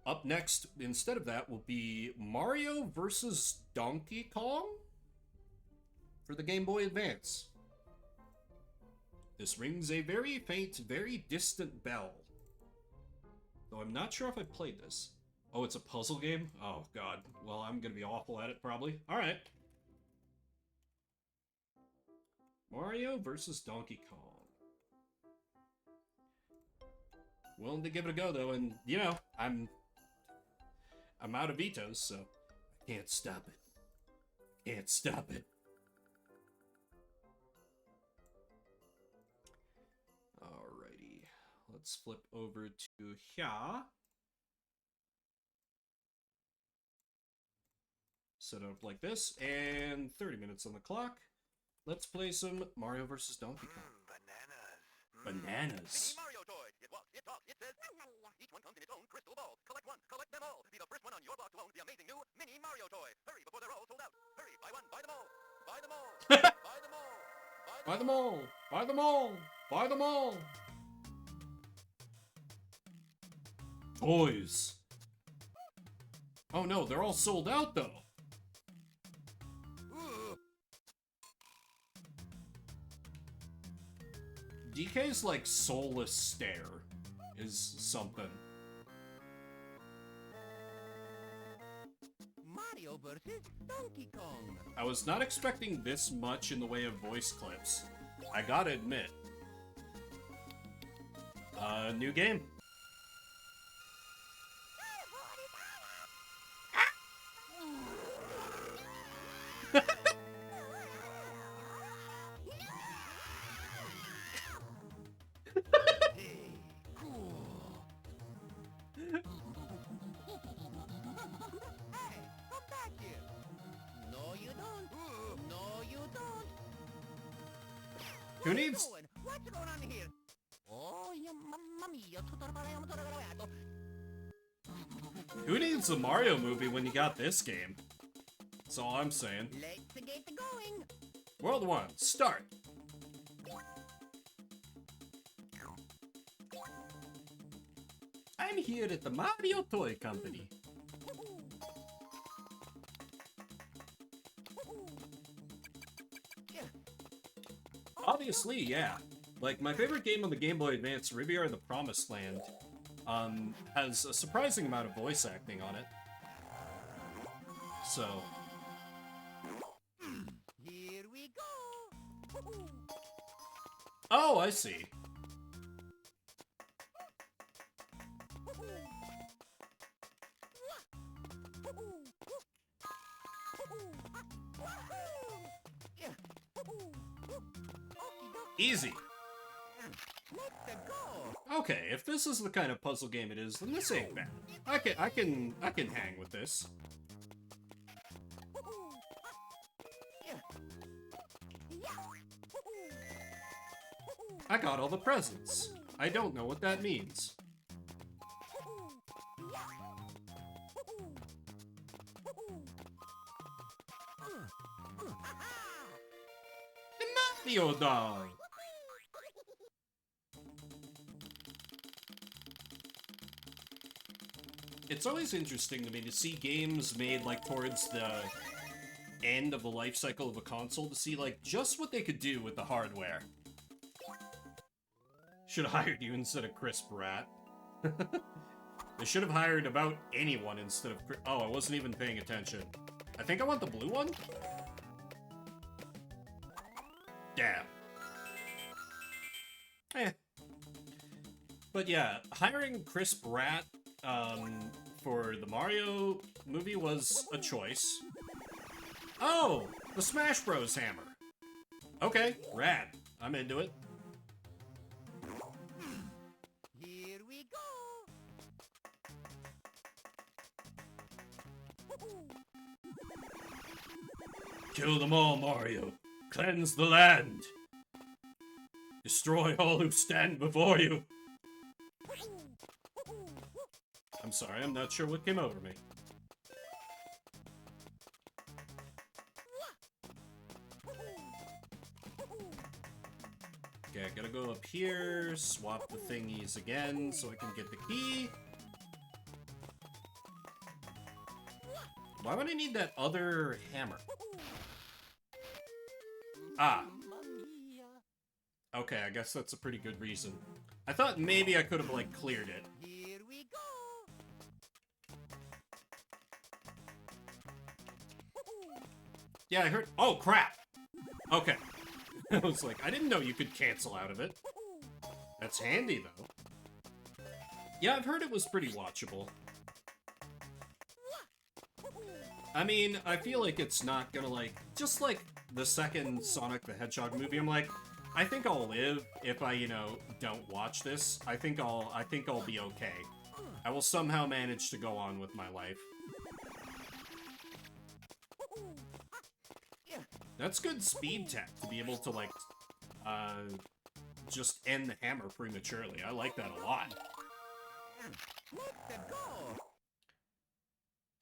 A: Up next, instead of that, will be Mario versus Donkey Kong for the Game Boy Advance. This rings a very faint, very distant bell. Though I'm not sure if I've played this. Oh, it's a puzzle game? Oh, God. Well, I'm gonna be awful at it, probably. Alright. Mario versus Donkey Kong. Willing to give it a go, though, and, you know, I'm out of vetoes, so I can't stop it. Can't stop it. Alrighty. Let's flip over to here. Set it up like this, and 30 minutes on the clock. Let's play some Mario vs. Donkey Kong. Bananas.
D: Mini Mario toy. It walks, it talks, it says. Each one comes in its own crystal ball. Collect one, collect them all. Be the first one on your block to own the amazing new Mini Mario toy. Hurry before they're all sold out. Hurry, buy one, buy them all. Buy them all. Buy them all.
A: Buy them all! Buy them all! Buy them all! Toys. Oh no, they're all sold out though. DK's like soulless stare is something.
D: Mario versus Donkey Kong.
A: I was not expecting this much in the way of voice clips. I gotta admit. New game.
D: Hey, come back here. No, you don't. No, you don't.
A: Who
D: Where you
A: needs-
D: going? What's going on here? Oh, yeah, mamma mia.
A: Who needs a Mario movie when you got this game? That's all I'm saying.
D: Let's get going.
A: World 1, start! I'm here at the Mario Toy Company. Obviously, yeah. Like, my favorite game on the Game Boy Advance, Riviera the Promised Land, has a surprising amount of voice acting on it. So,
D: Here we go.
A: oh, I see. Easy.
D: Let's go.
A: Okay, if this is the kind of puzzle game it is, then this ain't bad. I can hang with this. I got all the presents. I don't know what that means. The Mario doll. It's always interesting to me to see games made like towards the end of the life cycle of a console to see like just what they could do with the hardware. Should have hired you instead of Chris Pratt. They should have hired about anyone instead of oh, I wasn't even paying attention. I think I want the blue one? Damn. Eh. But yeah, hiring Chris Pratt for the Mario movie was a choice. Oh, the Smash Bros. Hammer. Okay, rad. I'm into it.
D: Here we go.
A: Kill them all, Mario. Cleanse the land. Destroy all who stand before you. I'm sorry, I'm not sure what came over me. Okay, I gotta go up here, swap the thingies again so I can get the key. Why would I need that other hammer? Ah. Okay, I guess that's a pretty good reason. I thought maybe I could have, like, cleared it.
D: Here we go.
A: Yeah, I heard- oh, crap! Okay. I was like, I didn't know you could cancel out of it. That's handy, though. Yeah, I've heard it was pretty watchable. I mean, I feel like it's not gonna, like... Just like the second Sonic the Hedgehog movie, I'm like, I think I'll live if I, you know, don't watch this. I think I'll be okay. I will somehow manage to go on with my life. That's good speed tech to be able to, like, just end the hammer prematurely. I like that a lot.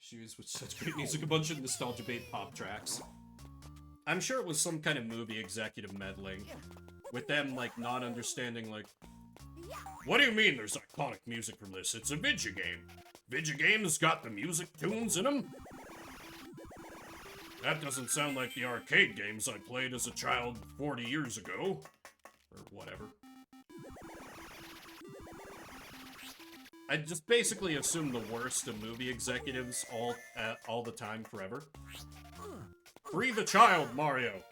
A: She was with such great music, a bunch of nostalgia bait pop tracks. I'm sure it was some kind of movie executive meddling, with them, like, not understanding, like, what do you mean there's iconic music from this? It's a video game. Video games got the music tunes in them? That doesn't sound like the arcade games I played as a child 40 years ago. Or whatever. I just basically assume the worst of movie executives all the time forever. Free the child, Mario!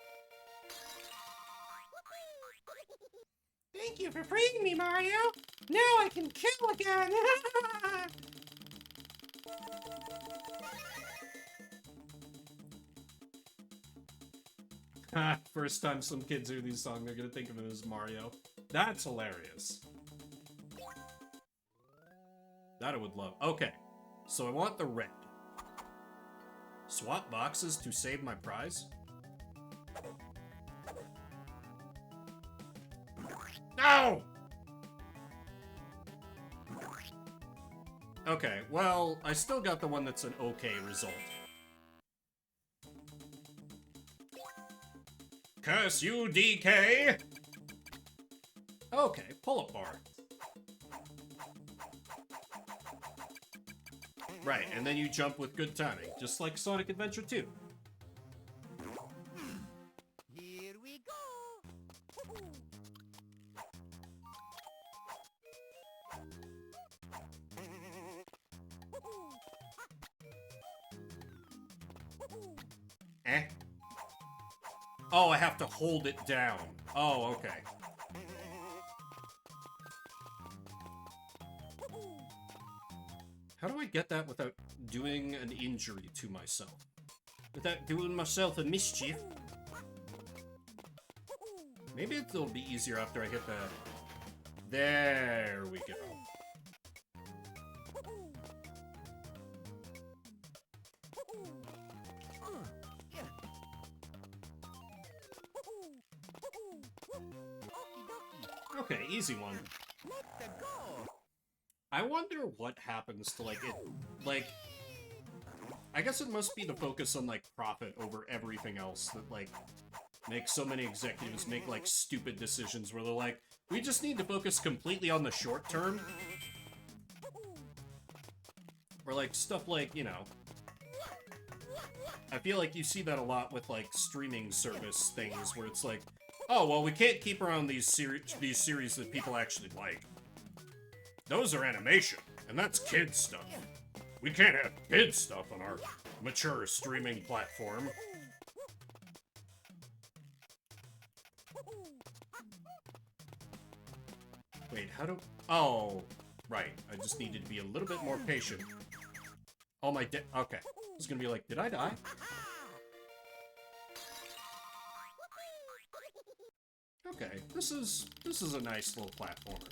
C: Thank you for freeing me, Mario! Now I can kill again!
A: First time some kids hear these songs, they're gonna think of him as Mario. That's hilarious. That I would love. Okay, so I want the red. Swap boxes to save my prize? No! Okay, well, I still got the one that's an okay result. Curse you, DK! Okay, pull-up bar. Right, and then you jump with good timing, just like Sonic Adventure 2.
D: Here we go.
A: Eh? Oh, I have to hold it down. Oh, okay. How do I get that without doing an injury to myself? Without doing myself a mischief? Maybe it'll be easier after I hit the... There we go. Okay, easy one. I wonder what happens to, like, it... Like... I guess it must be the focus on, like, profit over everything else that, like, makes so many executives make, like, stupid decisions where they're like, we just need to focus completely on the short term. Or, like, stuff like, you know... I feel like you see that a lot with, like, streaming service things where it's like, oh, well, we can't keep around these series that people actually like. Those are animation, and that's kids stuff. We can't have kids stuff on our mature streaming platform. Wait, how do... Oh, right. I just needed to be a little bit more patient. Oh, my... Okay. I was gonna be like, did I die? Okay, this is a nice little platformer.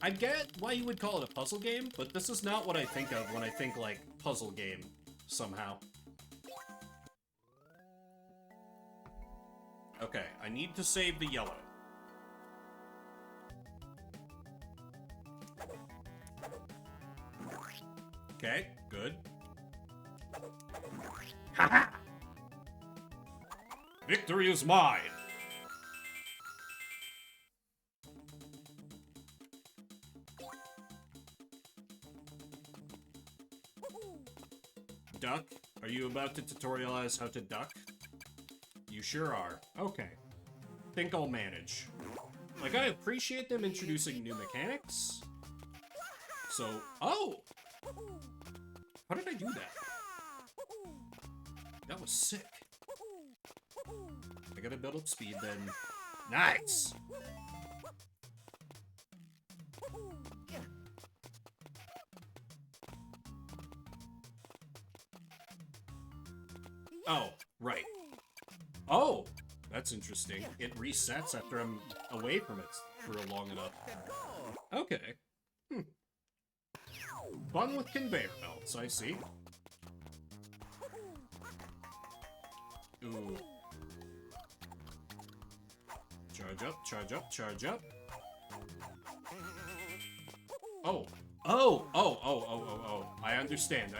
A: I get why you would call it a puzzle game, but this is not what I think of when I think, like, puzzle game, somehow. Okay, I need to save the yellow. Okay, good. Haha! Victory is mine! Duck? Are you about to tutorialize how to duck? You sure are. Okay. Think I'll manage. Like, I appreciate them introducing new mechanics. So, oh! How did I do that? That was sick. I gotta build up speed then. Nice! Oh, right. Oh! That's interesting. It resets after I'm away from it for long enough. Okay. Fun with conveyor belts, I see. Ooh. Charge up, charge up, charge up. Oh. Oh, oh, oh, oh, oh, oh. I understand.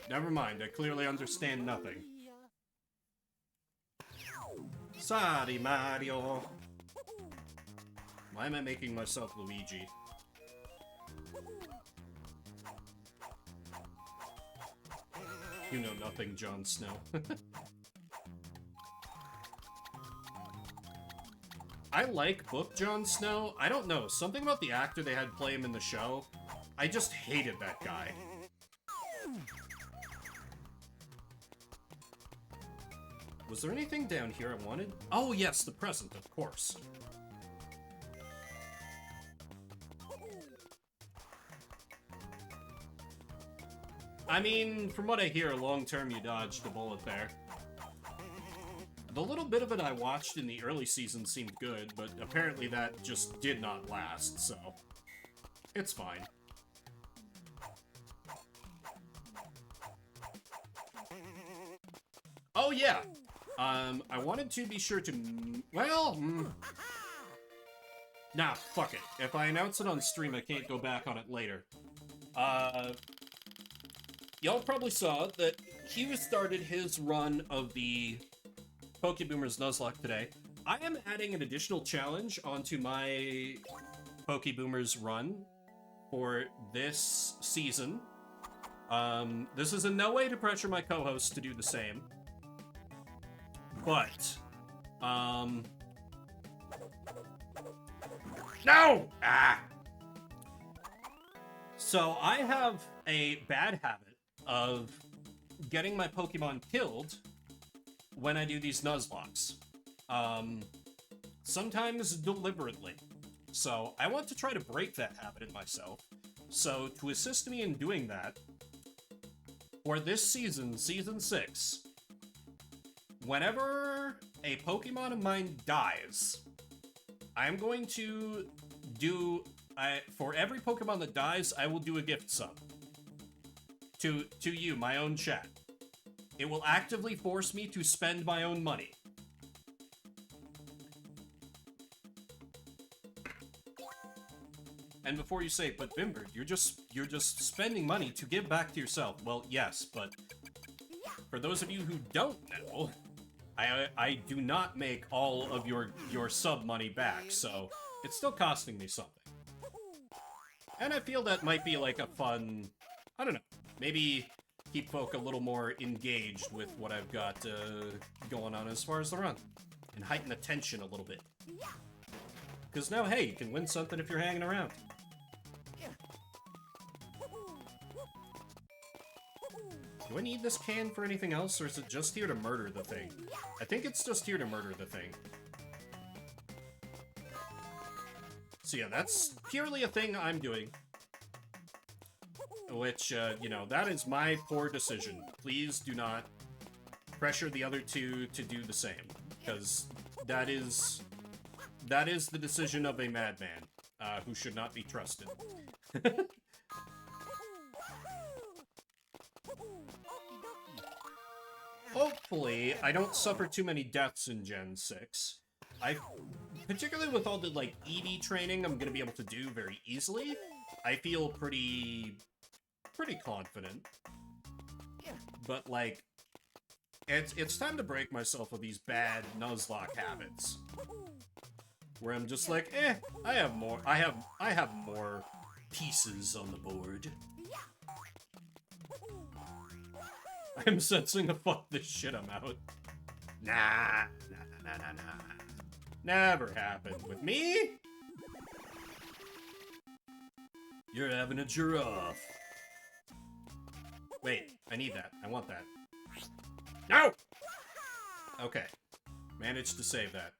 A: Never mind. I clearly understand nothing. Sorry, Mario. Why am I making myself Luigi? You know nothing, Jon Snow. I like book Jon Snow. I don't know. Something about the actor they had play him in the show. I just hated that guy. Was there anything down here I wanted? Oh yes, the present, of course. I mean, from what I hear, long-term you dodged the bullet there. The little bit of it I watched in the early season seemed good, but apparently that just did not last, so... it's fine. Oh yeah! I wanted to be sure to... well... nah, fuck it. If I announce it on stream, I can't go back on it later. Y'all probably saw that Hugh started his run of the Pokeboomers Nuzlocke today. I am adding an additional challenge onto my Pokeboomers run for this season. This is in no way to pressure my co-hosts to do the same. But, no! Ah! So, I have a bad habit of getting my Pokemon killed when I do these Nuzlocks. Sometimes deliberately. So, I want to try to break that habit in myself. So, to assist me in doing that, for this season, Season 6, whenever a Pokemon of mine dies, I'm going to do... for every Pokemon that dies, I will do a gift sub. To you, my own chat. It will actively force me to spend my own money. And before you say, but Bimber, you're just spending money to give back to yourself. Well, yes, but for those of you who don't know, I do not make all of your sub money back, so it's still costing me something. And I feel that might be like a fun, I don't know, maybe keep folk a little more engaged with what I've got going on as far as the run. And heighten the tension a little bit. Because now, hey, you can win something if you're hanging around. Do I need this can for anything else, or is it just here to murder the thing? I think it's just here to murder the thing. So yeah, that's purely a thing I'm doing. Which, you know, that is my poor decision. Please do not pressure the other two to do the same. Because that is the decision of a madman, who should not be trusted. Hopefully, I don't suffer too many deaths in Gen 6. Particularly with all the, like, EV training I'm gonna be able to do very easily, I feel pretty confident. But, like, it's time to break myself of these bad Nuzlocke habits. Where I'm just like, I have more pieces on the board. I'm sensing a fuck this shit I'm out. Nah. Never happened with me. You're having a giraffe. Wait, I need that. I want that. No! Okay. Managed to save that.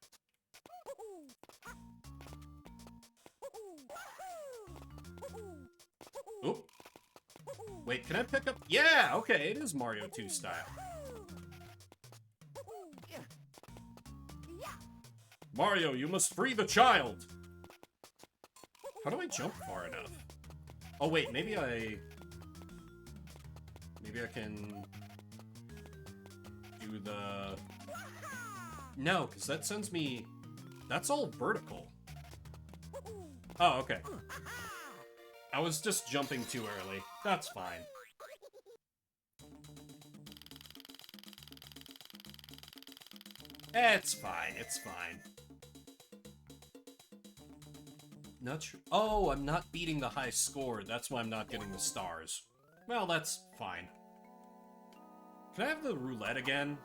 A: Oop. Wait, can I pick up? Yeah, okay, it is Mario 2 style. Mario, you must free the child! How do I jump far enough? Oh wait, maybe I can... do the... No, because that sends me... That's all vertical. Oh, okay. I was just jumping too early. That's fine. It's fine, it's fine. Not sure. Oh, I'm not beating the high score. That's why I'm not getting the stars. Well, that's fine. Can I have the roulette again?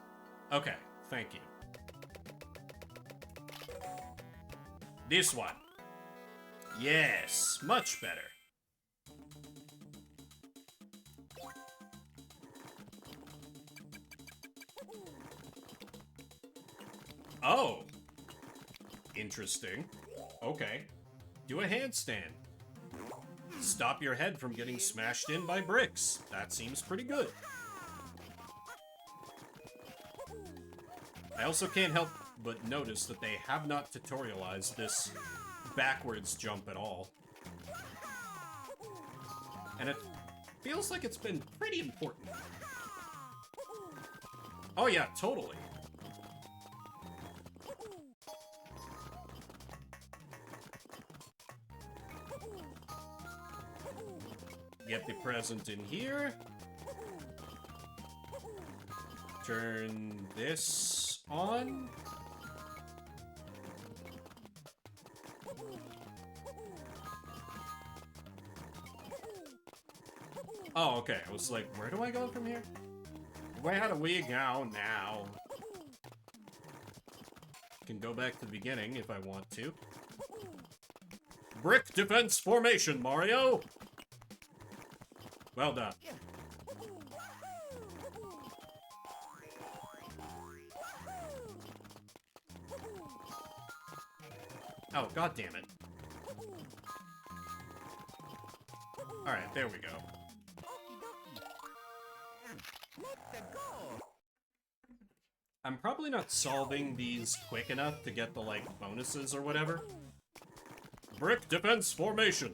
A: Okay, thank you. This one. Yes, much better. Oh. Interesting. Okay. Do a handstand. Stop your head from getting smashed in by bricks. That seems pretty good. I also can't help but notice that they have not tutorialized this backwards jump at all. And it feels like it's been pretty important. Oh yeah, totally. Get the present in here. Turn this on. Oh, okay. I was like, where do I go from here? Where do we go now? Can go back to the beginning if I want to. Brick defense formation, Mario! Well done. Oh, god damn it. Alright, there we go. I'm probably not solving these quick enough to get the, like, bonuses or whatever. Brick defense formation!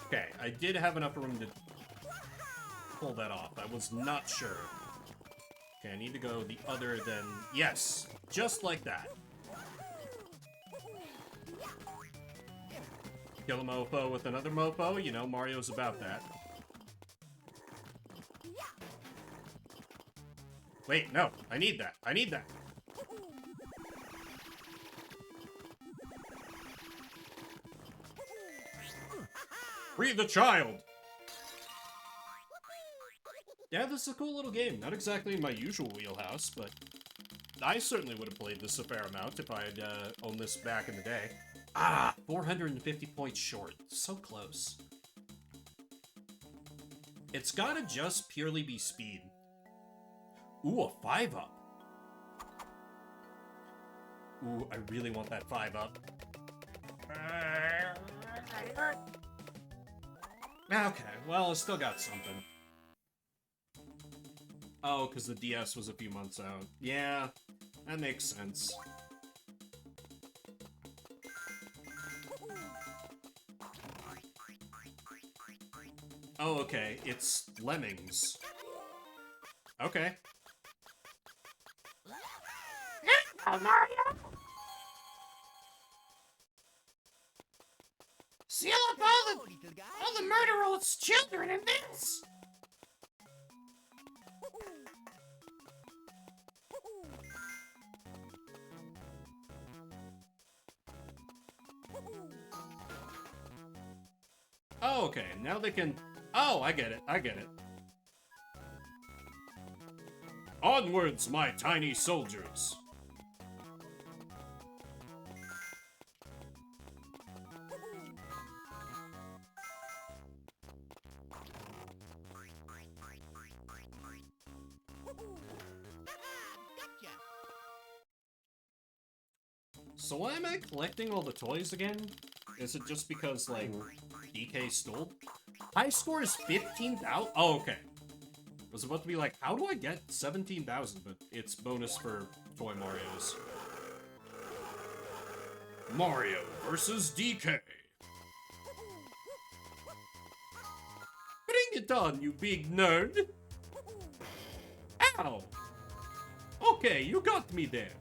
A: Okay, I did have enough room to pull that off. I was not sure. Okay, I need to go the other than... Yes! Just like that. Kill a mofo with another mofo. You know, Mario's about that. Wait, no. I need that. I need that. Free the child! Yeah, this is a cool little game. Not exactly in my usual wheelhouse, but I certainly would have played this a fair amount if I had owned this back in the day. Ah! 450 points short. So close. It's gotta just purely be speed. Ooh, a 5-up. Ooh, I really want that 5-up. Okay, well, I still got something. Oh, because the DS was a few months out. Yeah, that makes sense. Oh, okay, it's Lemmings. Okay.
E: Mario! Seal up all the murderous children in this!
A: Oh, okay, now they can... Oh, I get it, I get it. Onwards, my tiny soldiers! So why am I collecting all the toys again? Is it just because, like, DK stole? High score is 15,000? Oh, okay. I was about to be like, how do I get 17,000? But it's bonus for Toy Marios. Mario versus DK. Bring it on, you big nerd. Ow! Okay, you got me there.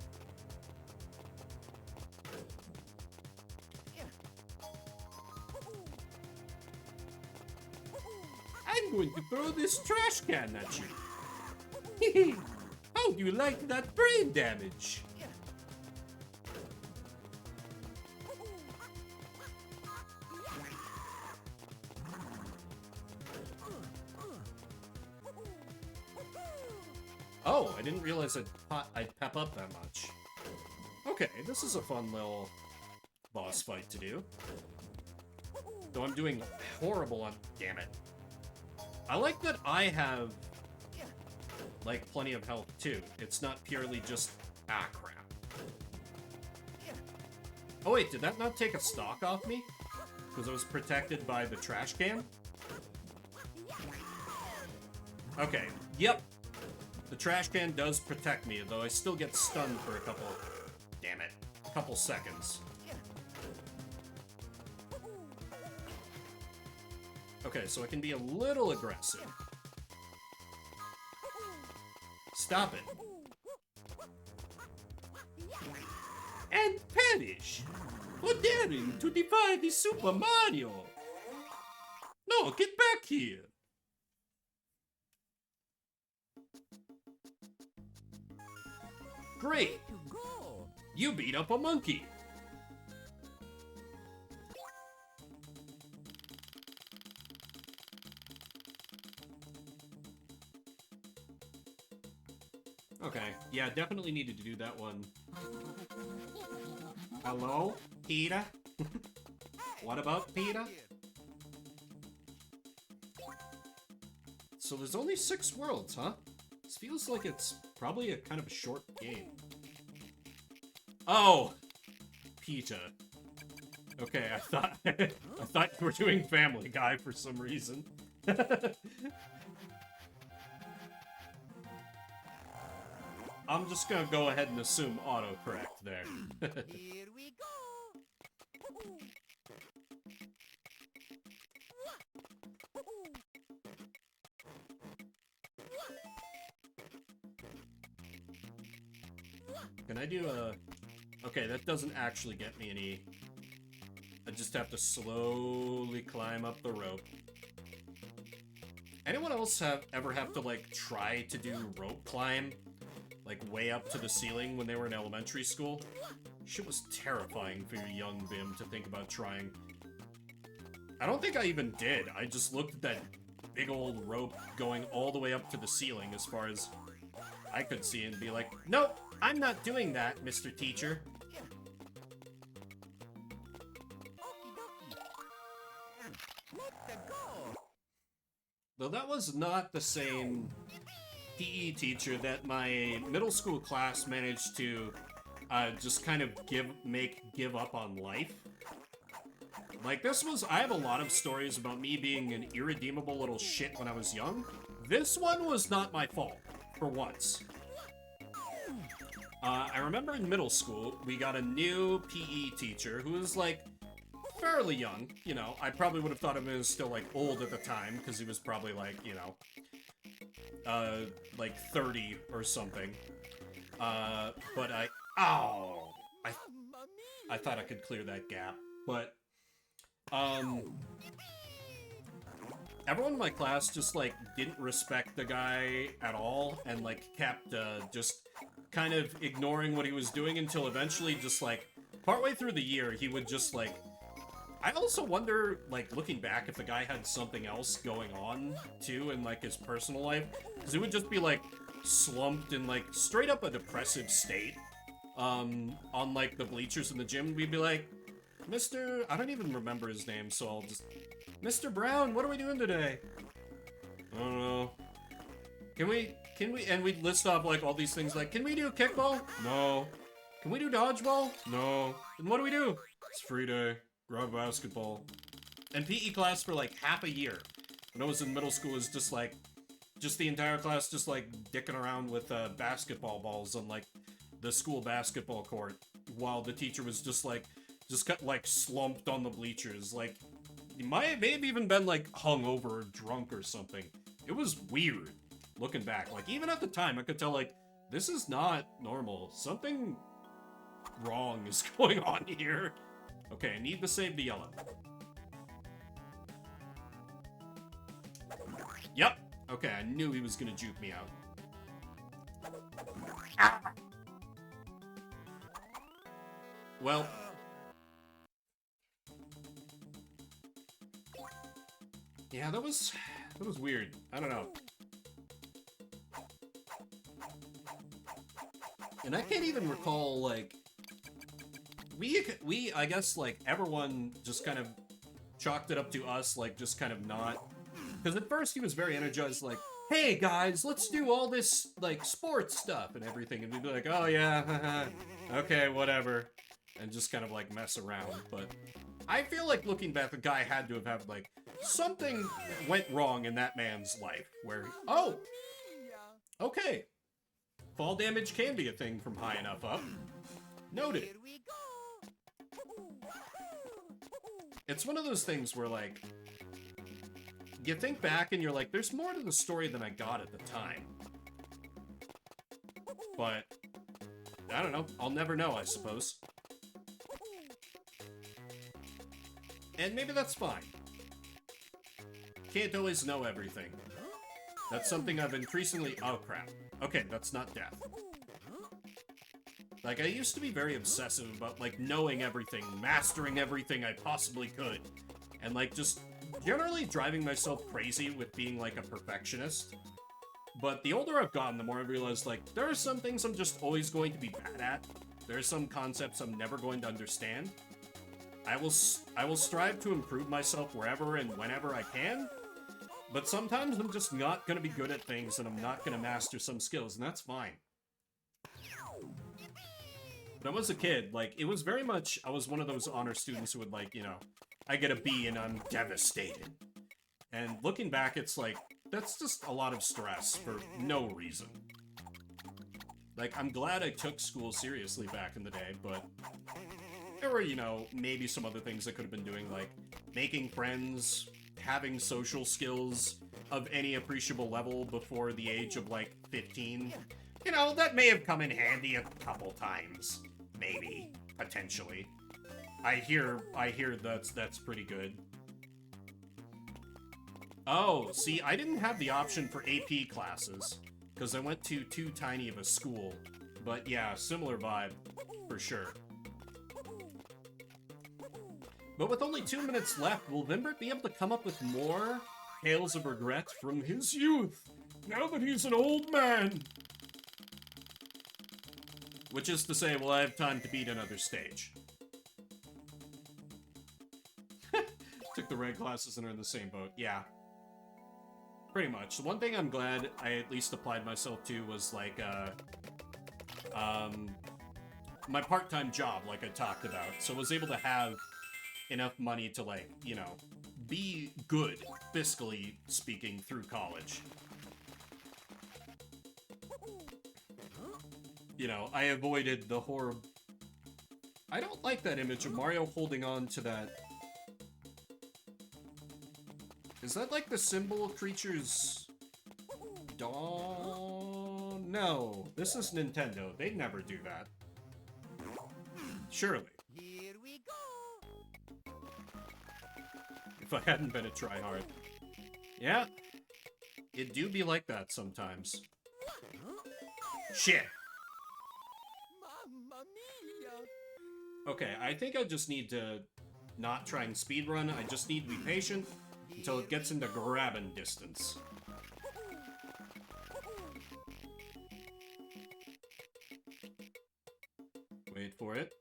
A: I'm going to throw this trash can at you. How do you like that brain damage? Oh, I didn't realize I'd pep up that much. Okay, this is a fun little boss fight to do. Though I'm doing horrible on... Damn it. I like that I have, like, plenty of health, too. It's not purely just... Ah, crap. Oh, wait, did that not take a stock off me? Because I was protected by the trash can? Okay, yep. The trash can does protect me, though I still get stunned for a couple... Damn it. A couple seconds. Okay, so I can be a little aggressive. Stop it. And perish! For daring to defy the Super Mario! No, get back here! Great! You beat up a monkey! Okay, yeah, definitely needed to do that one. Hello, Peter? What about Peter? So there's only 6 worlds, huh? This feels like it's probably a kind of a short game. Oh! Peter. Okay, I thought I thought you were doing Family Guy for some reason. I'm just gonna go ahead and assume autocorrect there.
E: Here we go.
A: Can I do a... Okay, that doesn't actually get me any... I just have to slowly climb up the rope. Anyone else ever have to, like, try to do rope climb? Like, way up to the ceiling when they were in elementary school? Shit was terrifying for your young Bim to think about trying. I don't think I even did. I just looked at that big old rope going all the way up to the ceiling as far as I could see and be like, nope, I'm not doing that, Mr. Teacher. Though that was not the same PE teacher that my middle school class managed to just kind of give up on life. Like, this was... I have a lot of stories about me being an irredeemable little shit when I was young. This one was not my fault, for once. I remember in middle school, we got a new PE teacher who was, like, fairly young. You know, I probably would have thought of him as still, like, old at the time, because he was probably, like, you know, like 30 or something. But ow! I thought I could clear that gap, but, everyone in my class just, like, didn't respect the guy at all, and, like, kept, just kind of ignoring what he was doing until eventually just, like, partway through the year, he would just, like... I also wonder, like, looking back, if the guy had something else going on, too, in, like, his personal life. Because he would just be, like, slumped in, like, straight up a depressive state, on, like, the bleachers in the gym. We'd be like, Mr... I don't even remember his name, so I'll just... Mr. Brown, what are we doing today? I don't know. Can we... And we'd list off, like, all these things, like, can we do kickball? No. Can we do dodgeball? No. Then what do we do? It's free day. Grab basketball. And PE class for, like, half a year. When I was in middle school, was just, like... Just the entire class just, like, dicking around with, basketball balls on, like, the school basketball court. While the teacher was just like, just got, like, slumped on the bleachers. Like, he may have even been, like, hungover or drunk or something. It was weird, looking back. Like, even at the time, I could tell, like, this is not normal. Something wrong is going on here. Okay, I need to save the yellow. Yep. Okay, I knew he was gonna juke me out. Well. Yeah, that was weird. I don't know. And I can't even recall, like, we I guess, like, everyone just kind of chalked it up to us, like, just kind of not. Because at first he was very energized, like, hey guys, let's do all this, like, sports stuff and everything. And we'd be like, oh yeah, okay, whatever. And just kind of, like, mess around. But I feel like looking back, the guy had to have had, like, something went wrong in that man's life. Where, oh, okay. Fall damage can be a thing from high enough up. Noted.
E: Here we go.
A: It's one of those things where, like, you think back and you're like, there's more to the story than I got at the time. But, I don't know. I'll never know, I suppose. And maybe that's fine. Can't always know everything. That's something I've increasingly... Oh, crap. Okay, that's not death. Like, I used to be very obsessive about, like, knowing everything, mastering everything I possibly could. And, like, just generally driving myself crazy with being, like, a perfectionist. But the older I've gotten, the more I've realized, like, there are some things I'm just always going to be bad at. There are some concepts I'm never going to understand. I will strive to improve myself wherever and whenever I can. But sometimes I'm just not going to be good at things, and I'm not going to master some skills, and that's fine. When I was a kid, like, it was very much, I was one of those honor students who would, like, you know, I get a B and I'm devastated. And looking back, it's like, that's just a lot of stress for no reason. Like, I'm glad I took school seriously back in the day, but there were, you know, maybe some other things I could have been doing, like making friends, having social skills of any appreciable level before the age of, like, 15. You know, that may have come in handy a couple times. Maybe. Potentially. I hear that's pretty good. Oh, see, I didn't have the option for AP classes, because I went to too tiny of a school. But yeah, similar vibe, for sure. But with only 2 minutes left, will Vimbert be able to come up with more tales of regret from his youth, now that he's an old man? Which is to say, will I have time to beat another stage? Took the red classes and are in the same boat. Yeah. Pretty much. The one thing I'm glad I at least applied myself to was, like, my part-time job, like I talked about. So I was able to have enough money to, like, you know, be good, fiscally speaking, through college. You know, I avoided the horror... I don't like that image of Mario holding on to that... Is that, like, the symbol creature's... Dawn? No, this is Nintendo. They'd never do that. Surely.
E: Here we go.
A: If I hadn't been a tryhard. Yeah. It do be like that sometimes. Shit!
E: Mamma mia.
A: Okay, I think I just need to not try and speedrun. I just need to be patient until it gets into grabbing distance. Wait for it.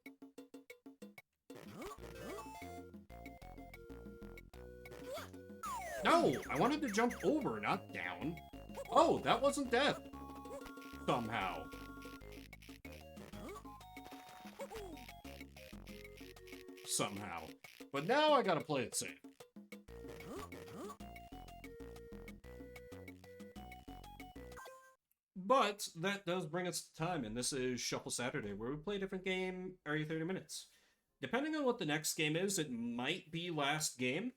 A: No! I wanted to jump over, not down. Oh, that wasn't death. Somehow. Somehow. But now I gotta play it safe. But that does bring us to time, and this is Shuffle Saturday, where we play a different game every 30 minutes. Depending on what the next game is, it might be last game.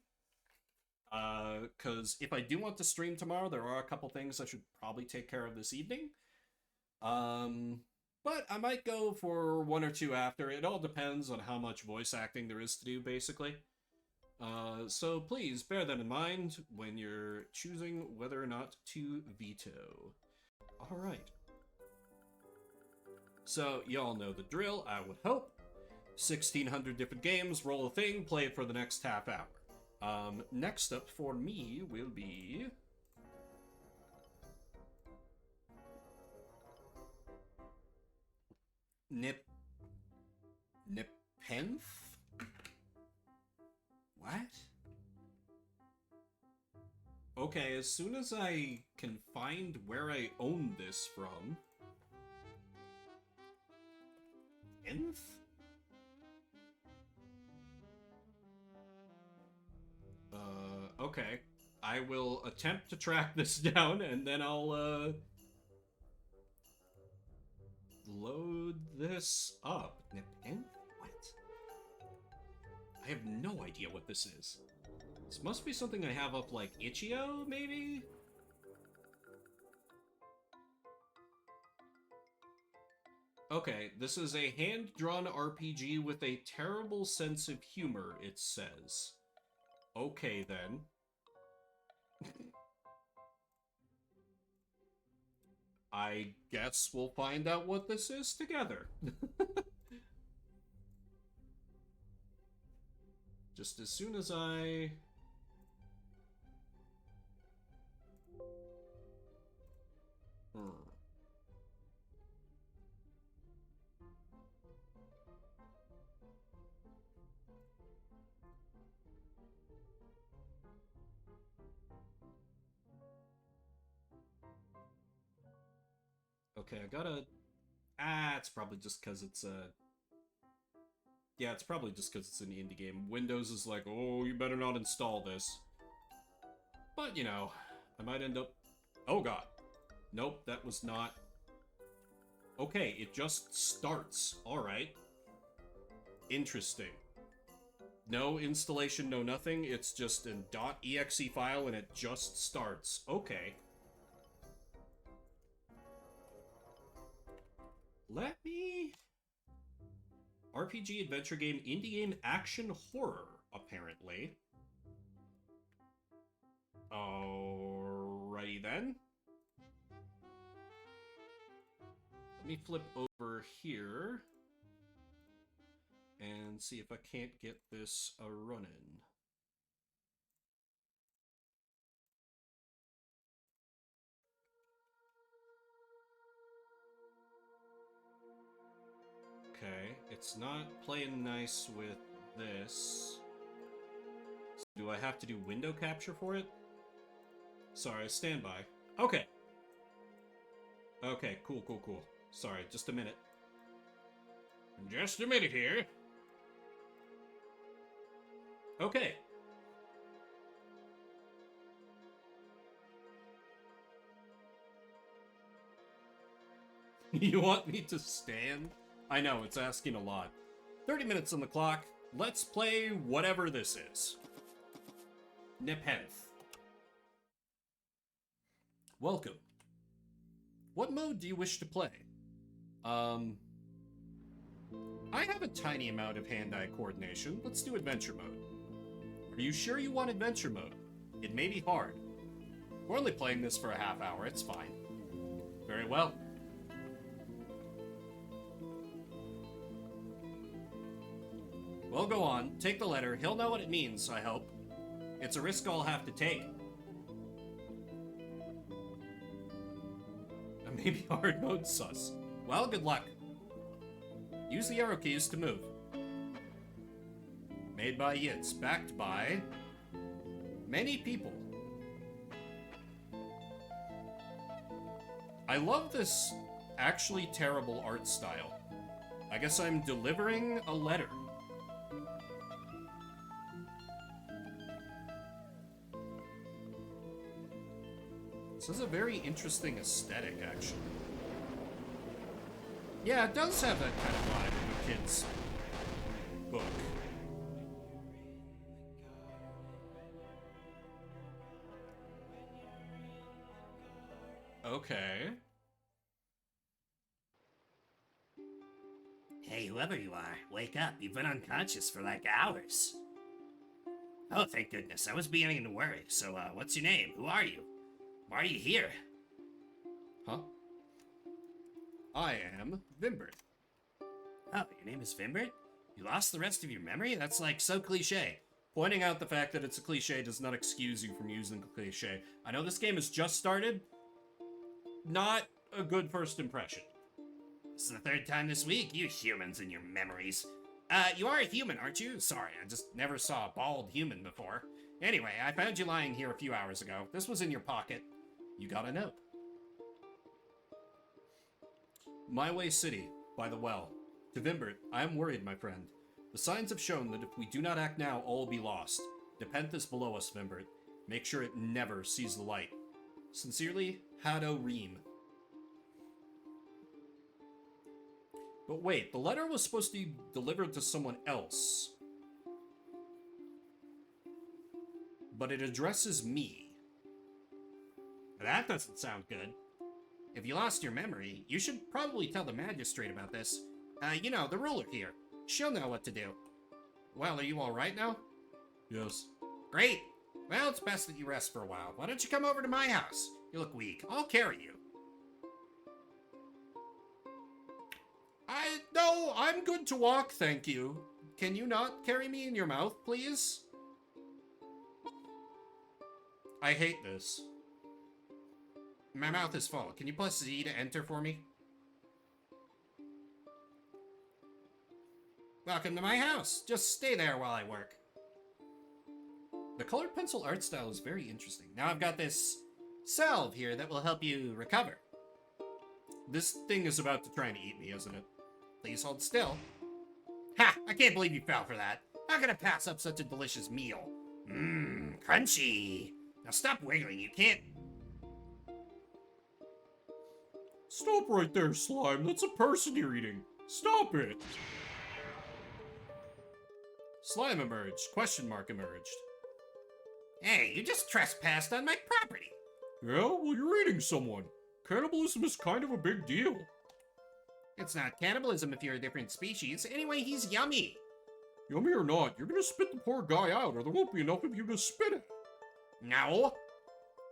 A: Because if I do want to stream tomorrow, there are a couple things I should probably take care of this evening. But I might go for one or two after. It all depends on how much voice acting there is to do, basically. So please bear that in mind when you're choosing whether or not to veto. Alright. So, y'all know the drill, I would hope. 1,600 different games, roll a thing, play it for the next half hour. Next up for me will be... Nepenthe? What? Okay, as soon as I can find where I own this from... Nth? Okay. I will attempt to track this down, and then I'll, load this up. Nepenthe? What? I have no idea what this is. This must be something I have up, like, itch.io, maybe? Okay, this is a hand-drawn RPG with a terrible sense of humor, it says. Okay, then. I guess we'll find out what this is together. Just as soon as I... Okay, I gotta... it's probably just because it's a... Yeah, it's probably just because it's an indie game. Windows is like, oh, you better not install this. But, you know, I might end up... Oh, God. Nope, that was not... Okay, it just starts. Alright. Interesting. No installation, no nothing. It's just an .exe file and it just starts. Okay. Let me... RPG, adventure game, indie game, action, horror, apparently. Alrighty then. Let me flip over here and see if I can't get this running. Okay, it's not playing nice with this. Do I have to do window capture for it? Sorry, stand by. Okay. Okay, cool. Sorry, just a minute. Just a minute here. Okay. You want me to stand? I know, it's asking a lot. 30 minutes on the clock. Let's play whatever this is. Nepenthe. Welcome. What mode do you wish to play? I have a tiny amount of hand-eye coordination. Let's do adventure mode. Are you sure you want adventure mode? It may be hard. We're only playing this for a half hour, it's fine. Very well. Well, go on. Take the letter. He'll know what it means, I hope. It's a risk I'll have to take. A maybe hard mode sus. Well, good luck. Use the arrow keys to move. Made by Yitz. Backed by... many people. I love this actually terrible art style. I guess I'm delivering a letter. This is a very interesting aesthetic, actually. Yeah, it does have that kind of vibe with kids. book. Okay.
C: Hey, whoever you are, wake up. You've been unconscious for like hours. Oh, thank goodness. I was beginning to worry. So, what's your name? Who are you? Why are you here?
A: Huh? I am Vimbert.
C: Oh, your name is Vimbert? You lost the rest of your memory? That's like so cliche.
A: Pointing out the fact that it's a cliche does not excuse you from using the cliche. I know this game has just started. Not a good first impression.
C: This is the third time this week. You humans and your memories. You are a human, aren't you? Sorry, I just never saw a bald human before. Anyway, I found you lying here a few hours ago. This was in your pocket. You got a note.
A: My Way City, by the well. To Vimbert, I am worried, my friend. The signs have shown that if we do not act now, all will be lost. Nepenthe is below us, Vimbert. Make sure it never sees the light. Sincerely, Hado Reem. But wait, the letter was supposed to be delivered to someone else. But it addresses me.
C: That doesn't sound good. If you lost your memory, you should probably tell the magistrate about this. You know, the ruler here. She'll know what to do. Well, are you alright now?
A: Yes.
C: Great. Well, it's best that you rest for a while. Why don't you come over to my house? You look weak. I'll carry you.
A: No, I'm good to walk, thank you. Can you not carry me in your mouth, please? I hate this.
C: My mouth is full. Can you press Z to enter for me? Welcome to my house. Just stay there while I work.
A: The colored pencil art style is very interesting.
C: Now I've got this salve here that will help you recover.
A: This thing is about to try and eat me, isn't it?
C: Please hold still. Ha! I can't believe you fell for that. How can I pass up such a delicious meal? Mmm, crunchy. Now stop wiggling. You can't...
A: Stop right there, slime. That's a person you're eating. Stop it. Slime emerged. Question mark emerged.
C: Hey, you just trespassed on my property.
A: Yeah, well, you're eating someone. Cannibalism is kind of a big deal.
C: It's not cannibalism if you're a different species. Anyway, he's yummy.
A: Yummy or not, you're gonna spit the poor guy out, or there won't be enough of you to spit it.
C: No.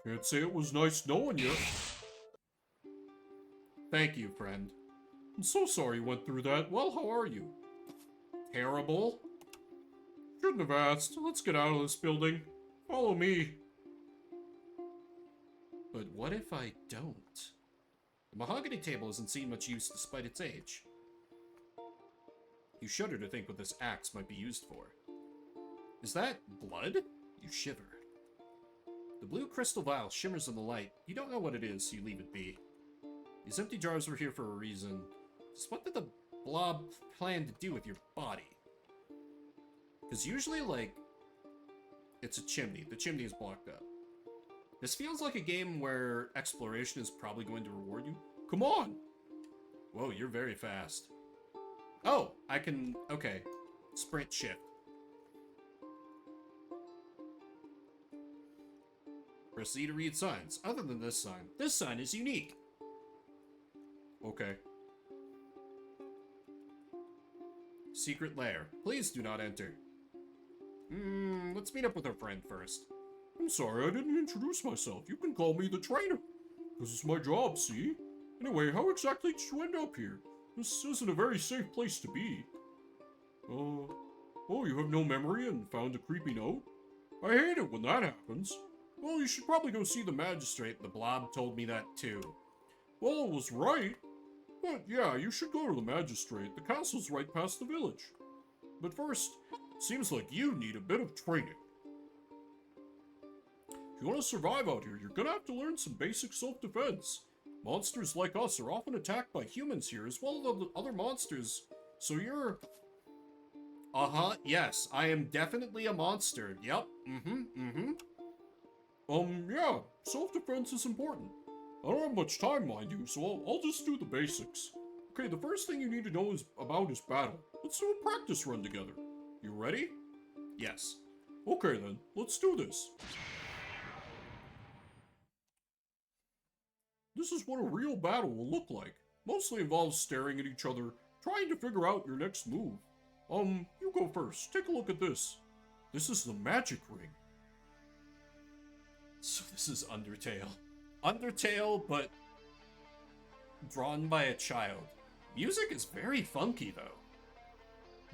A: Can't say it was nice knowing you. Thank you, friend. I'm so sorry you went through that. Well, how are you? Terrible. Shouldn't have asked. Let's get out of this building. Follow me. But what if I don't? The mahogany table hasn't seen much use despite its age. You shudder to think what this axe might be used for. Is that blood? You shiver. The blue crystal vial shimmers in the light. You don't know what it is, so you leave it be. These empty jars were here for a reason. Just what did the blob plan to do with your body? Because usually, like, it's a chimney. The chimney is blocked up. This feels like a game where exploration is probably going to reward you. Come on! Whoa, you're very fast. Oh, I can... Okay. Sprint shift. Proceed to read signs. Other than this sign is unique. Okay. Secret lair. Please do not enter. Let's meet up with our friend first. I'm sorry, I didn't introduce myself. You can call me the trainer. This is my job, see? Anyway, how exactly did you end up here? This isn't a very safe place to be. Oh, you have no memory and found a creepy note? I hate it when that happens. Well, you should probably go see the magistrate. The blob told me that too. Well, it was right. But yeah, you should go to the magistrate. The castle's right past the village. But first, it seems like you need a bit of training. If you want to survive out here, you're gonna have to learn some basic self-defense. Monsters like us are often attacked by humans here, as well as other monsters. So you're... yes, I am definitely a monster. Yep, yeah, self-defense is important. I don't have much time, mind you, so I'll just do the basics. Okay, the first thing you need to know about is battle. Let's do a practice run together. You ready? Yes. Okay then, let's do this. This is what a real battle will look like. Mostly involves staring at each other, trying to figure out your next move. You go first. Take a look at this. This is the magic ring. So this is Undertale. Undertale, but drawn by a child. Music is very funky, though.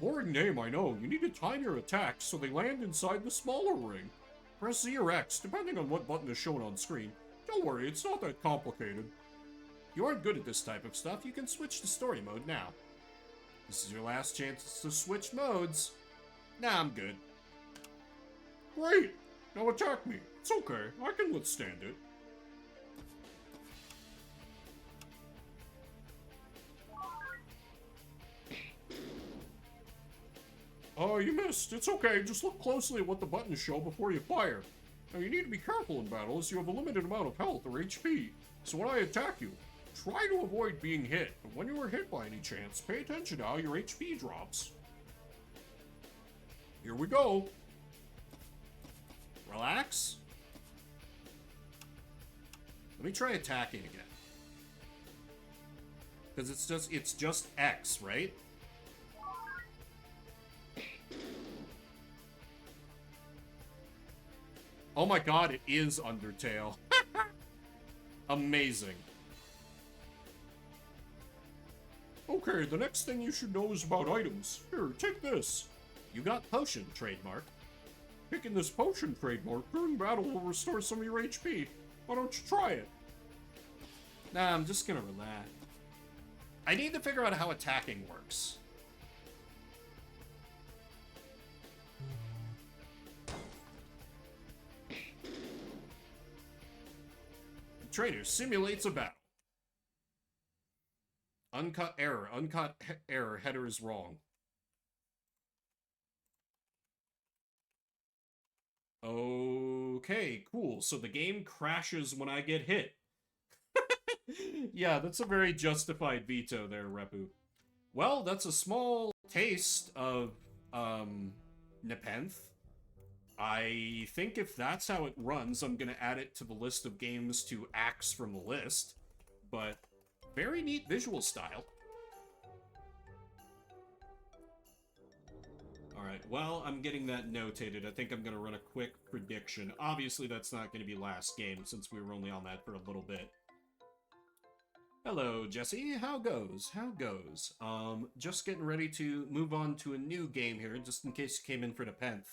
A: Boring name, I know. You need to time your attacks so they land inside the smaller ring. Press Z or X, depending on what button is shown on screen. Don't worry, it's not that complicated. If you aren't good at this type of stuff, you can switch to story mode now. This is your last chance to switch modes. Nah, I'm good. Great! Now attack me. It's okay, I can withstand it. Oh, you missed. It's okay, just look closely at what the buttons show before you fire. Now you need to be careful in battle as you have a limited amount of health or HP. So when I attack you, try to avoid being hit, but when you are hit by any chance, pay attention to how your HP drops. Here we go. Relax. Let me try attacking again. Because it's just X, right? Oh my god, it is Undertale. Amazing. Okay, the next thing you should know is about items. Here, take this. You got potion, trademark. Picking this potion trademark during battle will restore some of your HP. Why don't you try it? Nah, I'm just gonna relax. I need to figure out how attacking works. Trainer simulates a battle. Uncut error. Uncut error. Header is wrong. Okay, cool. So the game crashes when I get hit. Yeah, that's a very justified veto there, Repu. Well, that's a small taste of, Nepenthe. I think if that's how it runs, I'm gonna add it to the list of games to axe from the list. But, very neat visual style. Alright, well, I'm getting that notated. I think I'm gonna run a quick prediction. Obviously, that's not gonna be last game, since we were only on that for a little bit. Hello, Jesse. How goes? How goes? Just getting ready to move on to a new game here, just in case you came in for Nepenthe.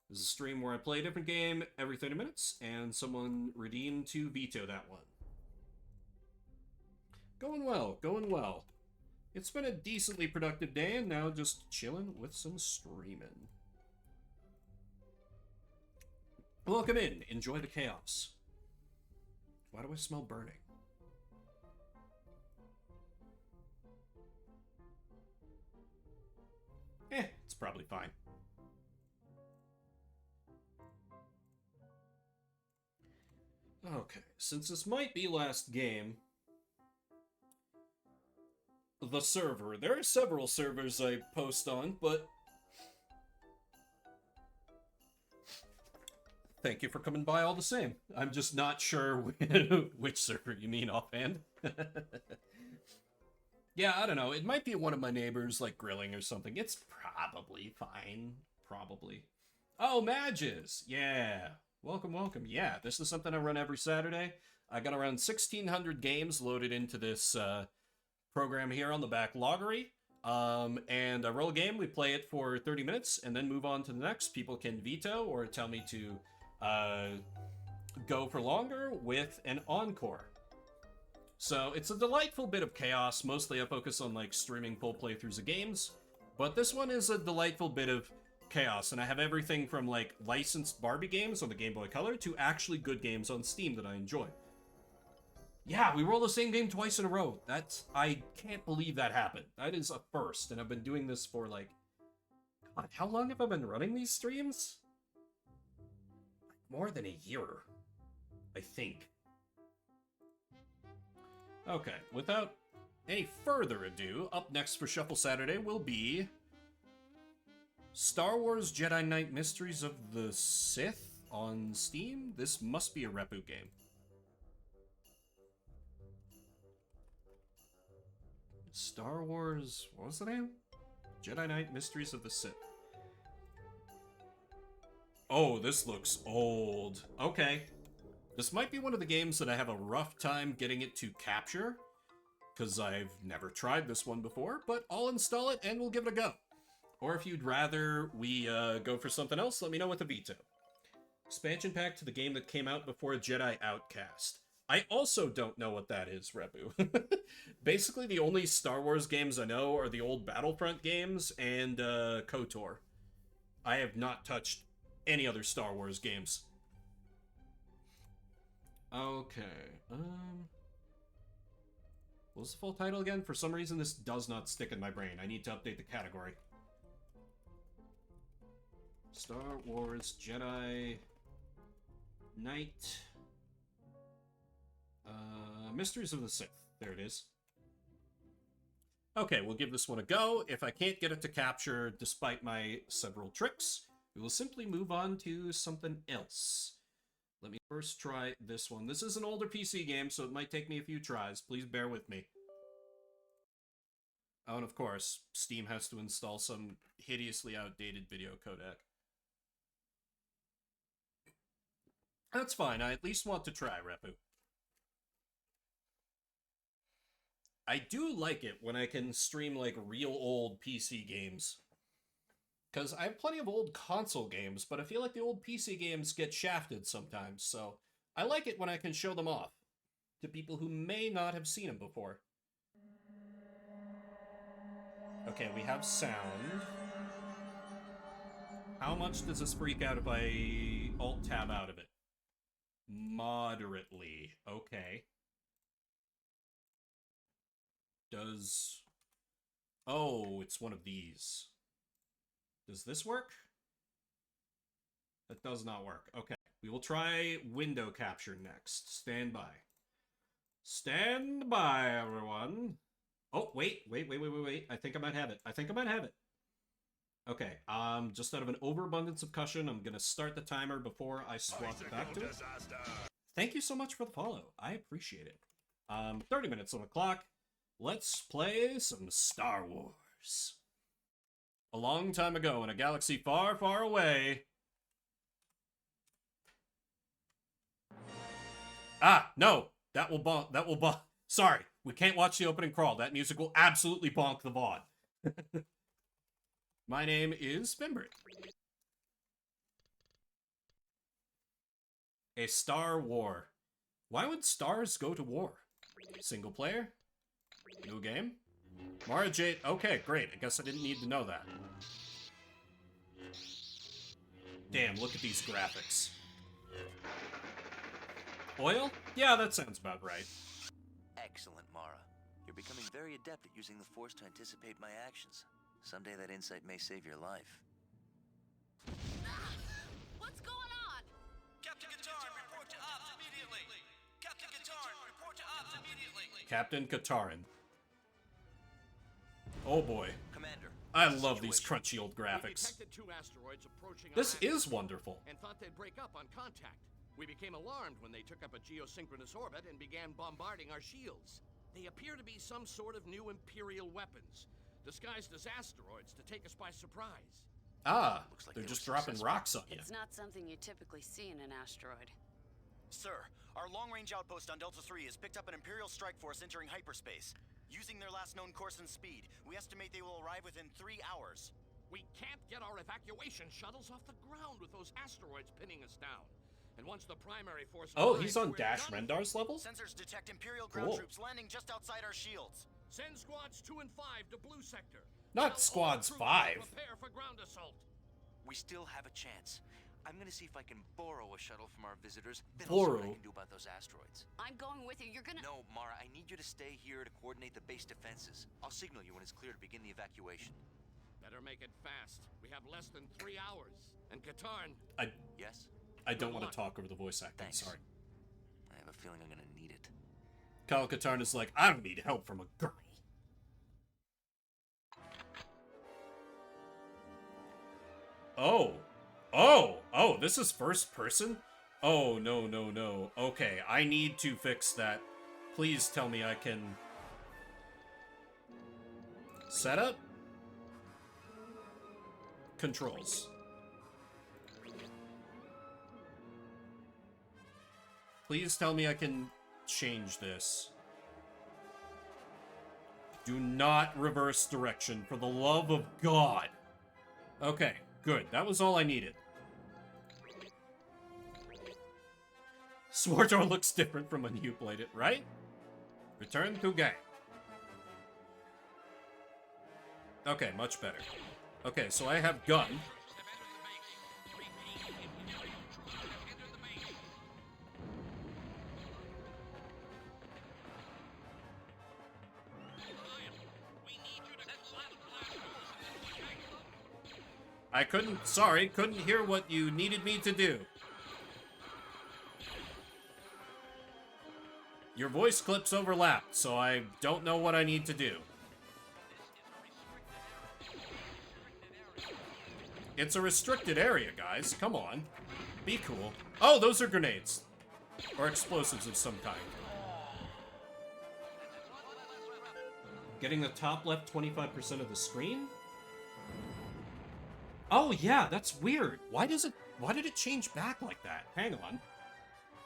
A: This is a stream where I play a different game every 30 minutes, and someone redeemed to veto that one. Going well, going well. It's been a decently productive day, and now just chilling with some streaming. Welcome in. Enjoy the chaos. Why do I smell burning? It's probably fine. Okay, since this might be last game, the server. There are several servers I post on, but thank you for coming by all the same. I'm just not sure which server you mean offhand. Yeah, I don't know. It might be one of my neighbors, like, grilling or something. It's probably fine. Probably. Oh, Madges! Yeah. Welcome, welcome. Yeah, this is something I run every Saturday. I got around 1,600 games loaded into this program here on the backloggery. And I roll a game, we play it for 30 minutes, and then move on to the next. People can veto or tell me to go for longer with an encore. So it's a delightful bit of chaos. Mostly I focus on like streaming full playthroughs of games, but this one is a delightful bit of chaos, and I have everything from like licensed Barbie games on the Game Boy Color to actually good games on Steam that I enjoy. Yeah, we roll the same game twice in a row. I can't believe that happened. That is a first, and I've been doing this for like, God, how long have I been running these streams? More than a year, I think. Okay, without any further ado, up next for Shuffle Saturday will be Star Wars Jedi Knight Mysteries of the Sith on Steam? This must be a Repu game. Star Wars... what was the name? Jedi Knight Mysteries of the Sith. Oh, this looks old. Okay. This might be one of the games that I have a rough time getting it to capture, because I've never tried this one before, but I'll install it and we'll give it a go. Or if you'd rather we go for something else, let me know with a veto. Expansion pack to the game that came out before Jedi Outcast. I also don't know what that is, Repu. Basically, the only Star Wars games I know are the old Battlefront games and KOTOR. I have not touched any other Star Wars games. Okay, what was the full title again? For some reason, this does not stick in my brain. I need to update the category. Star Wars Jedi Knight Mysteries of the Sith. There it is. Okay, we'll give this one a go. If I can't get it to capture despite my several tricks, we will simply move on to something else. Let me first try this one. This is an older PC game, so it might take me a few tries. Please bear with me. Oh, and of course, Steam has to install some hideously outdated video codec. That's fine. I at least want to try, Repu. I do like it when I can stream, like, real old PC games. Because I have plenty of old console games, but I feel like the old PC games get shafted sometimes, so I like it when I can show them off to people who may not have seen them before. Okay, we have sound. How much does this freak out if I Alt-Tab out of it? Moderately. Okay. Does... oh, it's one of these. Does this work? That does not work. Okay. We will try window capture next. Stand by. Stand by, everyone. Oh, wait. I think I might have it. Okay, just out of an overabundance of caution, I'm gonna start the timer before I swap it back to it. Thank you so much for the follow. I appreciate it. 30 minutes on the clock. Let's play some Star Wars. A long time ago in a galaxy far, far away. Ah, no! That will bonk. Sorry, we can't watch the opening crawl. That music will absolutely bonk the VOD. My name is Fimbrit. A Star War. Why would stars go to war? Single player? New game? Mara Jade. Okay, great. I guess I didn't need to know that. Damn, look at these graphics. Oil? Yeah, that sounds about right.
F: Excellent, Mara. You're becoming very adept at using the Force to anticipate my actions. Someday that insight may save your life.
E: What's going on?
D: Captain Katarn, report to ops immediately! Captain Katarn, report to ops immediately!
A: Captain Katarin. Oh boy.
F: Commander.
A: I love these crunchy old graphics.
G: We detected 2 asteroids approaching
A: This
G: our
A: is wonderful.
G: and thought they'd break up on contact. We became alarmed when they took up a geosynchronous orbit and began bombarding our shields. They appear to be some sort of new Imperial weapons, disguised as asteroids to take us by surprise.
A: Ah,
F: Looks like
A: they're
F: they
A: just
F: were
A: dropping
F: successful.
A: rocks on you.
H: It's not something you typically see in an asteroid.
D: Sir, our long-range outpost on Delta 3 has picked up an Imperial strike force entering hyperspace. Using their last known course and speed, we estimate they will arrive within 3 hours.
G: We can't get our evacuation shuttles off the ground with those asteroids pinning us down. And once the primary force
A: Oh,
G: arrives,
A: he's on
G: we're
A: Dash
G: done.
A: Rendar's level?
D: Sensors detect Imperial ground
A: Cool.
D: troops landing just outside our shields.
G: Send squads 2 and 5 to Blue Sector.
A: Not
G: Tell
A: squads
G: all troops to
A: 5.
G: Prepare for ground assault.
F: We still have a chance. I'm gonna see if I can borrow a shuttle from our visitors. Then I'll see what I
A: Borrow?
F: can do about those asteroids.
H: I'm going with you. You're gonna...
F: No, Mara, I need you to stay here to coordinate the base defenses. I'll signal you when it's clear to begin the evacuation.
G: Better make it fast. We have less than 3 hours. And Katarn,
F: Yes?
A: I don't want to talk over the voice acting,
F: Thanks.
A: sorry.
F: I have a feeling I'm gonna need it.
A: Kyle Katarn is like, I don't need help from a girl. Oh. Oh! Oh, this is first person? Oh, no, no, no. Okay, I need to fix that. Please tell me I can... Setup? Controls. Please tell me I can change this. Do not reverse direction, for the love of God. Okay, good. That was all I needed. Swordor looks different from when you played it, right? Return to game. Okay, much better. Okay, so I have gun. I couldn't hear what you needed me to do. Your voice clips overlapped, so I don't know what I need to do. It's a restricted area, guys. Come on. Be cool. Oh, those are grenades. Or explosives of some kind. Getting the top left 25% of the screen? Oh, yeah, that's weird. Why did it change back like that? Hang on.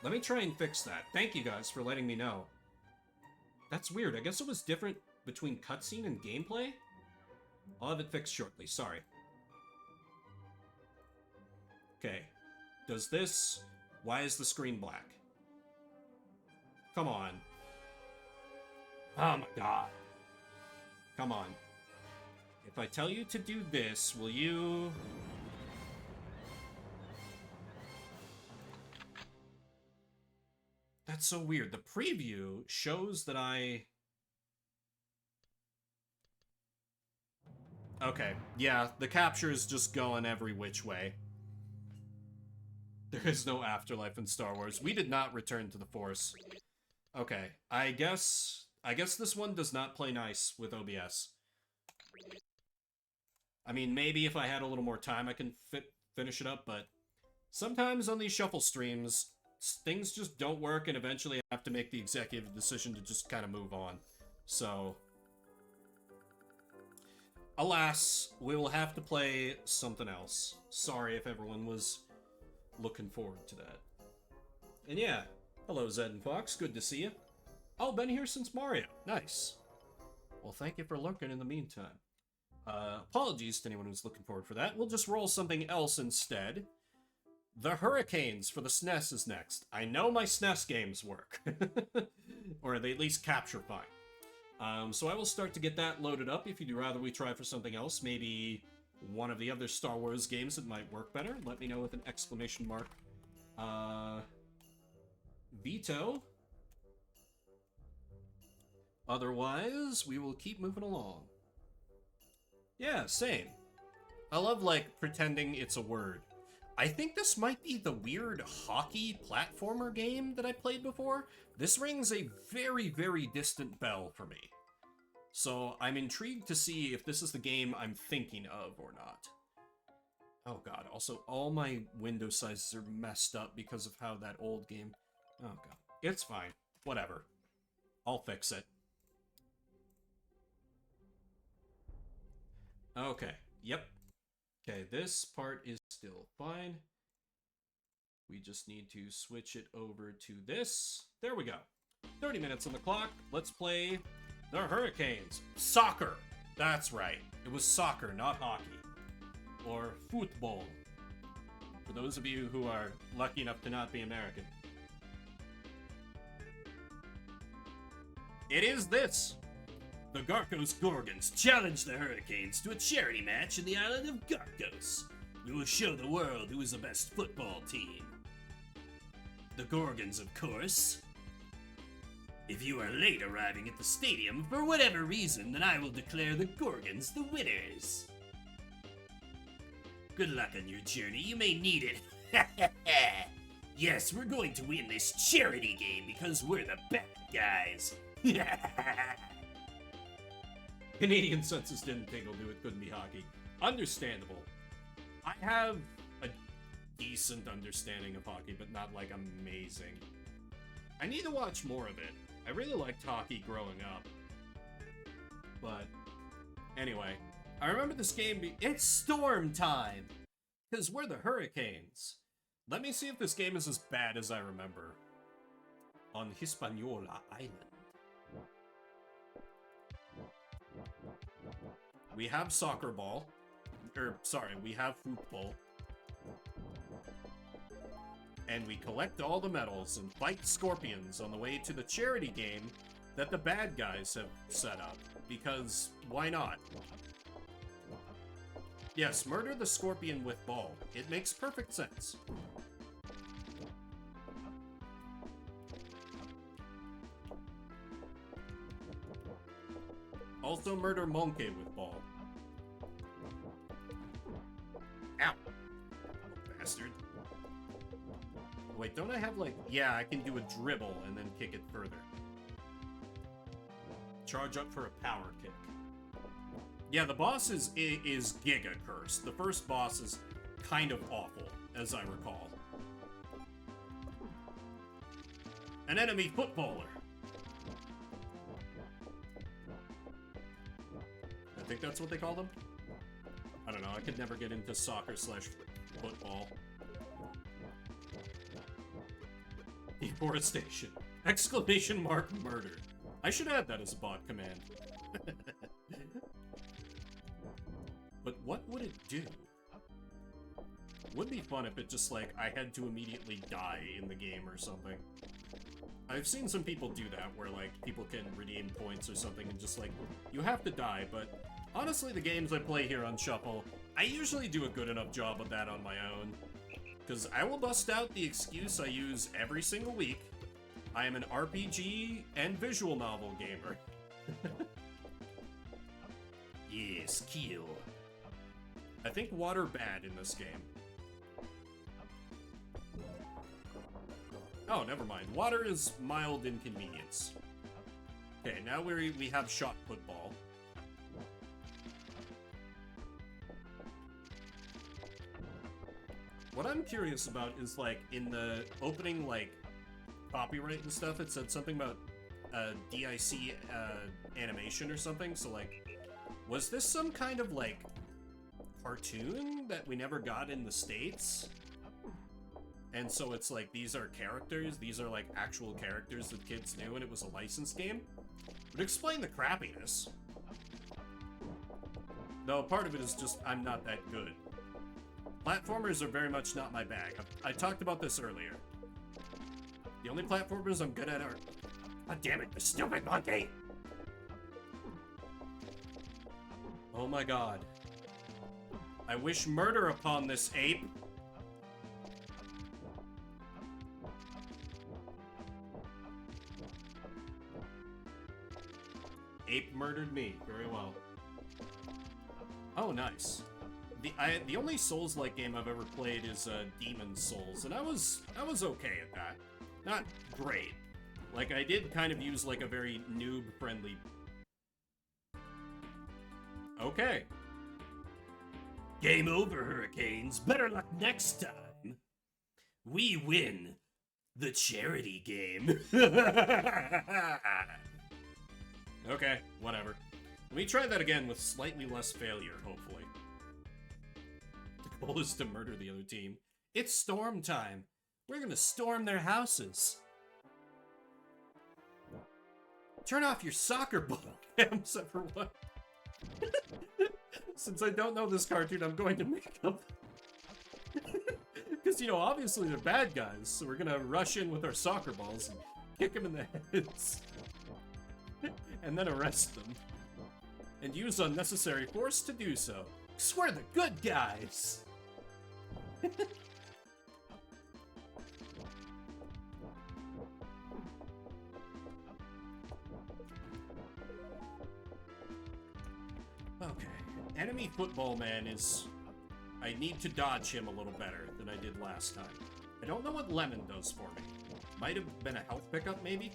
A: Let me try and fix that. Thank you guys for letting me know. That's weird. I guess it was different between cutscene and gameplay? I'll have it fixed shortly. Sorry. Okay. Does this... Why is the screen black? Come on. Oh my god. Come on. If I tell you to do this, will you... That's so weird. The preview shows that I... Okay, yeah, the capture is just going every which way. There is no afterlife in Star Wars. We did not return to the Force. Okay, I guess this one does not play nice with OBS. I mean, maybe if I had a little more time I can finish it up, but sometimes on these shuffle streams, things just don't work, and eventually I have to make the executive decision to just kind of move on. So, alas, we will have to play something else. Sorry if everyone was looking forward to that. And yeah, hello Zed and Fox, good to see you. Oh, been here since Mario. Nice. Well, thank you for lurking in the meantime. Apologies to anyone who's looking forward for that. We'll just roll something else instead. The Hurricanes for the SNES is next. I know my SNES games work. Or they at least capture fine. So I will start to get that loaded up. If you'd rather we try for something else, maybe one of the other Star Wars games that might work better, let me know with an exclamation mark. Veto. Otherwise, we will keep moving along. Yeah, same. I love, like, pretending it's a word. I think this might be the weird hockey platformer game that I played before. This rings a very, very distant bell for me. So I'm intrigued to see if this is the game I'm thinking of or not. Oh god, also all my window sizes are messed up because of how that old game... Oh god, it's fine. Whatever. I'll fix it. Okay, yep. Okay, this part is still fine. We just need to switch it over to this. There we go. 30 minutes on the clock. Let's play the Hurricanes. Soccer. That's right. It was soccer, not hockey. Or football. For those of you who are lucky enough to not be American. It is this. The Garkos Gorgons challenge the Hurricanes to a charity match in the island of Garkos. We will show the world who is the best football team. The Gorgons, of course. If you are late arriving at the stadium for whatever reason, then I will declare the Gorgons the winners. Good luck on your journey, you may need it. Yes, we're going to win this charity game because we're the bad guys. Canadian census didn't think it'll do it, couldn't be hockey. Understandable. I have a decent understanding of hockey, but not like amazing. I need to watch more of it. I really liked hockey growing up. But anyway, I remember this game it's storm time! Because we're the Hurricanes. Let me see if this game is as bad as I remember. On Hispaniola Island. We have soccer ball. We have football. And we collect all the medals and fight scorpions on the way to the charity game that the bad guys have set up. Because, why not? Yes, murder the scorpion with ball. It makes perfect sense. Also murder Monkey with ball. Ow! Oh, bastard. Wait, don't I have like... Yeah, I can do a dribble and then kick it further. Charge up for a power kick. Yeah, the boss is Giga Cursed. The first boss is kind of awful, as I recall. An enemy footballer. I think that's what they call them. I don't know, I could never get into soccer/football. Deforestation. Exclamation mark murder. I should add that as a bot command. But what would it do? Would be fun if it just, like, I had to immediately die in the game or something. I've seen some people do that, where, like, people can redeem points or something and just, like, you have to die, but honestly, the games I play here on Shuffle, I usually do a good enough job of that on my own. Because I will bust out the excuse I use every single week. I am an RPG and visual novel gamer. Yes, kill. I think water bad in this game. Oh, never mind. Water is mild inconvenience. Okay, now we have shot football. What I'm curious about is, like, in the opening, like, copyright and stuff, it said something about DIC animation or something, so, like, was this some kind of, like, cartoon that we never got in the States? And so it's like, these are characters, these are, like, actual characters that kids knew, and it was a licensed game? Would explain the crappiness. Though part of it is just, I'm not that good. Platformers are very much not my bag. I talked about this earlier. The only platformers I'm good at are... God damn it, the stupid monkey! Oh my god. I wish murder upon this ape. Ape murdered me. Very well. Oh, nice. The only Souls-like game I've ever played is Demon's Souls, and I was okay at that. Not great. Like, I did kind of use, like, a very noob-friendly... Okay. Game over, Hurricanes. Better luck next time. We win the charity game. Okay, whatever. Let me try that again with slightly less failure, hopefully. The goal is to murder the other team. It's storm time. We're gonna storm their houses. Turn off your soccer ball cams, everyone. Since I don't know this cartoon, I'm going to make up. Because, you know, obviously they're bad guys, so we're gonna rush in with our soccer balls and kick them in the heads. And then arrest them. And use unnecessary force to do so. 'Cause we're the good guys! Okay. Enemy football man is... I need to dodge him a little better than I did last time. I don't know what lemon does for me. Might have been a health pickup, maybe?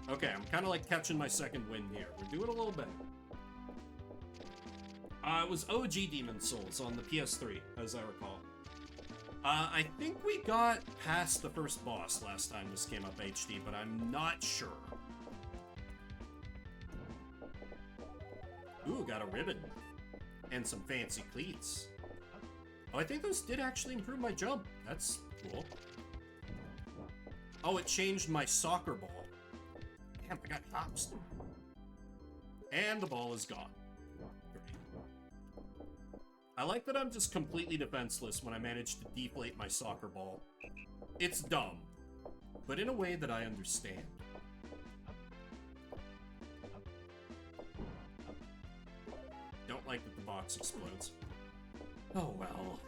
A: Okay, I'm kind of like catching my second wind here. We're doing a little better. It was OG Demon's Souls on the PS3, as I recall. I think we got past the first boss last time this came up HD, but I'm not sure. Ooh, got a ribbon. And some fancy cleats. Oh, I think those did actually improve my jump. That's cool. Oh, it changed my soccer ball. Damn, I got hops. And the ball is gone. I like that I'm just completely defenseless when I manage to deflate my soccer ball. It's dumb, but in a way that I understand. Don't like that the box explodes. Oh well.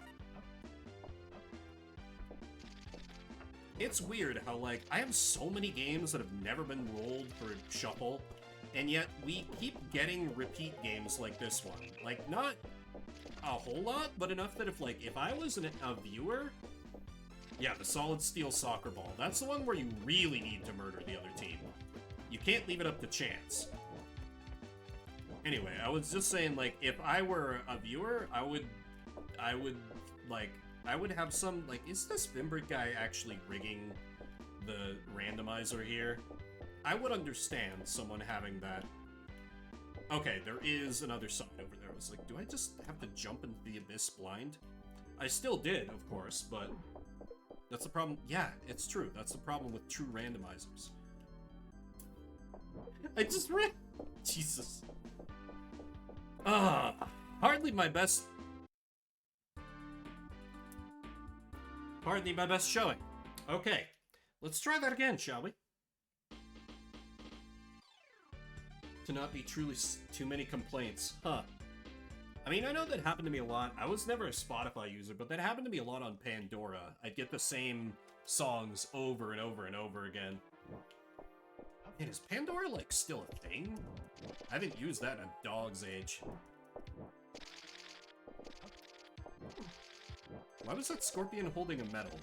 A: It's weird how, like, I have so many games that have never been rolled for shuffle, and yet we keep getting repeat games like this one. Like, not a whole lot, but enough that if I was a viewer... Yeah, the Solid Steel Soccer Ball. That's the one where you really need to murder the other team. You can't leave it up to chance. Anyway, I was just saying, like, if I were a viewer, I would have some, like, is this Vimbert guy actually rigging the randomizer here? I would understand someone having that. Okay, there is another sign over there. I was like, do I just have to jump into the abyss blind? I still did, of course, but that's the problem. Yeah, it's true. That's the problem with true randomizers. I just ran. Jesus. Hardly my best. Hardly my best showing. Okay, let's try that again, shall we? To not be truly too many complaints. Huh. I mean, I know that happened to me a lot. I was never a Spotify user, but that happened to me a lot on Pandora. I'd get the same songs over and over and over again. Man, is Pandora, like, still a thing? I haven't used that in a dog's age. Why was that scorpion holding a medal?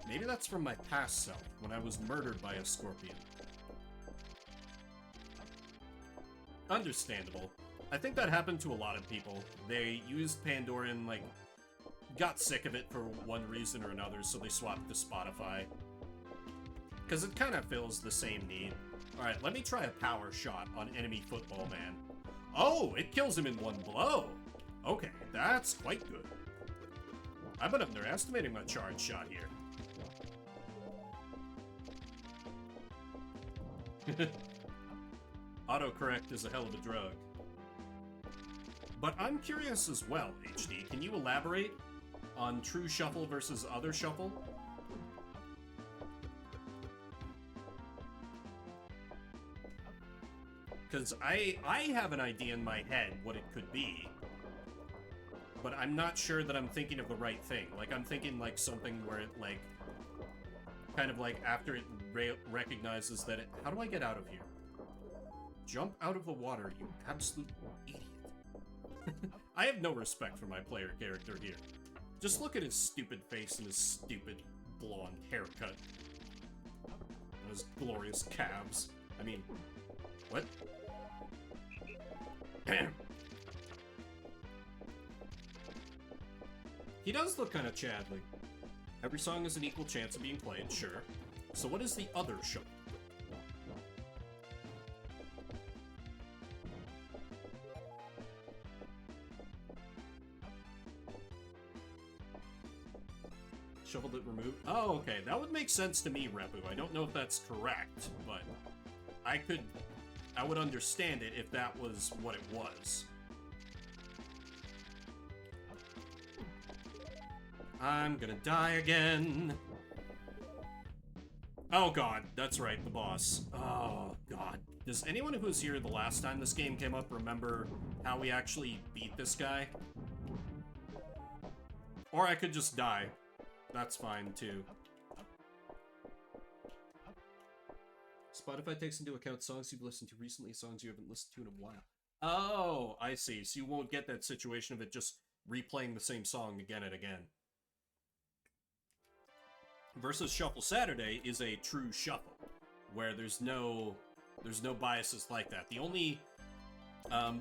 A: Maybe that's from my past self, when I was murdered by a scorpion. Understandable. I think that happened to a lot of people. They used Pandora and, like, got sick of it for one reason or another, so they swapped to Spotify. Because it kind of fills the same need. Alright, let me try a power shot on enemy football man. Oh, it kills him in one blow! Okay, that's quite good. I've been underestimating my charge shot here. Autocorrect is a hell of a drug. But I'm curious as well, HD. Can you elaborate on true shuffle versus other shuffle? Because I have an idea in my head what it could be. But I'm not sure that I'm thinking of the right thing. Like, I'm thinking, like, something where it, like... kind of like, after it recognizes that it... How do I get out of here? Jump out of the water, you absolute idiot. I have no respect for my player character here. Just look at his stupid face and his stupid blonde haircut. And his glorious calves. I mean, what? He does look kind of Chadley. Every song has an equal chance of being played, sure. So what is the other shuffle? Shuffle that removed. Oh, okay. That would make sense to me, Repu. I don't know if that's correct, but I would understand it if that was what it was. I'm gonna die again. Oh god, that's right, the boss. Oh god. Does anyone who was here the last time this game came up remember how we actually beat this guy? Or I could just die. That's fine, too. Spotify takes into account songs you've listened to recently, songs you haven't listened to in a while. Oh, I see. So you won't get that situation of it just replaying the same song again and again. Versus Shuffle Saturday is a true shuffle, where there's no biases like that. The only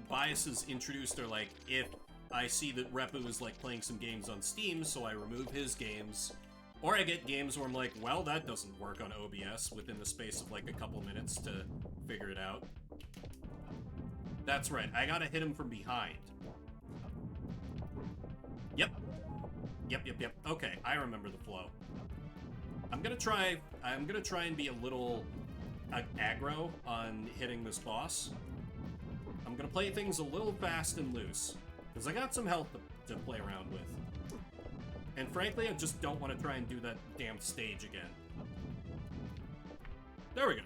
C: biases introduced are like, if I see that Repu is like playing some games on Steam, so I remove his games. Or I get games where I'm like, well, that doesn't work on OBS within the space of like a couple minutes to figure it out. That's right, I gotta hit him from behind. Yep. Yep. Okay, I remember the flow. I'm gonna try and be a little aggro on hitting this boss. I'm gonna play things a little fast and loose, because I got some health to play around with. And frankly, I just don't want to try and do that damn stage again. There we go.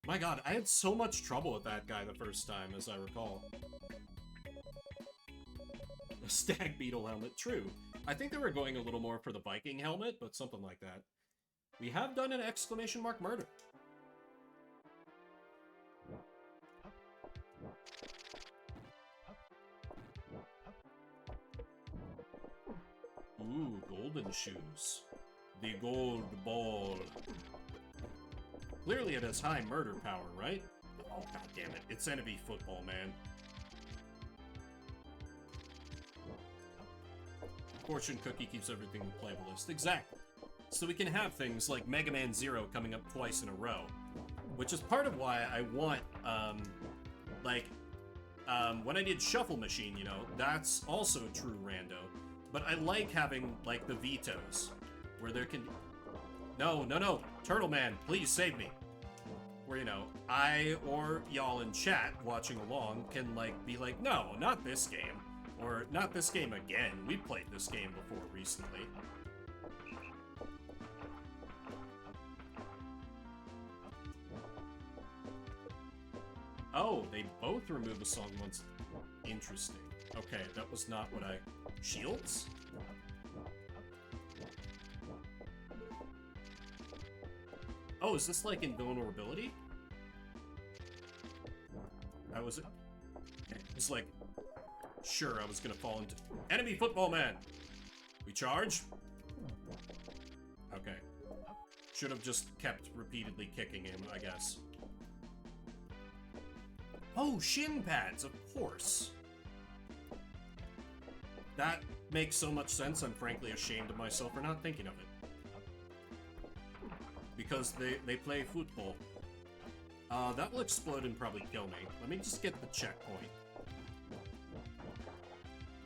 C: My god, I had so much trouble with that guy the first time, as I recall. A stag beetle helmet, true. I think they were going a little more for the Viking helmet, but something like that. We have done an exclamation mark murder. Ooh, golden shoes. The gold ball. Clearly it has high murder power, right? Oh, god damn it. It's enemy football, man. Fortune cookie keeps everything in the playable list. Exactly. So we can have things like Mega Man Zero coming up twice in a row. Which is part of why I want, when I did Shuffle Machine, you know, that's also true rando. But I like having, like, the vetoes, where there can... No, Turtle Man, please save me. Where, you know, I or y'all in chat watching along can, like, be like, no, not this game. Or, not this game again. We played this game before recently. Oh, they both remove a song once. Interesting. Okay, that was not what I... Shields? Oh, is this like invulnerability? That was it. It's like, sure, I was gonna fall into... Enemy football man! We charge? Okay. Should have just kept repeatedly kicking him, I guess. Oh, shin pads, of course. That makes so much sense, I'm frankly ashamed of myself for not thinking of it. Because they play football. That will explode and probably kill me. Let me just get the checkpoint.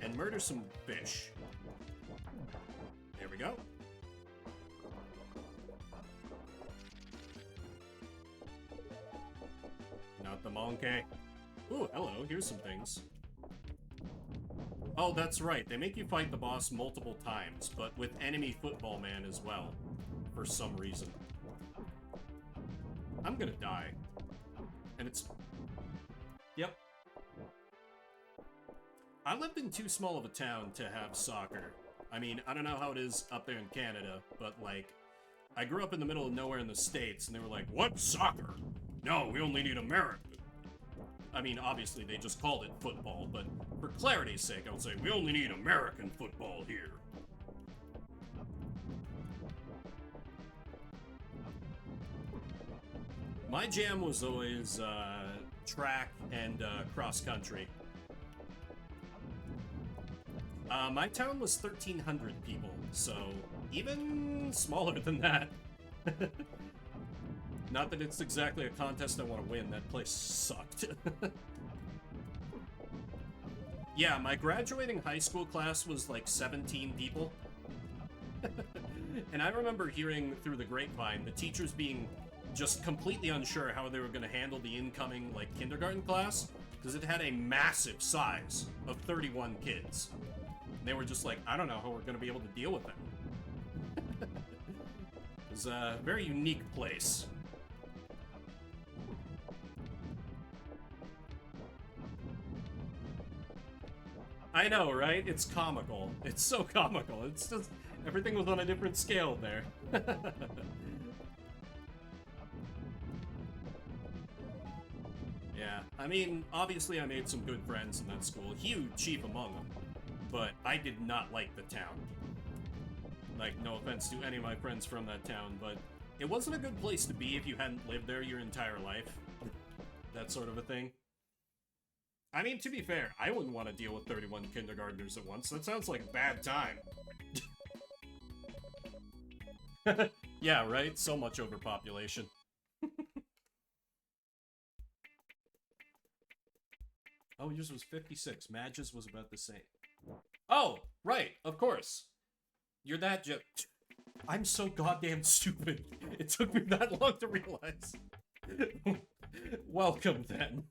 C: And murder some fish. There we go. Not the monkey. Ooh, hello, here's some things. Oh, that's right, they make you fight the boss multiple times, but with enemy football man as well. For some reason. I'm gonna die. And it's... Yep. I lived in too small of a town to have soccer. I mean, I don't know how it is up there in Canada, but, like, I grew up in the middle of nowhere in the States, and they were like, what, soccer? No, we only need American. I mean, obviously, they just called it football, but for clarity's sake, I would say, we only need American football here. My jam was always, track and, cross-country. My town was 1,300 people, so even smaller than that. Not that it's exactly a contest I want to win, that place sucked. Yeah, my graduating high school class was like 17 people. And I remember hearing through the grapevine the teachers being just completely unsure how they were going to handle the incoming, like, kindergarten class, because it had a massive size of 31 kids. And they were just like, I don't know how we're going to be able to deal with that. It was a very unique place. I know, right? It's comical. It's so comical. It's just, everything was on a different scale there. Yeah, I mean, obviously I made some good friends in that school, Hugh chief among them, but I did not like the town. Like, no offense to any of my friends from that town, but
A: It wasn't a good place to be if you hadn't lived there your entire life. That sort of a thing. I mean, to be fair, I wouldn't want to deal with 31 kindergartners at once. That sounds like a bad time. Yeah, right? So much overpopulation. Oh, yours was 56. Madge's was about the same. Oh, right, of course. You're that I'm so goddamn stupid. It took me that long to realize. Welcome, then.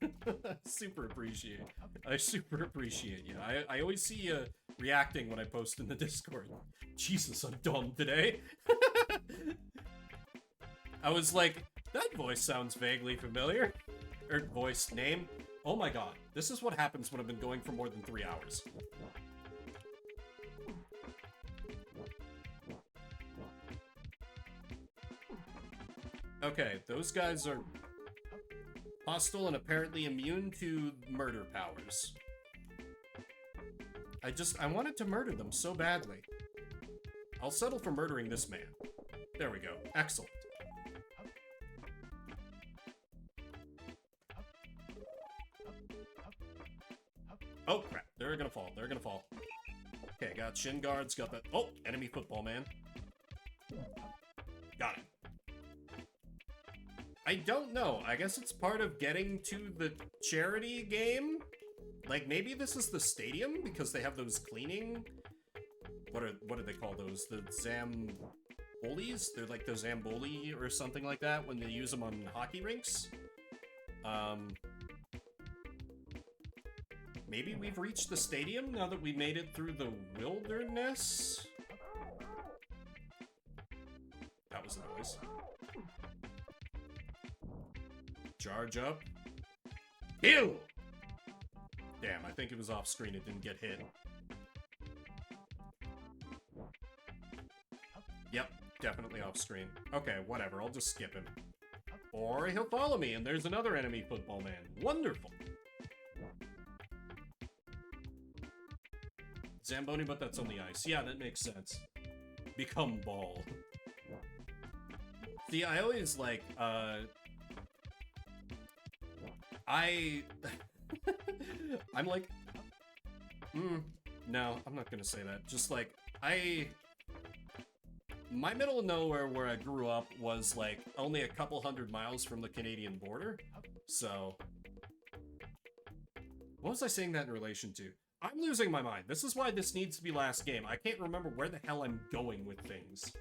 A: Super appreciate. I super appreciate you. I always see you reacting when I post in the Discord. Jesus, I'm dumb today. I was like, that voice sounds vaguely familiar. Or voice name. Oh my god. This is what happens when I've been going for more than 3 hours. Okay, those guys are hostile and apparently immune to murder powers. I wanted to murder them so badly. I'll settle for murdering this man. There we go. Excellent. Oh, crap. They're gonna fall. They're gonna fall. Okay, got shin guards, got that. Oh, enemy football man. Got it. I don't know. I guess it's part of getting to the charity game? Like, maybe this is the stadium because they have those cleaning... What do they call those? The Zambolis? They're like the Zamboli or something like that when they use them on hockey rinks? Maybe we've reached the stadium now that we made it through the wilderness? That was a noise. Charge up. Ew! Damn, I think it was off screen. It didn't get hit. Yep, definitely off screen. Okay, whatever. I'll just skip him. Or he'll follow me, and there's another enemy football man. Wonderful. Zamboni, but that's on the ice. Yeah, that makes sense. Become ball. See, I always like, I'm like, no, I'm not gonna say that. Just like, my middle of nowhere where I grew up was like only a couple 100 miles from the Canadian border. So, what was I saying that in relation to? I'm losing my mind. This is why this needs to be last game. I can't remember where the hell I'm going with things.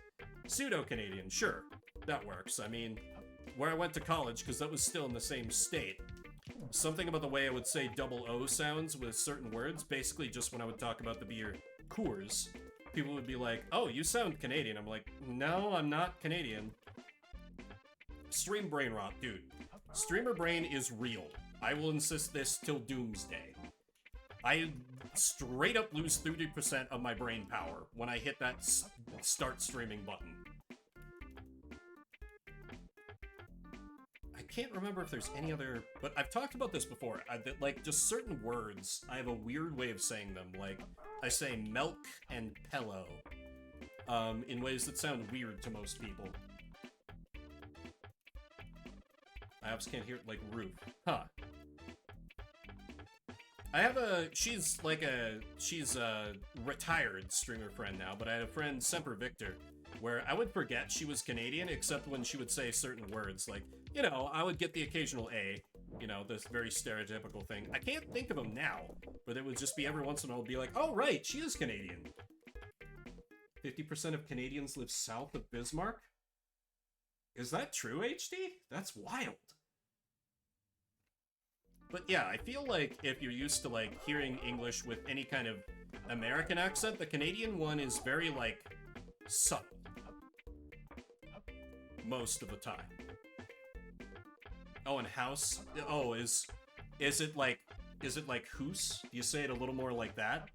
A: Pseudo-Canadian, sure. That works. I mean, where I went to college, because that was still in the same state. Something about the way I would say double O sounds with certain words, basically just when I would talk about the beer Coors, people would be like, oh, you sound Canadian. I'm like, no, I'm not Canadian. Stream brain rot, dude. Streamer brain is real. I will insist this till doomsday. I straight up lose 30% of my brain power when I hit that start streaming button. I can't remember if there's any other, but I've talked about this before. That, like, just certain words, I have a weird way of saying them. Like, I say milk and pillow in ways that sound weird to most people. I also can't hear it like roof. Huh. I have she's a retired streamer friend now, but I had a friend, Semper Victor, where I would forget she was Canadian, except when she would say certain words, like, you know, I would get the occasional A, you know, this very stereotypical thing. I can't think of them now, but it would just be every once in a while, be like, oh, right, she is Canadian. 50% of Canadians live south of Bismarck? Is that true, HD? That's wild. But yeah, I feel like if you're used to, like, hearing English with any kind of American accent, the Canadian one is very, like, subtle. Most of the time. Oh, and house? Oh, is it like hoose? Do you say it a little more like that?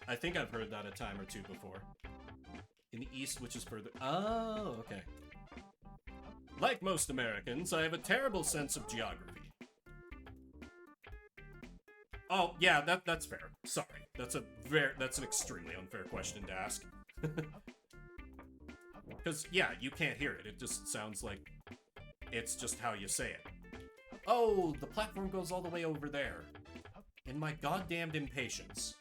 A: I think I've heard that a time or two before. In the east, which is further... Oh, okay. Like most Americans, I have a terrible sense of geography. Oh, yeah, that's fair. Sorry. That's an extremely unfair question to ask. Because, yeah, you can't hear it. It just sounds like it's just how you say it. Oh, the platform goes all the way over there. In my goddamned impatience.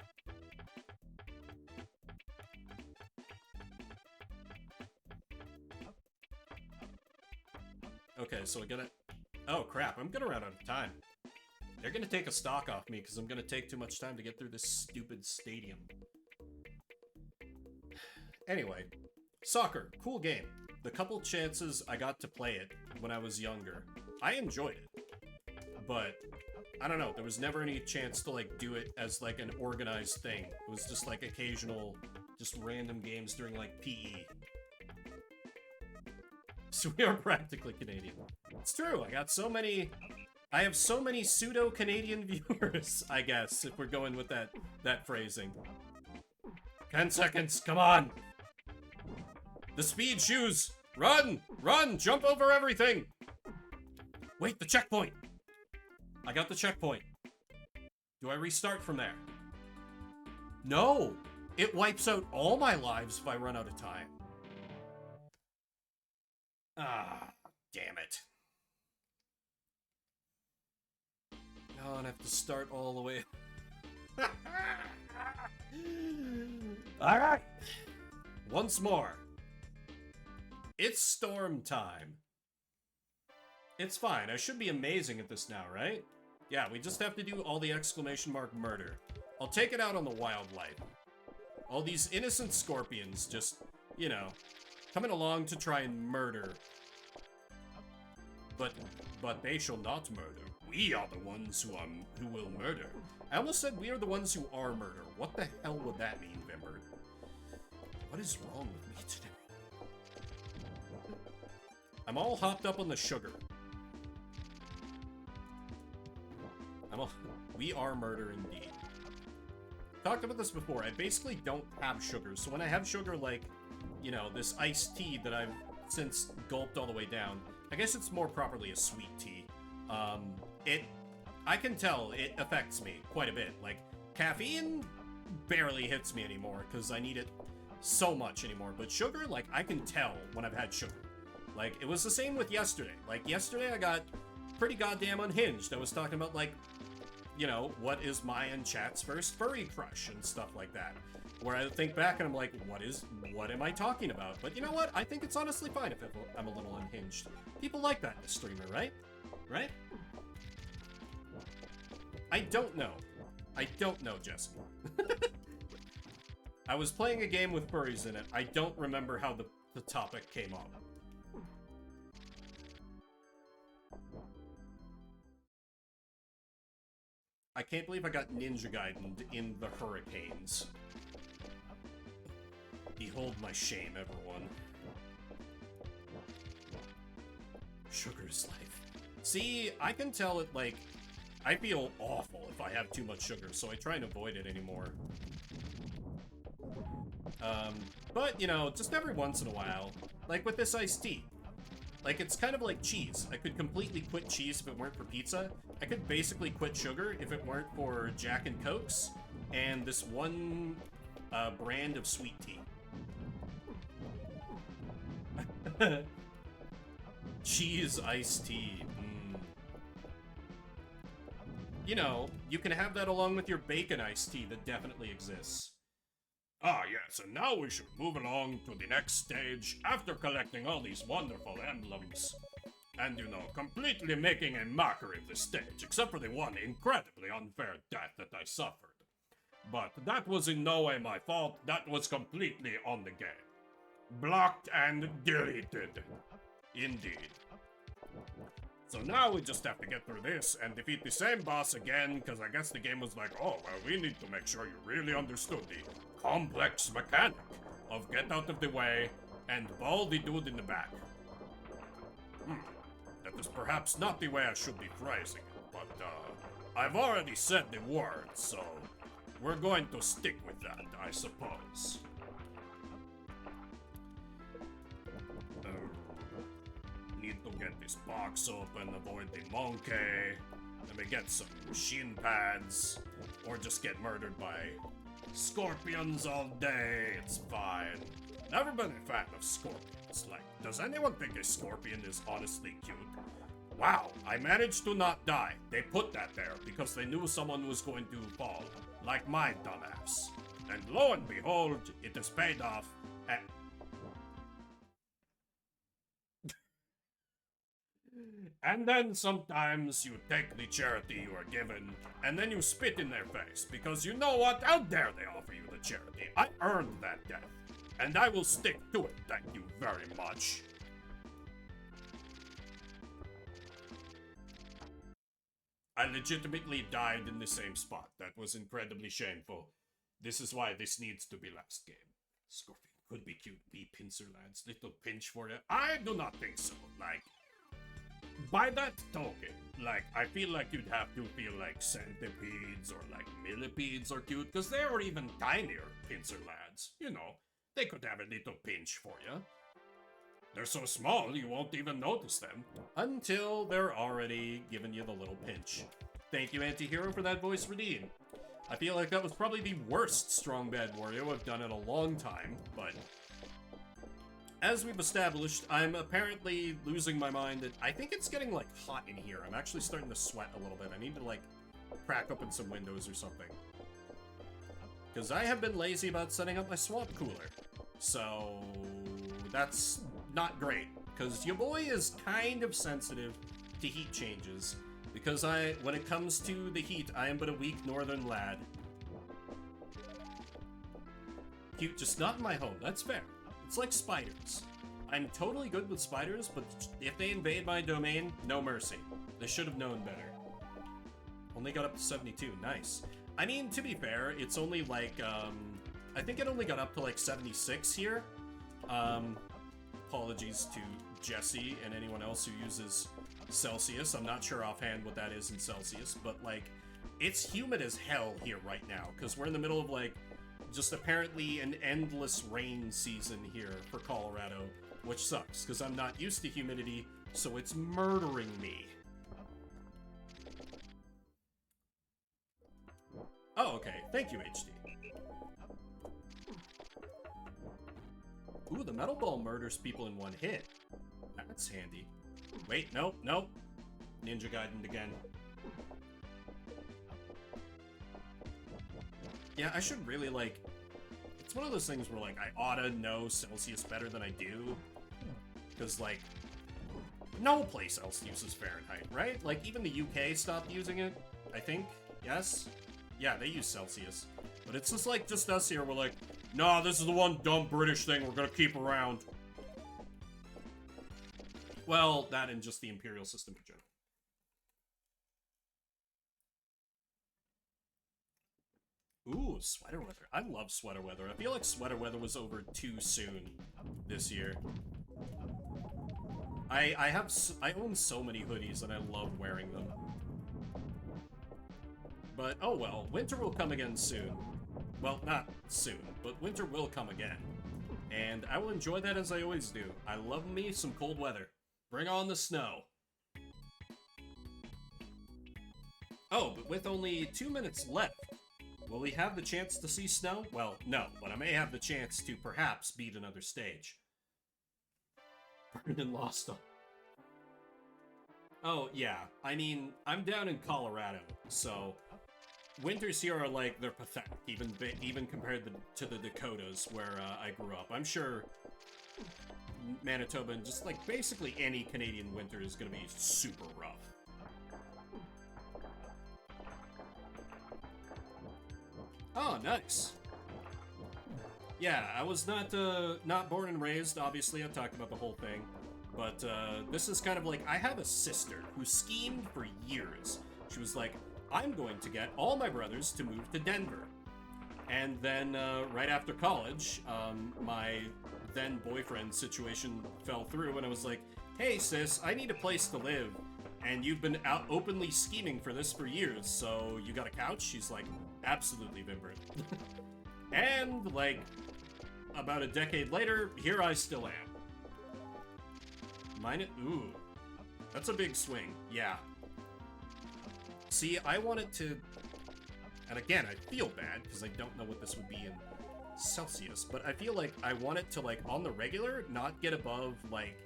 A: Okay, so I gotta... Oh, crap, I'm gonna run out of time. They're gonna take a stock off me because I'm gonna take too much time to get through this stupid stadium. Anyway, soccer, cool game. The couple chances I got to play it when I was younger, I enjoyed it. But, I don't know, there was never any chance to, like, do it as, like, an organized thing. It was just, like, occasional, just random games during, like, PE. So we are practically Canadian. It's true, I have so many pseudo-Canadian viewers, I guess, if we're going with that phrasing. 10 seconds, come on! The speed shoes! Run! Run! Jump over everything! Wait, the checkpoint! I got the checkpoint. Do I restart from there? No! It wipes out all my lives if I run out of time. Ah, damn it. Oh, and I have to start all the way. Alright! Once more. It's storm time. It's fine. I should be amazing at this now, right? Yeah, we just have to do all the exclamation mark murder. I'll take it out on the wildlife. All these innocent scorpions just, you know, coming along to try and murder. But they shall not murder. We are the ones who will murder. I almost said we are the ones who are murder. What the hell would that mean, Vimber? What is wrong with me today? I'm all hopped up on the sugar. We are murder indeed. Talked about this before. I basically don't have sugar. So when I have sugar, like, you know, this iced tea that I've since gulped all the way down, I guess it's more properly a sweet tea. I can tell it affects me quite a bit. Like, caffeine barely hits me anymore because I need it so much anymore. But sugar, like, I can tell when I've had sugar. Like, it was the same with yesterday. Like, yesterday I got pretty goddamn unhinged. I was talking about, like, you know, what is my and chat's first furry crush and stuff like that. Where I think back and I'm like, what am I talking about? But you know what? I think it's honestly fine if I'm a little unhinged. People like that in a streamer, right? Right? I don't know. I don't know, Jessica. I was playing a game with furries in it. I don't remember how the topic came up. I can't believe I got Ninja Gaiden'd in the Hurricanes. Behold my shame, everyone. Sugar's life. See, I can tell it, like, I feel awful if I have too much sugar, so I try and avoid it anymore. But, you know, just every once in a while, like with this iced tea. Like, it's kind of like cheese. I could completely quit cheese if it weren't for pizza. I could basically quit sugar if it weren't for Jack and Cokes and this one brand of sweet tea. Cheese iced tea. You know, you can have that along with your bacon iced tea that definitely exists. Ah, yes, and now we should move along to the next stage after collecting all these wonderful emblems. And, you know, completely making a mockery of the stage, except for the one incredibly unfair death that I suffered. But that was in no way my fault, that was completely on the game. Blocked and deleted. Indeed. So now we just have to get through this and defeat the same boss again, because I guess the game was like, oh, well, we need to make sure you really understood the complex mechanic of get out of the way and ball the dude in the back. That is perhaps not the way I should be phrasing it, but I've already said the word, so we're going to stick with that, I suppose. Need to get this box open, avoid the monkey, maybe get some shin pads, or just get murdered by scorpions all day, it's fine. Never been a fan of scorpions. questions, like, does anyone think a scorpion is honestly cute? Wow, I managed to not die. They put that there because they knew someone was going to fall, like my dumbass. And lo and behold, it has paid off. And then sometimes you take the charity you are given, and then you spit in their face, because you know what? How dare they offer you the charity? I earned that death, and I will stick to it, thank you very much. I legitimately died in the same spot. That was incredibly shameful. This is why this needs to be last game. Scorpion could be cute, be pincer lads. Little pinch for you. I do not think so. Like, by that token, like, I feel like you'd have to feel like centipedes or like millipedes are cute, because they are even tinier pincer lads. You know, they could have a little pinch for you. They're so small, you won't even notice them. Until they're already giving you the little pinch. Thank you, Antihero, for that voice redeem. I feel like that was probably the worst Strong Bad Wario I've done in a long time, but as we've established, I'm apparently losing my mind. I think it's getting, like, hot in here. I'm actually starting to sweat a little bit. I need to, like, crack open some windows or something. Because I have been lazy about setting up my swamp cooler. So that's not great. Because your boy is kind of sensitive to heat changes. Because when it comes to the heat, I am but a weak northern lad. Cute, just not in my home. That's fair. It's like spiders. I'm totally good with spiders, but if they invade my domain, no mercy. They should have known better. Only got up to 72. Nice. I mean, to be fair, it's only like, I think it only got up to like 76 here. Apologies to Jesse and anyone else who uses Celsius. I'm not sure offhand what that is in Celsius, but like, it's humid as hell here right now, because we're in the middle of like, just apparently an endless rain season here for Colorado, which sucks, because I'm not used to humidity, so it's murdering me. Oh, okay. Thank you, HD. Ooh, the metal ball murders people in one hit. That's handy. Wait, nope, nope. Ninja Gaiden again. Yeah, I should really, like... It's one of those things where, like, I oughta know Celsius better than I do. Because, like, no place else uses Fahrenheit, right? Like, even the UK stopped using it, I think. Yes? Yeah, they use Celsius. But it's just, like, just us here. We're like, nah, this is the one dumb British thing we're gonna keep around. Well, that and just the imperial system in general. Ooh, sweater weather. I love sweater weather. I feel like sweater weather was over too soon this year. I own so many hoodies and I love wearing them. But, oh well, winter will come again soon. Well, not soon, but winter will come again. And I will enjoy that as I always do. I love me some cold weather. Bring on the snow. Oh, but with only 2 minutes left, will we have the chance to see snow? Well, no, but I may have the chance to perhaps beat another stage. Burned and lost them. Oh, yeah. I mean, I'm down in Colorado, so winters here are like, they're pathetic, even compared to the Dakotas where I grew up. I'm sure Manitoba and just like basically any Canadian winter is gonna be super rough. Oh, nice. Yeah, I was not born and raised, obviously. I've talked about the whole thing. But this is kind of like, I have a sister who schemed for years. She was like, I'm going to get all my brothers to move to Denver. And then right after college, my then boyfriend situation fell through, and I was like, hey sis, I need a place to live. And you've been out openly scheming for this for years, so you got a couch? She's like, absolutely, Vimbert. And, like, about a decade later, here I still am. Ooh. That's a big swing. Yeah. See, I wanted to... And again, I feel bad, because I don't know what this would be in Celsius, but I feel like I want it to, like, on the regular, not get above, like,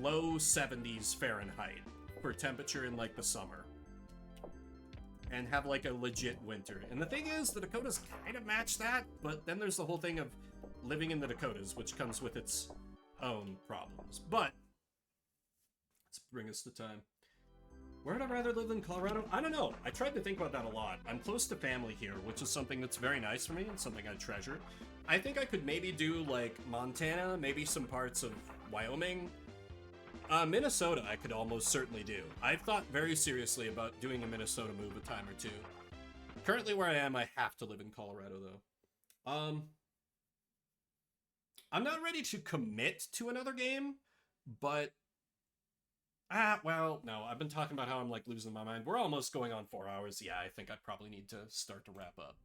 A: low 70s Fahrenheit for temperature in, like, the summer. And have, like, a legit winter. And the thing is, the Dakotas kind of match that, but then there's the whole thing of living in the Dakotas, which comes with its own problems. But, let's bring us to time. Where would I rather live than Colorado? I don't know. I tried to think about that a lot. I'm close to family here, which is something that's very nice for me and something I treasure. I think I could maybe do, like, Montana, maybe some parts of Wyoming. Minnesota I could almost certainly do. I've thought very seriously about doing a Minnesota move a time or two. Currently where I am, I have to live in Colorado, though. I'm not ready to commit to another game, but... well, no, I've been talking about how I'm, like, losing my mind. We're almost going on 4 hours. Yeah, I think I probably need to start to wrap up.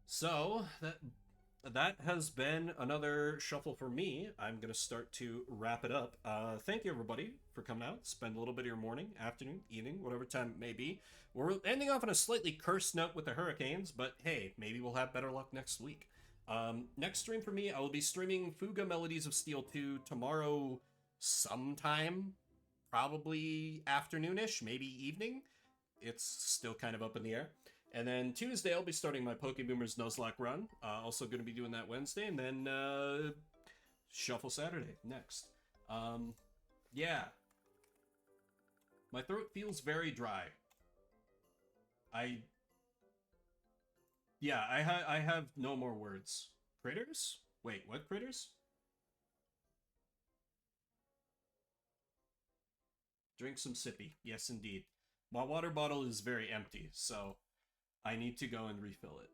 A: So, that has been another shuffle for me. I'm going to start to wrap it up. Thank you, everybody, for coming out. Spend a little bit of your morning, afternoon, evening, whatever time it may be. We're ending off on a slightly cursed note with the hurricanes, but hey, maybe we'll have better luck next week. Next stream for me, I will be streaming Fuga Melodies of Steel 2 tomorrow sometime. Probably afternoonish, maybe evening. It's still kind of up in the air. And then Tuesday, I'll be starting my Pokeboomers Nuzlocke run. Also going to be doing that Wednesday. And then Shuffle Saturday next. Yeah. My throat feels very dry. I have no more words. Critters? Wait, what critters? Drink some sippy. Yes, indeed. My water bottle is very empty, so I need to go and refill it.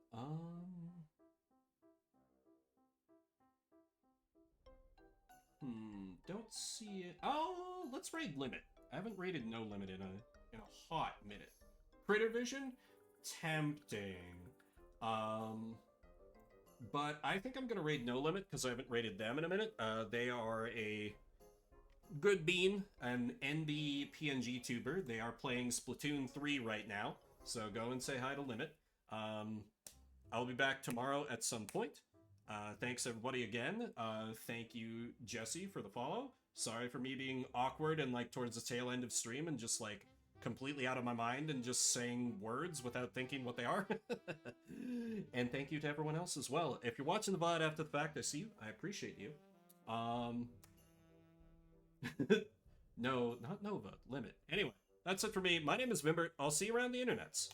A: Don't see it. Oh, let's raid Limit. I haven't raided No Limit in a hot minute. Critter Vision? Tempting. But I think I'm gonna raid No Limit because I haven't raided them in a minute. They are a good bean, an NB PNG tuber. They are playing Splatoon 3 right now, so go and say hi to Limit. I'll be back tomorrow at some point. Thanks everybody again. Thank you, Jesse, for the follow. Sorry for me being awkward and like towards the tail end of stream and just like completely out of my mind and just saying words without thinking what they are. And thank you to everyone else as well. If you're watching the VOD after the fact, I see you. I appreciate you. No, not Nova. Limit. Anyway, that's it for me. My name is Vimbert. I'll see you around the internets.